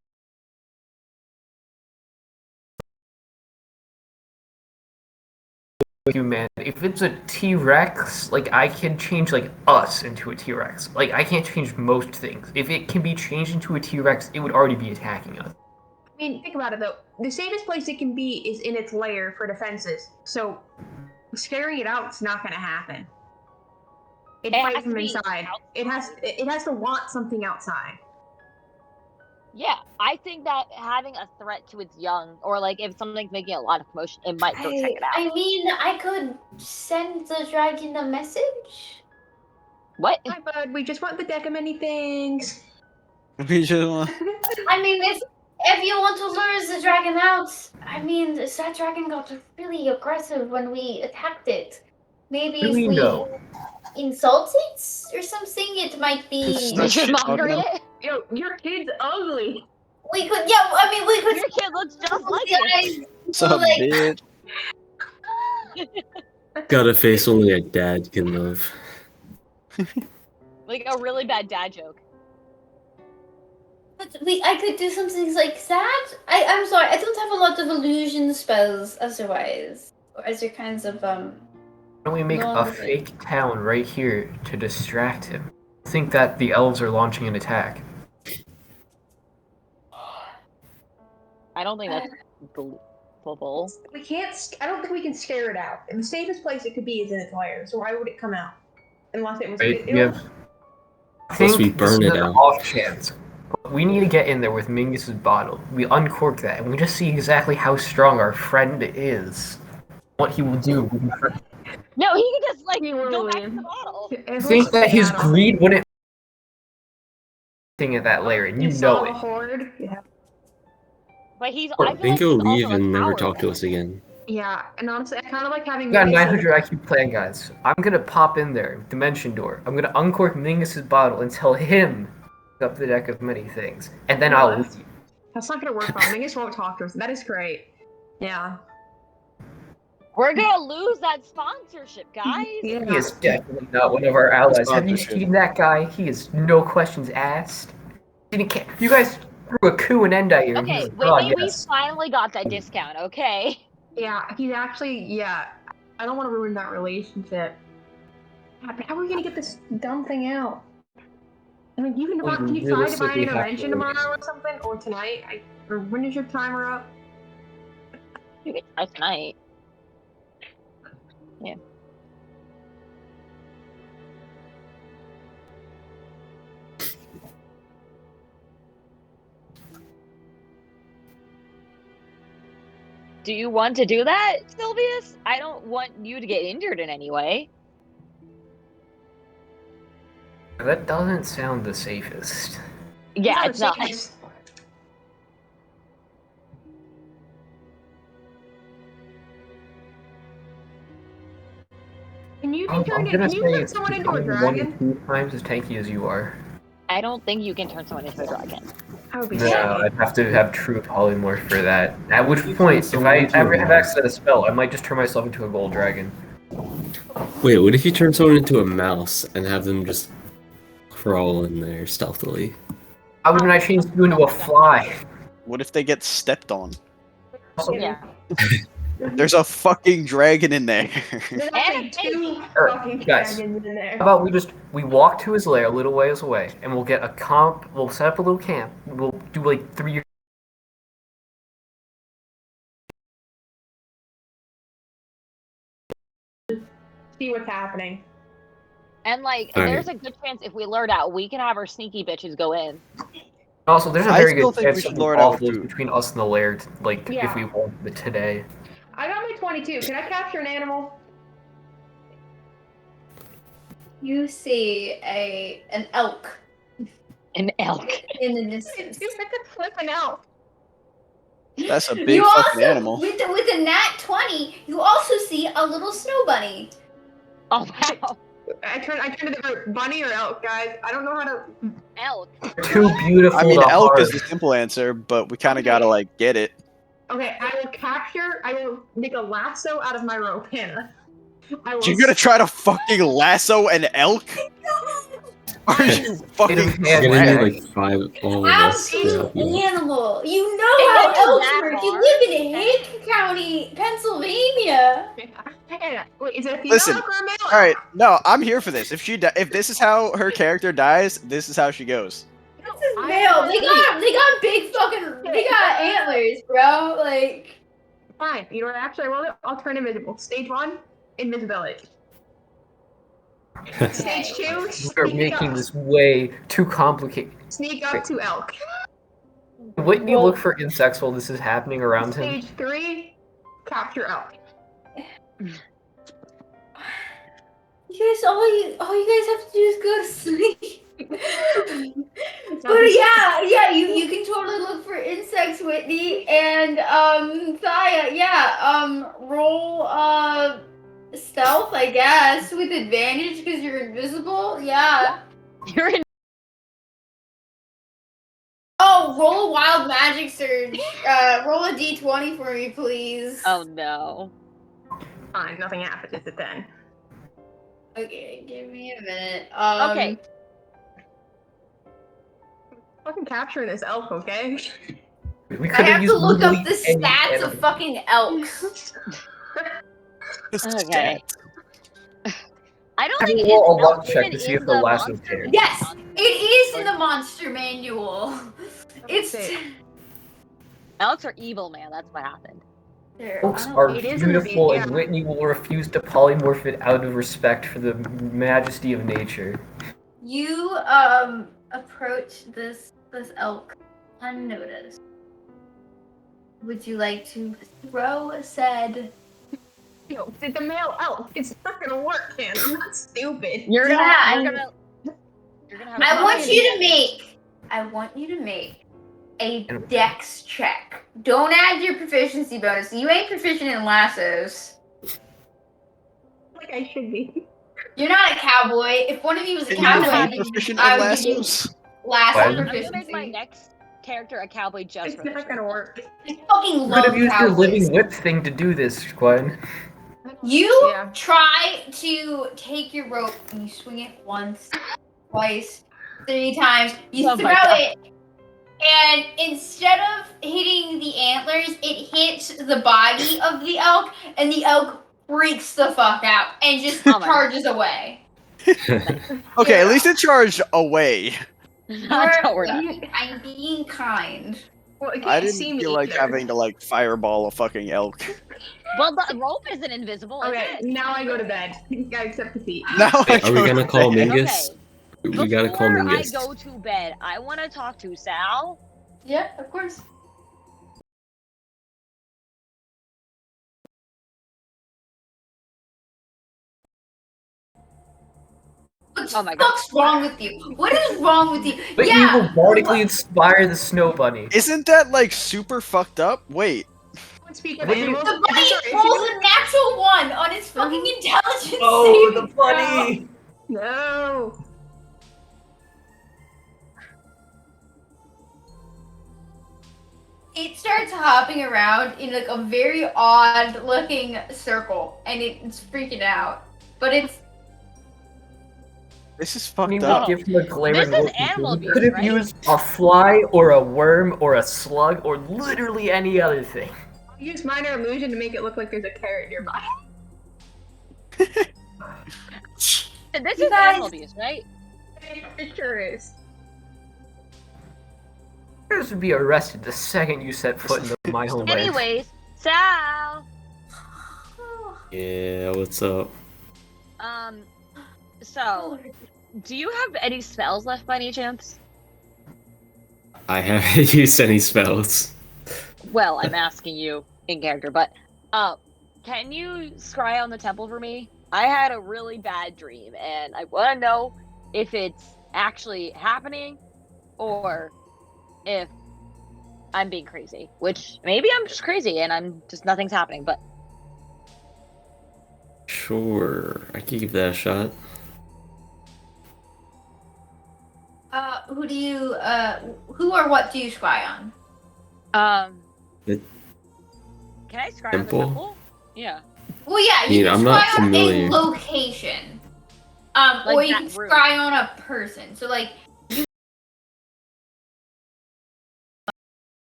human, if it's a T-Rex, like I can change like us into a T-Rex. Like I can't change most things. If it can be changed into a T-Rex, it would already be attacking us. I mean, think about it though. The safest place it can be is in its lair for defenses. So, scaring it out is not going to happen. It It fights has from to be inside. It has to want something outside. Yeah, I think that having a threat to its young, or like if something's making a lot of commotion, it might go check it out. I mean, I could send the dragon a message. What? Hi, bud. We just want the deck of many things. We just want. I mean, if you want to lure the dragon out, I mean, that dragon got really aggressive when we attacked it. Maybe Do if we we know? insult it or something, it might be. Start Just mockery shit-talking it? Yo, your kid's ugly. We could, yeah. I mean, we could. Your kid looks just like the you. eyes, What's up, like- bitch? Got a face only a dad can love. Like a really bad dad joke. But I could do some things like that. I'm sorry, I don't have a lot of illusion spells otherwise, or other kinds of Why don't we make a No. fake town right here to distract him? Think that the elves are launching an attack. I don't think that's believable. We can't. I don't think we can scare it out. And the safest place it could be is in its lair. So why would it come out? Unless it was. Right? It, We have. I Unless think we burn this it is an out. off chance. We need to get in there with Mingus's bottle. We uncork that, and we just see exactly how strong our friend is. what he will do. No, he can just like He go will back to leave. the bottle. It Think looks that his bad. greed wouldn't thing at that layer, and you saw know the it. horde? Yeah. But he's. Or I I feel think like he's he'll also leave a and never coward. talk to Though. us again. Yeah, and honestly, I kind of like having We got a Mason- 900 IQ plan, guys. I'm gonna pop in there, dimension door. I'm gonna uncork Mingus's bottle and tell him up the deck of many things, and then I'll What? leave. That's not gonna work on. Mingus won't talk to us. That is great. Yeah. We're gonna lose that sponsorship, guys. Yeah. He is definitely not one of our allies. Have you Sponsorship. seen that guy? He is no questions asked. You guys threw a coup in Endair, and he Okay, was Whitney, we yes. finally got that discount. Okay. Yeah, he's actually, yeah. I don't want to ruin that relationship. How are we gonna get this dumb thing out? I mean, Well, can you you try divine realistically have to intervention tomorrow or something, or tonight? Or when is your timer up? You can try tonight. Yeah. Do you want to do that, Sylvius? I don't want you to get injured in any way. That doesn't sound the safest. Yeah, it's not. Can you I'm be turned in? gonna Can you say turn it's someone into a becoming 1 dragon? or 2 times as tanky as you are. I don't think you can turn someone into a dragon. That would be No, sad. I'd have to have true polymorph for that. At which point, if I ever have access to the spell, I might just turn myself into a gold dragon. Wait, what if you turn someone into a mouse and have them just crawl in there stealthily? How would I change you into a fly? What if they get stepped on? Also, Yeah. There's a fucking dragon in there. There's And actually a two baby. fucking Guys. dragons in there. how about we walk to his lair a little ways away, and we'll get a comp. We'll set up a little camp. We'll do like 3 See what's happening. And like, Alright. there's a good chance if we lure out, we can have our sneaky bitches go in. Also, there's a I very still good think we chance should something lure it out with awful is food. between us and the lair. Like Yeah. if we want it today. I got my 22. Can I capture an animal? You see an elk An elk. in the Dude, distance. I could flip an elk. That's a big You fucking also, animal. with a nat 20, you also see a little snow bunny. Oh wow. I turned into bunny or elk, guys. I don't know how to. Elk. Too beautiful. I mean, to elk harm. is the simple answer, but we kind of Okay. gotta like get it. Okay, I will make a lasso out of my rope, Hannah. I will. You're gonna try to fucking lasso an elk? Are you fucking Yeah, You're gonna right. need like 5 all of us. Absolute Yeah. animal. You know It how is elks that work. You hard. live in Hake County, Pennsylvania. Hannah, wait, is it a female Listen, elk or a male? All right, no, I'm here for this. If this is how her character dies, this is how she goes. This is male. They got big fucking, they got antlers, bro. Like, Fine. You know what? Actually, I'll turn invisible. Stage 1, invisibility. Stage 2, We're sneak making up. this way too complicated. Sneak up to elk. Wouldn't you look for insects while this is happening around him? Stage 3, capture elk. all you guys have to do is go to sleep. But yeah, you can totally look for insects, Whitney, and Thaya, roll stealth, I guess, with advantage because you're invisible. Yeah. You're in. Oh, roll a wild magic surge. Roll a d20 for me, please. Oh no. Fine, nothing happens. It's a 10. Okay, give me a minute. Okay. Fucking capturing this elk, okay? We I could have to used look up the literally any stats animal. of fucking elks. Okay. I don't Have think you it's roll a luck elk check even to see in if the lasso monster tears? manual. Yes, it is in the monster manual. It's Elks are evil, man. That's what happened. there. Folks I don't- are It is in the beautiful, video. and Whitney will refuse to polymorph it out of respect for the majesty of nature. You approach this elk unnoticed. Would you like to throw said Yo, did the male elf? It's not gonna work, man. I'm not stupid. You're gonna Yeah, have, you're gonna have. I want fun. you to make a dex check. Don't add your proficiency bonus. You ain't proficient in lassos. Like I should be. You're not a cowboy. If one of you was a Can cowboy, you be proficient I in would give you lassos? lasso What? I'm gonna proficiency. make my next character a cowboy just It's for this. not gonna work. I fucking You could love have used your cowboys. living whip thing to do this, Glenn. You Yeah. try to take your rope and you swing it once, twice, 3 times. You Oh throw my God. it, and instead of hitting the antlers, it hits the body of the elk, and the elk freaks the fuck out and just Oh my charges away. Okay, at least it charged away. Don't worry. I'm being kind. Well, it can't I see didn't me feel like either. having to like fireball a fucking elk. Well, the rope isn't invisible. Is Okay, it? now I go to bed. Gotta accept defeat. Now I Are we go gonna to call bed. Mingus? We gotta call Before I Mingus. go to bed, I want to talk to Sal. Yeah, of course. What Oh my the God. fuck's wrong with you? What is wrong with you? But you will bardically inspire the snow bunny. Isn't that like super fucked up? Wait. Speak of What do you- animals, The is this our bunny rolls issue? a natural 1 on its fucking intelligence Oh, saving the bunny! No. It starts hopping around in like a very odd looking circle and it's freaking out. But it's This is I fucked mean, up. we'll give him a glaring This is look. animal You abuse, could have right? used a fly or a worm or a slug or literally any other thing. I'll use minor illusion to make it look like there's a carrot nearby. This You is guys- animal abuse, right? It sure is. You would be arrested the second you set foot into my homeland. Anyways, Sal. Yeah, what's up? So, do you have any spells left by any chance? I haven't used any spells. Well, I'm asking you in character, but can you scry on the temple for me? I had a really bad dream, and I want to know if it's actually happening or if I'm being crazy. Which maybe I'm just crazy and I'm just nothing's happening. But Sure, I can give that a shot. who do you who or what do you spy on? The can I scry on the temple? temple? Yeah. Well, yeah, you Yeah, can I'm not spy on familiar. a location, Like or you that can room. spy on a person. So, like,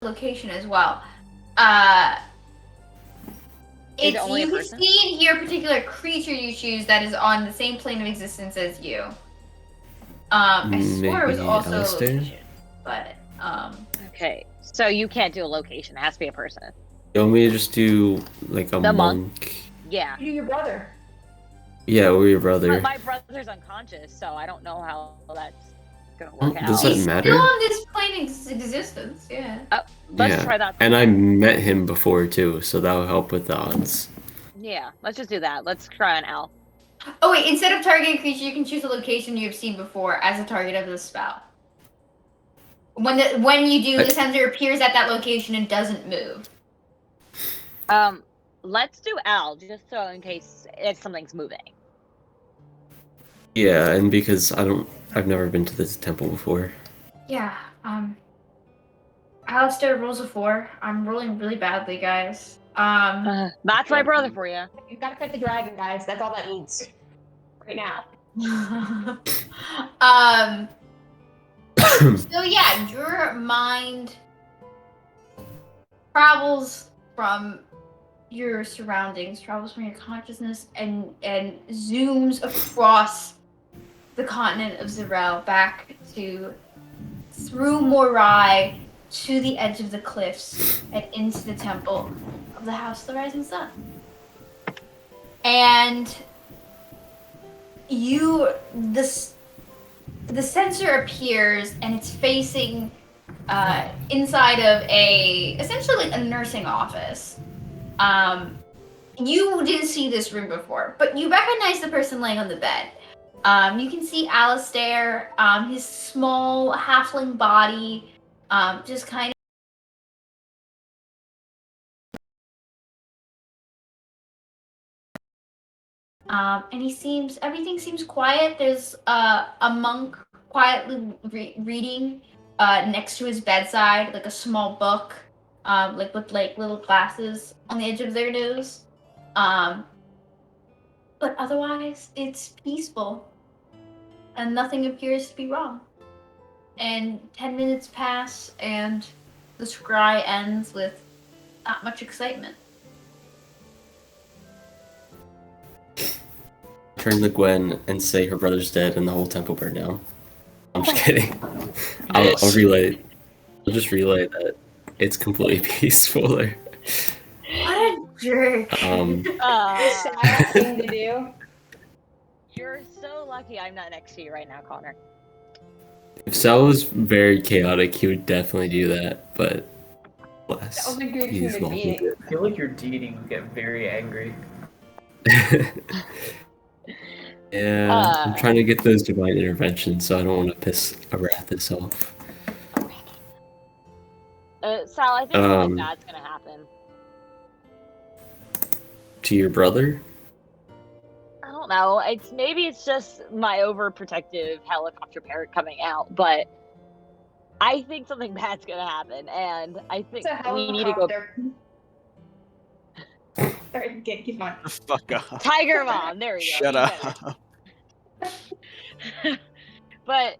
location as well. Is it It's only a you can person? see and hear a particular creature you choose that is on the same plane of existence as you. I swore it was Maybe also a Alistair? location, but Okay. So you can't do a location. It has to be a person. You want me to just do like a The monk? monk? Yeah. You do your brother. Yeah, we're your But brother. my brother's unconscious, so I don't know how that's gonna Oh, work out. does that he's matter? still on this plane of existence. Yeah. Let's Yeah. try that. And I met him before too, so that'll help with the odds. Yeah, let's just do that. Let's try an Al. Oh wait, instead of targeting a creature, you can choose a location you have seen before as a target of the spell. When you do, the sensor appears at that location and doesn't move. Let's do Al, just so in case if something's moving. Yeah, and because I've never been to this temple before. Yeah. Alistair rolls a 4. I'm rolling really badly, guys. That's my brother for you. You gotta fight the dragon, guys. That's all that means. Right now. So yeah, your mind travels from your surroundings, travels from your consciousness, and zooms across the continent of Zarel back through Morai to the edge of the cliffs and into the temple of the House of the Rising Sun. And the sensor appears and it's facing inside of essentially like a nursing office. You didn't see this room before, but you recognize the person laying on the bed. You can see Alistair, his small halfling body, just kind of. And everything seems quiet. There's a monk quietly reading next to his bedside, like a small book, like with like little glasses on the edge of their nose. But otherwise, it's peaceful, and nothing appears to be wrong. And 10 minutes pass, and the scry ends with not much excitement. Turn to Gwen and say her brother's dead and the whole temple burned down. I'm just kidding. I'll relay. I'll just relay that it's completely peaceful there. What a jerk! Sad thing to do. You're so lucky I'm not next to you right now, Connor. If Sal was very chaotic, he would definitely do that. But bless, That was a good he's human welcome. being. I feel like your deity would get very angry. Yeah, I'm trying to get those divine interventions, so I don't want to piss Arathis off. Sal, I think something bad's gonna happen. To your brother? I don't know. Maybe it's just my overprotective helicopter parrot coming out, but I think something bad's gonna happen, and I think It's a we need to go. Sorry, keep on. Fuck off. Tiger Mom, there we go. Shut up. But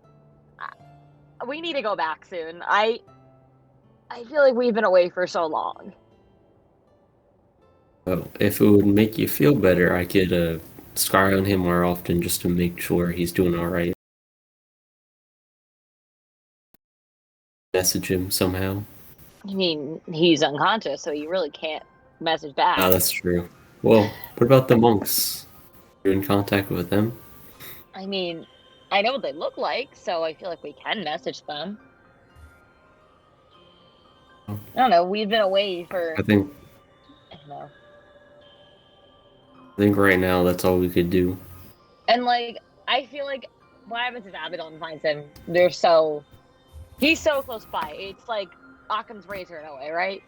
we need to go back soon. I feel like we've been away for so long. Well, if it would make you feel better, I could scry on him more often just to make sure he's doing alright. Message him somehow. I mean, he's unconscious, so you really can't message back. Ah, that's true. Well, what about the monks? You're in contact with them? I mean, I know what they look like, so I feel like we can message them. I don't know. We've been away for. I don't know. I think right now that's all we could do. And like, I feel like what happens if Abaddon finds him? He's so close by. It's like Occam's razor in a way, right?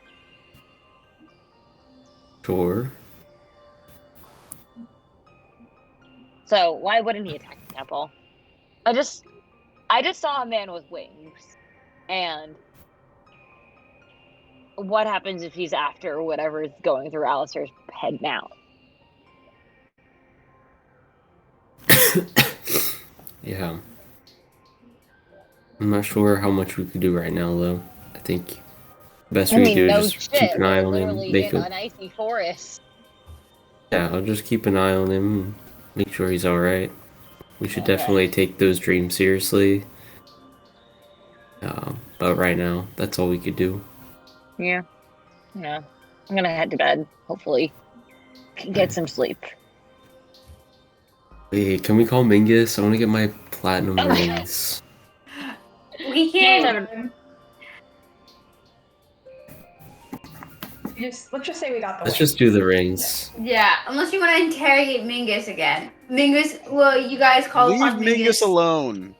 Sure. So why wouldn't he attack the temple? I just saw a man with wings, and what happens if he's after whatever is going through Alistair's head now? Yeah. I'm not sure how much we could do right now, though. I think the best we could do is just keep an eye on him. Literally in an icy forest. Yeah, I'll just keep an eye on him and make sure he's alright. We should definitely take those dreams seriously. But right now, that's all we could do. Yeah. I'm gonna head to bed. Hopefully, get some sleep. Hey, can we call Mingus? I want to get my platinum rings. We can't. Let's just say we got the. Let's just do the rings. Yeah, unless you want to interrogate Mingus again. Mingus, well, you guys call Leave upon Mingus alone.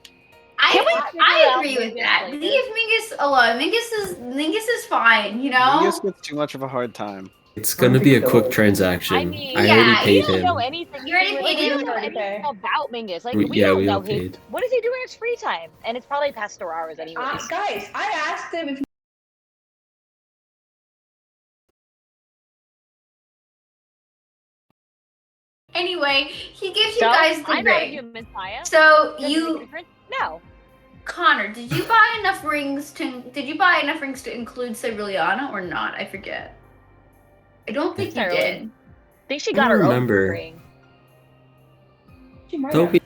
I agree with that. Leave Mingus alone. Mingus is fine, you know? Mingus gets too much of a hard time. It's gonna be a quick transaction. I mean, I yeah, already paid we don't him. know anything. You already paid him? We don't know anything about Mingus. Like, We we don't know all his. paid. What does he do in his free time? And it's probably past store hours anyways. Guys, I asked him if. Anyway, he gives you So, guys the I'm not a ring. human Messiah. So Does it make a you, difference? No. Connor, did you buy enough rings to include Cyriliana or not? I forget. I don't think you Cyril- did. I think she I got her own remember. ring. She might Toby,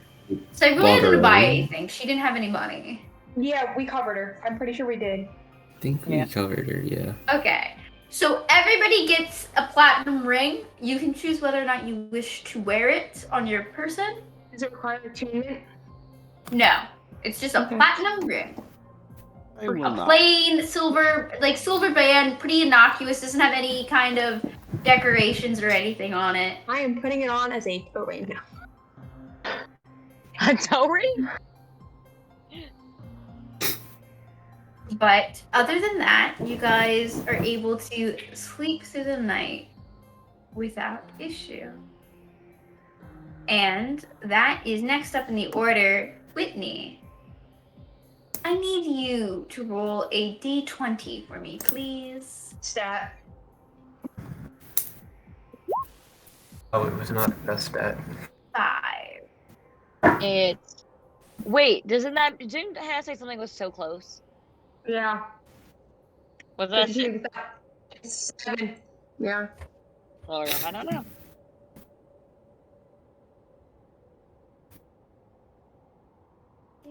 Cyriliana Bought her didn't buy own. anything. She didn't have any money. Yeah, we covered her. I'm pretty sure we did. I think we Yeah. covered her, yeah. Okay. So everybody gets a platinum ring. You can choose whether or not you wish to wear it on your person. Does it require attunement? No. It's just a Okay. platinum ring. I will a not. plain silver band, pretty innocuous, doesn't have any kind of decorations or anything on it. I am putting it on as a toe ring now. A toe ring? But other than that, you guys are able to sleep through the night without issue. And that is next up in the order, Whitney. I need you to roll a d20 for me, please. Stat. Oh, it was not the best stat. 5. It's. Wait, didn't Hannah say something was so close? Yeah. Was that? 7. Yeah. Oh, I don't know.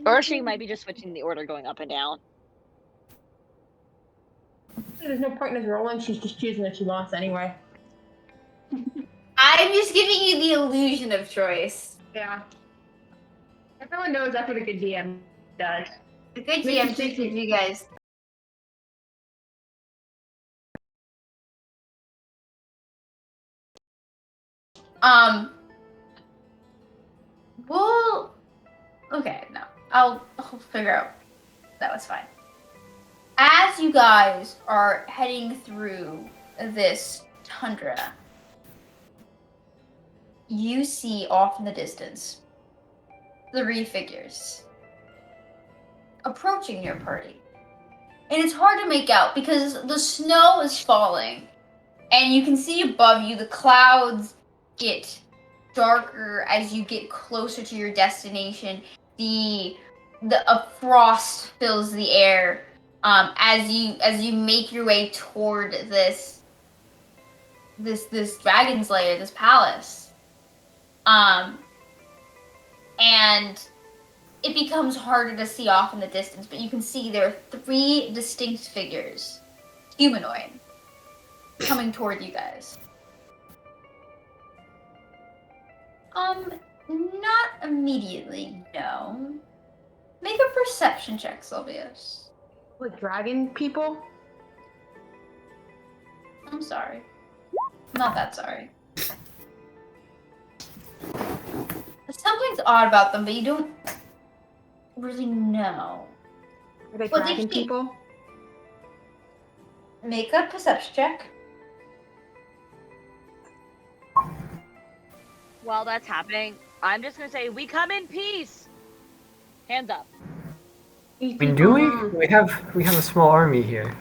Or she might be just switching the order, going up and down. There's no point in us rolling. She's just choosing what she wants anyway. I'm just giving you the illusion of choice. Yeah. Everyone knows that's what a good DM does. The good GM teaches you guys. Well, okay, no. I'll figure out. That was fine. As you guys are heading through this tundra, you see off in the distance 3 figures approaching your party. And it's hard to make out because the snow is falling. And you can see above you the clouds get darker as you get closer to your destination. A frost fills the air as you make your way toward this dragon's lair, this palace. And it becomes harder to see off in the distance, but you can see there are 3 distinct figures, humanoid, coming toward you guys. Not immediately, no. Make a perception check, Sylvius. With dragon people? I'm sorry. I'm not that sorry. Something's odd about them, but you don't really know. Are they Well, dragon they- people? Make a perception check. While that's happening, I'm just gonna say, we come in peace. Hands up. I mean, do we? We have a small army here.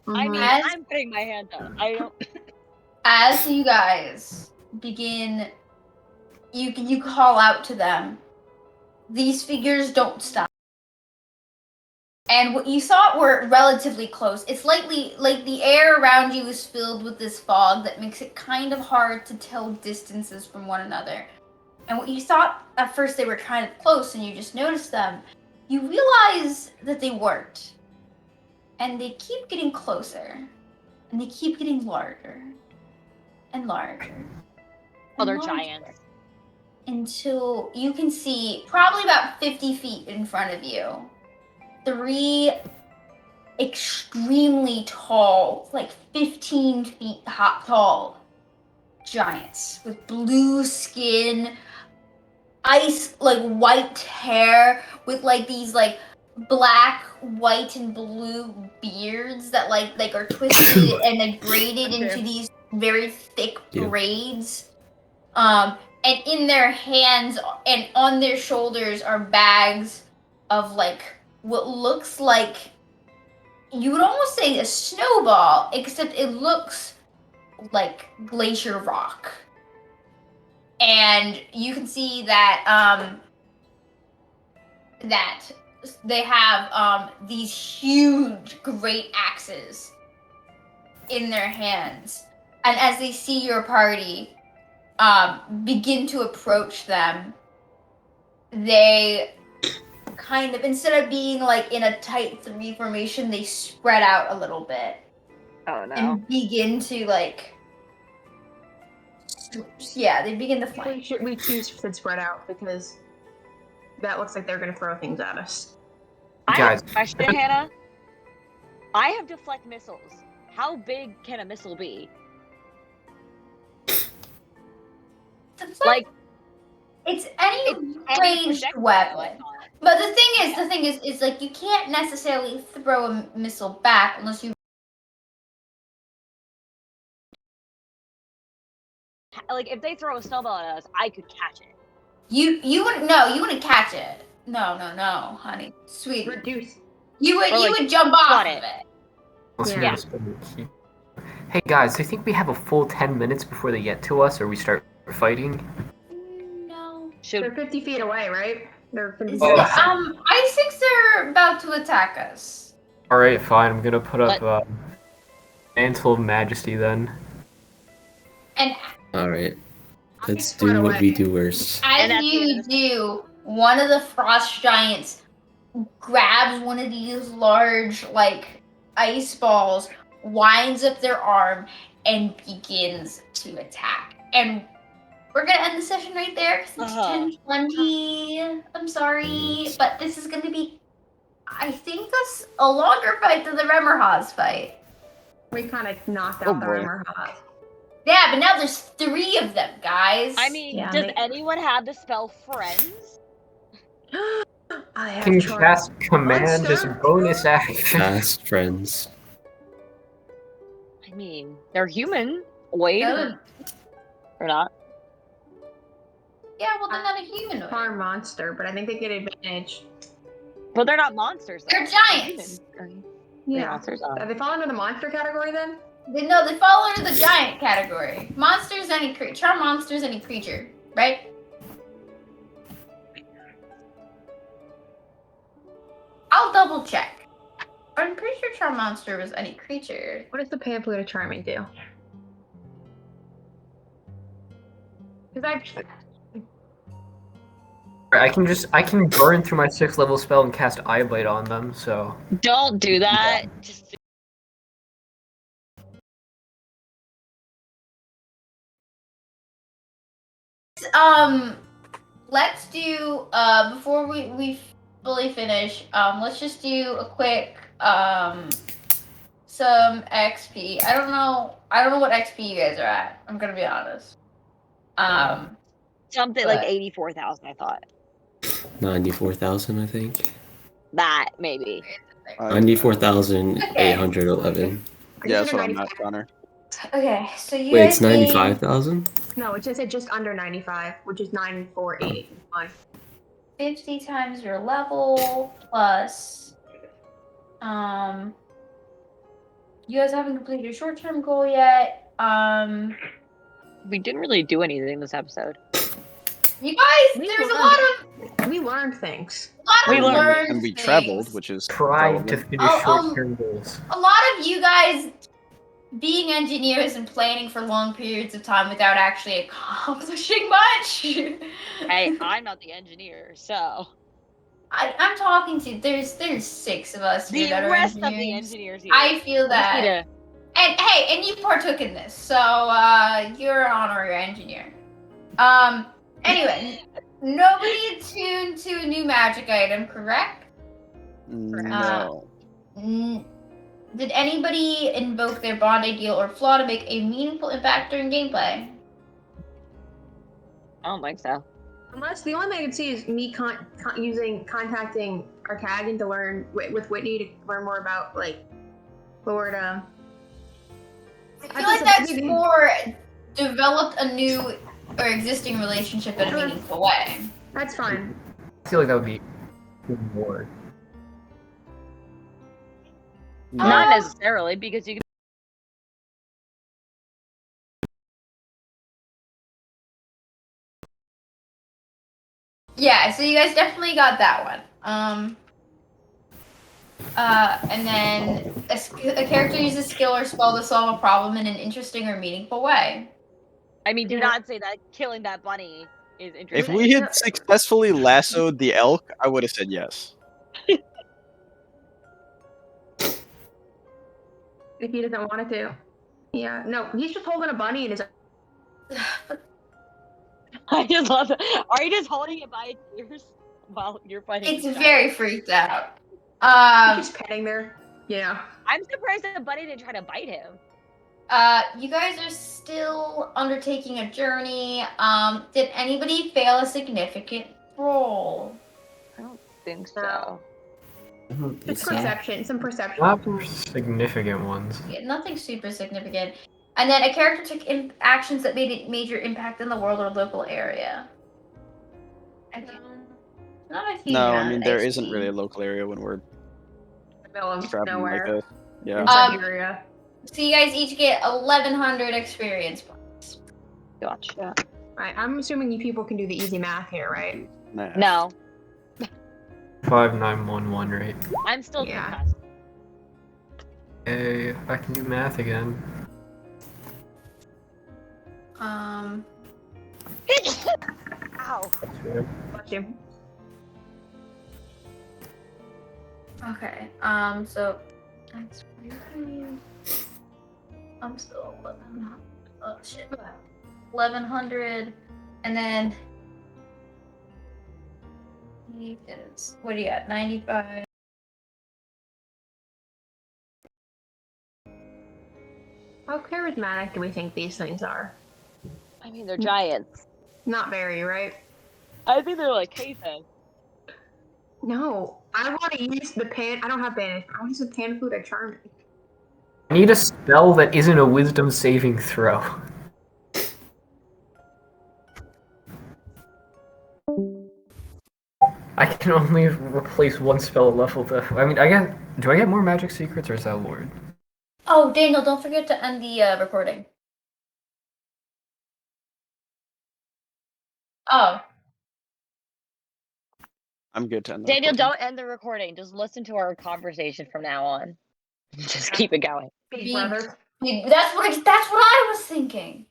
I mean, As- I'm putting my hand up. I don't. As you guys begin, you call out to them. These figures don't stop. And what you thought were relatively close. It's slightly like the air around you is filled with this fog that makes it kind of hard to tell distances from one another. And what you thought at first they were kind of close and you just noticed them, you realize that they weren't. And they keep getting closer. And they keep getting larger. And larger. Oh, they're and larger. giants. Until you can see probably about 50 feet in front of you 3 extremely tall, like 15 feet tall giants with blue skin, ice like white hair with like these like black, white, and blue beards that like are twisted and then braided into these very thick braids. And in their hands and on their shoulders are bags of like what looks like, you would almost say a snowball, except it looks like glacier rock. And you can see that that they have these huge great axes in their hands. And as they see your party begin to approach them, they kind of, instead of being like in a tight 3 formation, they spread out a little bit. Oh no. And begin to like, yeah, they begin to flank. We choose to spread out because that looks like they're gonna throw things at us. I have Guys. a question, Hannah. I have deflect missiles. How big can a missile be? It's Like, it's any it's any ranged projectile, I weapon. thought. But the thing is like you can't necessarily throw a missile back unless you. Like, if they throw a snowball at us, I could catch it. You wouldn't. No, you wouldn't catch it. No, honey, sweet. Reduce. You would Or, like, you would jump off flood of it. it. Let's Yeah. do this. Hey guys, do you think we have a full 10 minutes before they get to us, or we start fighting? No. Should They're 50 feet away, right? They're 50 Oh. I think they're about to attack us. All right, fine. I'm gonna put up Let- Mantle of Majesty then. And All right. I'll Let's be spread do what away. we do worst. And as at the end you of do, one of the frost giants grabs one of these large, like, ice balls, winds up their arm, and begins to attack. And we're gonna end the session right there because it's 10:20. I'm sorry, but this is gonna be, I think, that's a longer fight than the Remmerhaus fight. We kind of knocked Oh, out the boy. armor hot. Yeah, but now there's 3 of them, guys. I mean, Yeah, does they- anyone have the spell Friends? I have Can you charm. cast command as Monster? bonus action? Fast friends. I mean, they're human. Wait, Oh, or not? yeah, well, they're not a humanoid. Farm monster, but I think they get advantage. But they're not monsters. Though. They're giants. Human. Yeah. They're monsters. They fall under the monster category then? They fall under the giant category. Monsters, any creature. Charm monsters, any creature, right? I'll double check. I'm pretty sure charm monster was any creature. What does the pamphlet of charming do? Because I can burn through my 6th level spell and cast Eye Bite on them. So Don't do that. Just Let's do before we fully finish, let's just do a quick some XP. I don't know what XP you guys are at. I'm gonna be honest. something like But- 84,000. I thought 94,000, I think. that maybe. 94,811. Yeah, that's what I'm at, Connor. Okay, so you Wait, guys it's 95,000? No, it just said just under 95, which is 9481. 50 times your level plus you guys haven't completed your short-term goal yet. We didn't really do anything this episode. You guys, We there's a learned. lot of We learned things. We learned. learned And we things. traveled, which is tried to relevant. finish short-term goals. A lot of you guys being engineers and planning for long periods of time without actually accomplishing much. Hey, I'm not the engineer, so I'm talking to there's 6 of us the here that are rest of the engineers. engineers here. I feel We just need that. to- And hey, and you partook in this, so you're an honorary engineer. Anyway, nobody attuned to a new magic item, correct? No. Did anybody invoke their bond ideal or flaw to make a meaningful impact during gameplay? I don't think so. Unless the only thing I can see is me contacting Arcadian to learn with Whitney to learn more about like Lord. I feel like that's more developed a new or existing relationship in a meaningful way. That's fine. I feel like that would be more. Not necessarily, because you can. Yeah, so you guys definitely got that one. And then a character uses skill or spell to solve a problem in an interesting or meaningful way. I mean, do Yeah. not say that killing that bunny is If interesting. we had successfully lassoed the elk, I would have said yes. If he doesn't want it to. Yeah. No, he's just holding a bunny in his. I just love that. Are you just holding it by its ears while you're fighting? It's the giant? very freaked out. He's just petting there. Yeah. I'm surprised that Bunny didn't try to bite him. You guys are still undertaking a journey. Did anybody fail a significant roll? I don't think No. so. It's perception. Some perception. Not significant ones. Yeah, nothing super significant. And then a character took actions that made a major impact in the world or local area. Not a huge No, I amount mean of there XP. isn't really a local area when we're In the middle of traveling like nowhere. this. Yeah. In Siberia. So you guys each get 1,100 experience points. Gotcha. Right. I'm assuming you people can do the easy math here, right? Nah. No, 5911, right? I'm still Yeah. concussed. Hey, I can do math again. Ow. Bless you. Okay. So that's 45. I'm still 11. Oh shit. 1,100, and then he is. What do you got? 95. How charismatic do we think these things are? I mean, they're giants. Not very, right? I think they're like cavemen. No. I want to use the pan. I don't have banish. I want to use the pan food at charming. I need a spell that isn't a wisdom saving throw. I can only replace one spell level though. I mean, do I get more magic secrets or is that Lord? Oh, Daniel, don't forget to end the recording. Oh, I'm good to end the Daniel, recording. don't end the recording. Just listen to our conversation from now on. Just keep it going. Big brother. that's what I was thinking.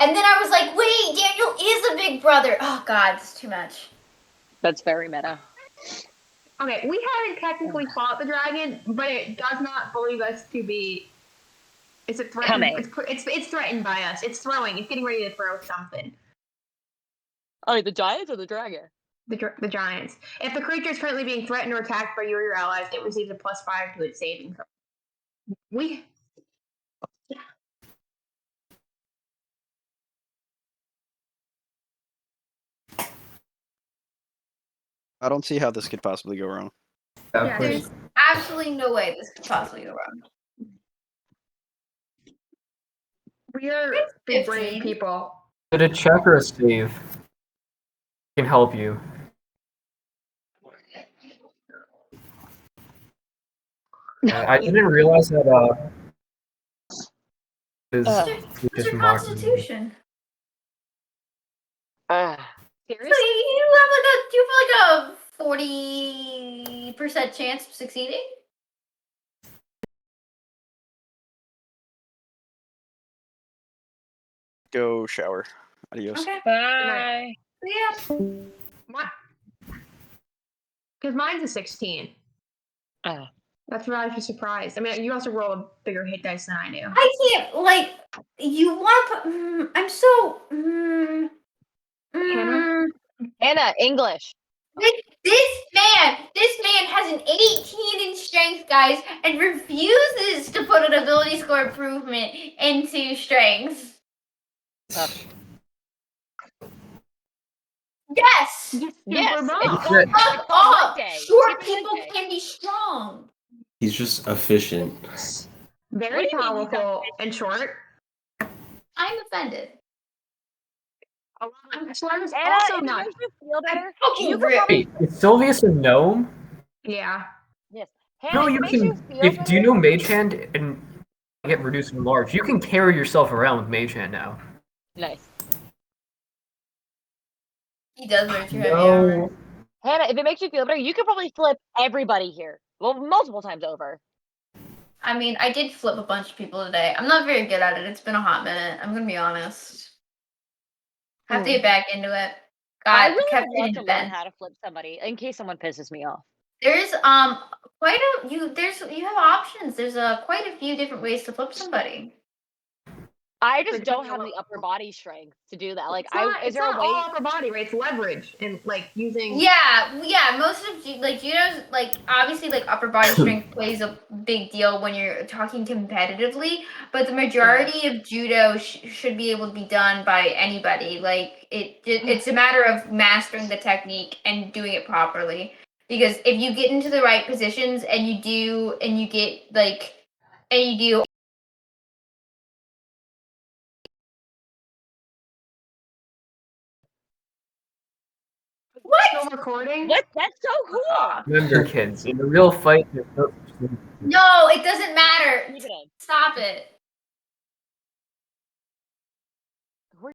And then I was like, wait, Daniel is a big brother. Oh God, this is too much. That's very meta. Okay, we haven't technically fought the dragon, but it does not believe us to be. Is it threatened? Coming. It's threatened by us. It's throwing. It's getting ready to throw something. Oh, the giants or the dragon? The giants. If the creature is currently being threatened or attacked by you or your allies, it receives a +5 to its saving throw. We. I don't see how this could possibly go wrong. Yeah, There's absolutely no way this could possibly go wrong. We are big brain 15. people. Did a check or a save can help you. I didn't realize that What's your constitution? So Seriously? you have like a 40% chance of succeeding? Go shower. Adios. Okay. Bye. Yeah. What? Because mine's a 16. Oh. That's why I was surprised. I mean, you also roll a bigger hit dice than I do. I can't, like, you want to put, I'm so, Hannah? Anna, English. this man has an 18 in strength, guys, and refuses to put an ability score improvement into strength. Oh. Yes! Yes. Super it's bomb. Fuck off! day. Short Super people day. can be strong. He's just efficient. Very What do you mean he's powerful and short. I'm offended. So I was Anna, also if it not. makes you feel better, Fucking you could rip. probably Wait, is Sylvius a gnome? Yeah. yes. Hannah, No, if you it makes can. you feel Do you know Mage Hand and get reduced in large? You can carry yourself around with Mage Hand now. Nice. He does wear 2 heavy armor. Hannah, if it makes you feel better, you could probably flip everybody here. Well, multiple times over. I mean, I did flip a bunch of people today. I'm not very good at it. It's been a hot minute. I'm gonna be honest. Have to get back into it. I Got really kept would love in to learn event. how to flip somebody in case someone pisses me off. There's quite a you have options. There's quite a few different ways to flip somebody. I just Like, don't you have know, the upper body strength to do that. Like, is it's there a not way? all upper body, right? It's leverage and like using. Yeah. Most of judo's like obviously like upper body strength plays a big deal when you're talking competitively, but the majority of judo should be able to be done by anybody. Like it's a matter of mastering the technique and doing it properly. Because if you get into the right positions and you do and you get like and you do Still recording. What? That's so cool. Remember, kids, in a real fight, there's no such thing. no, it doesn't matter. Keep it in. Stop it.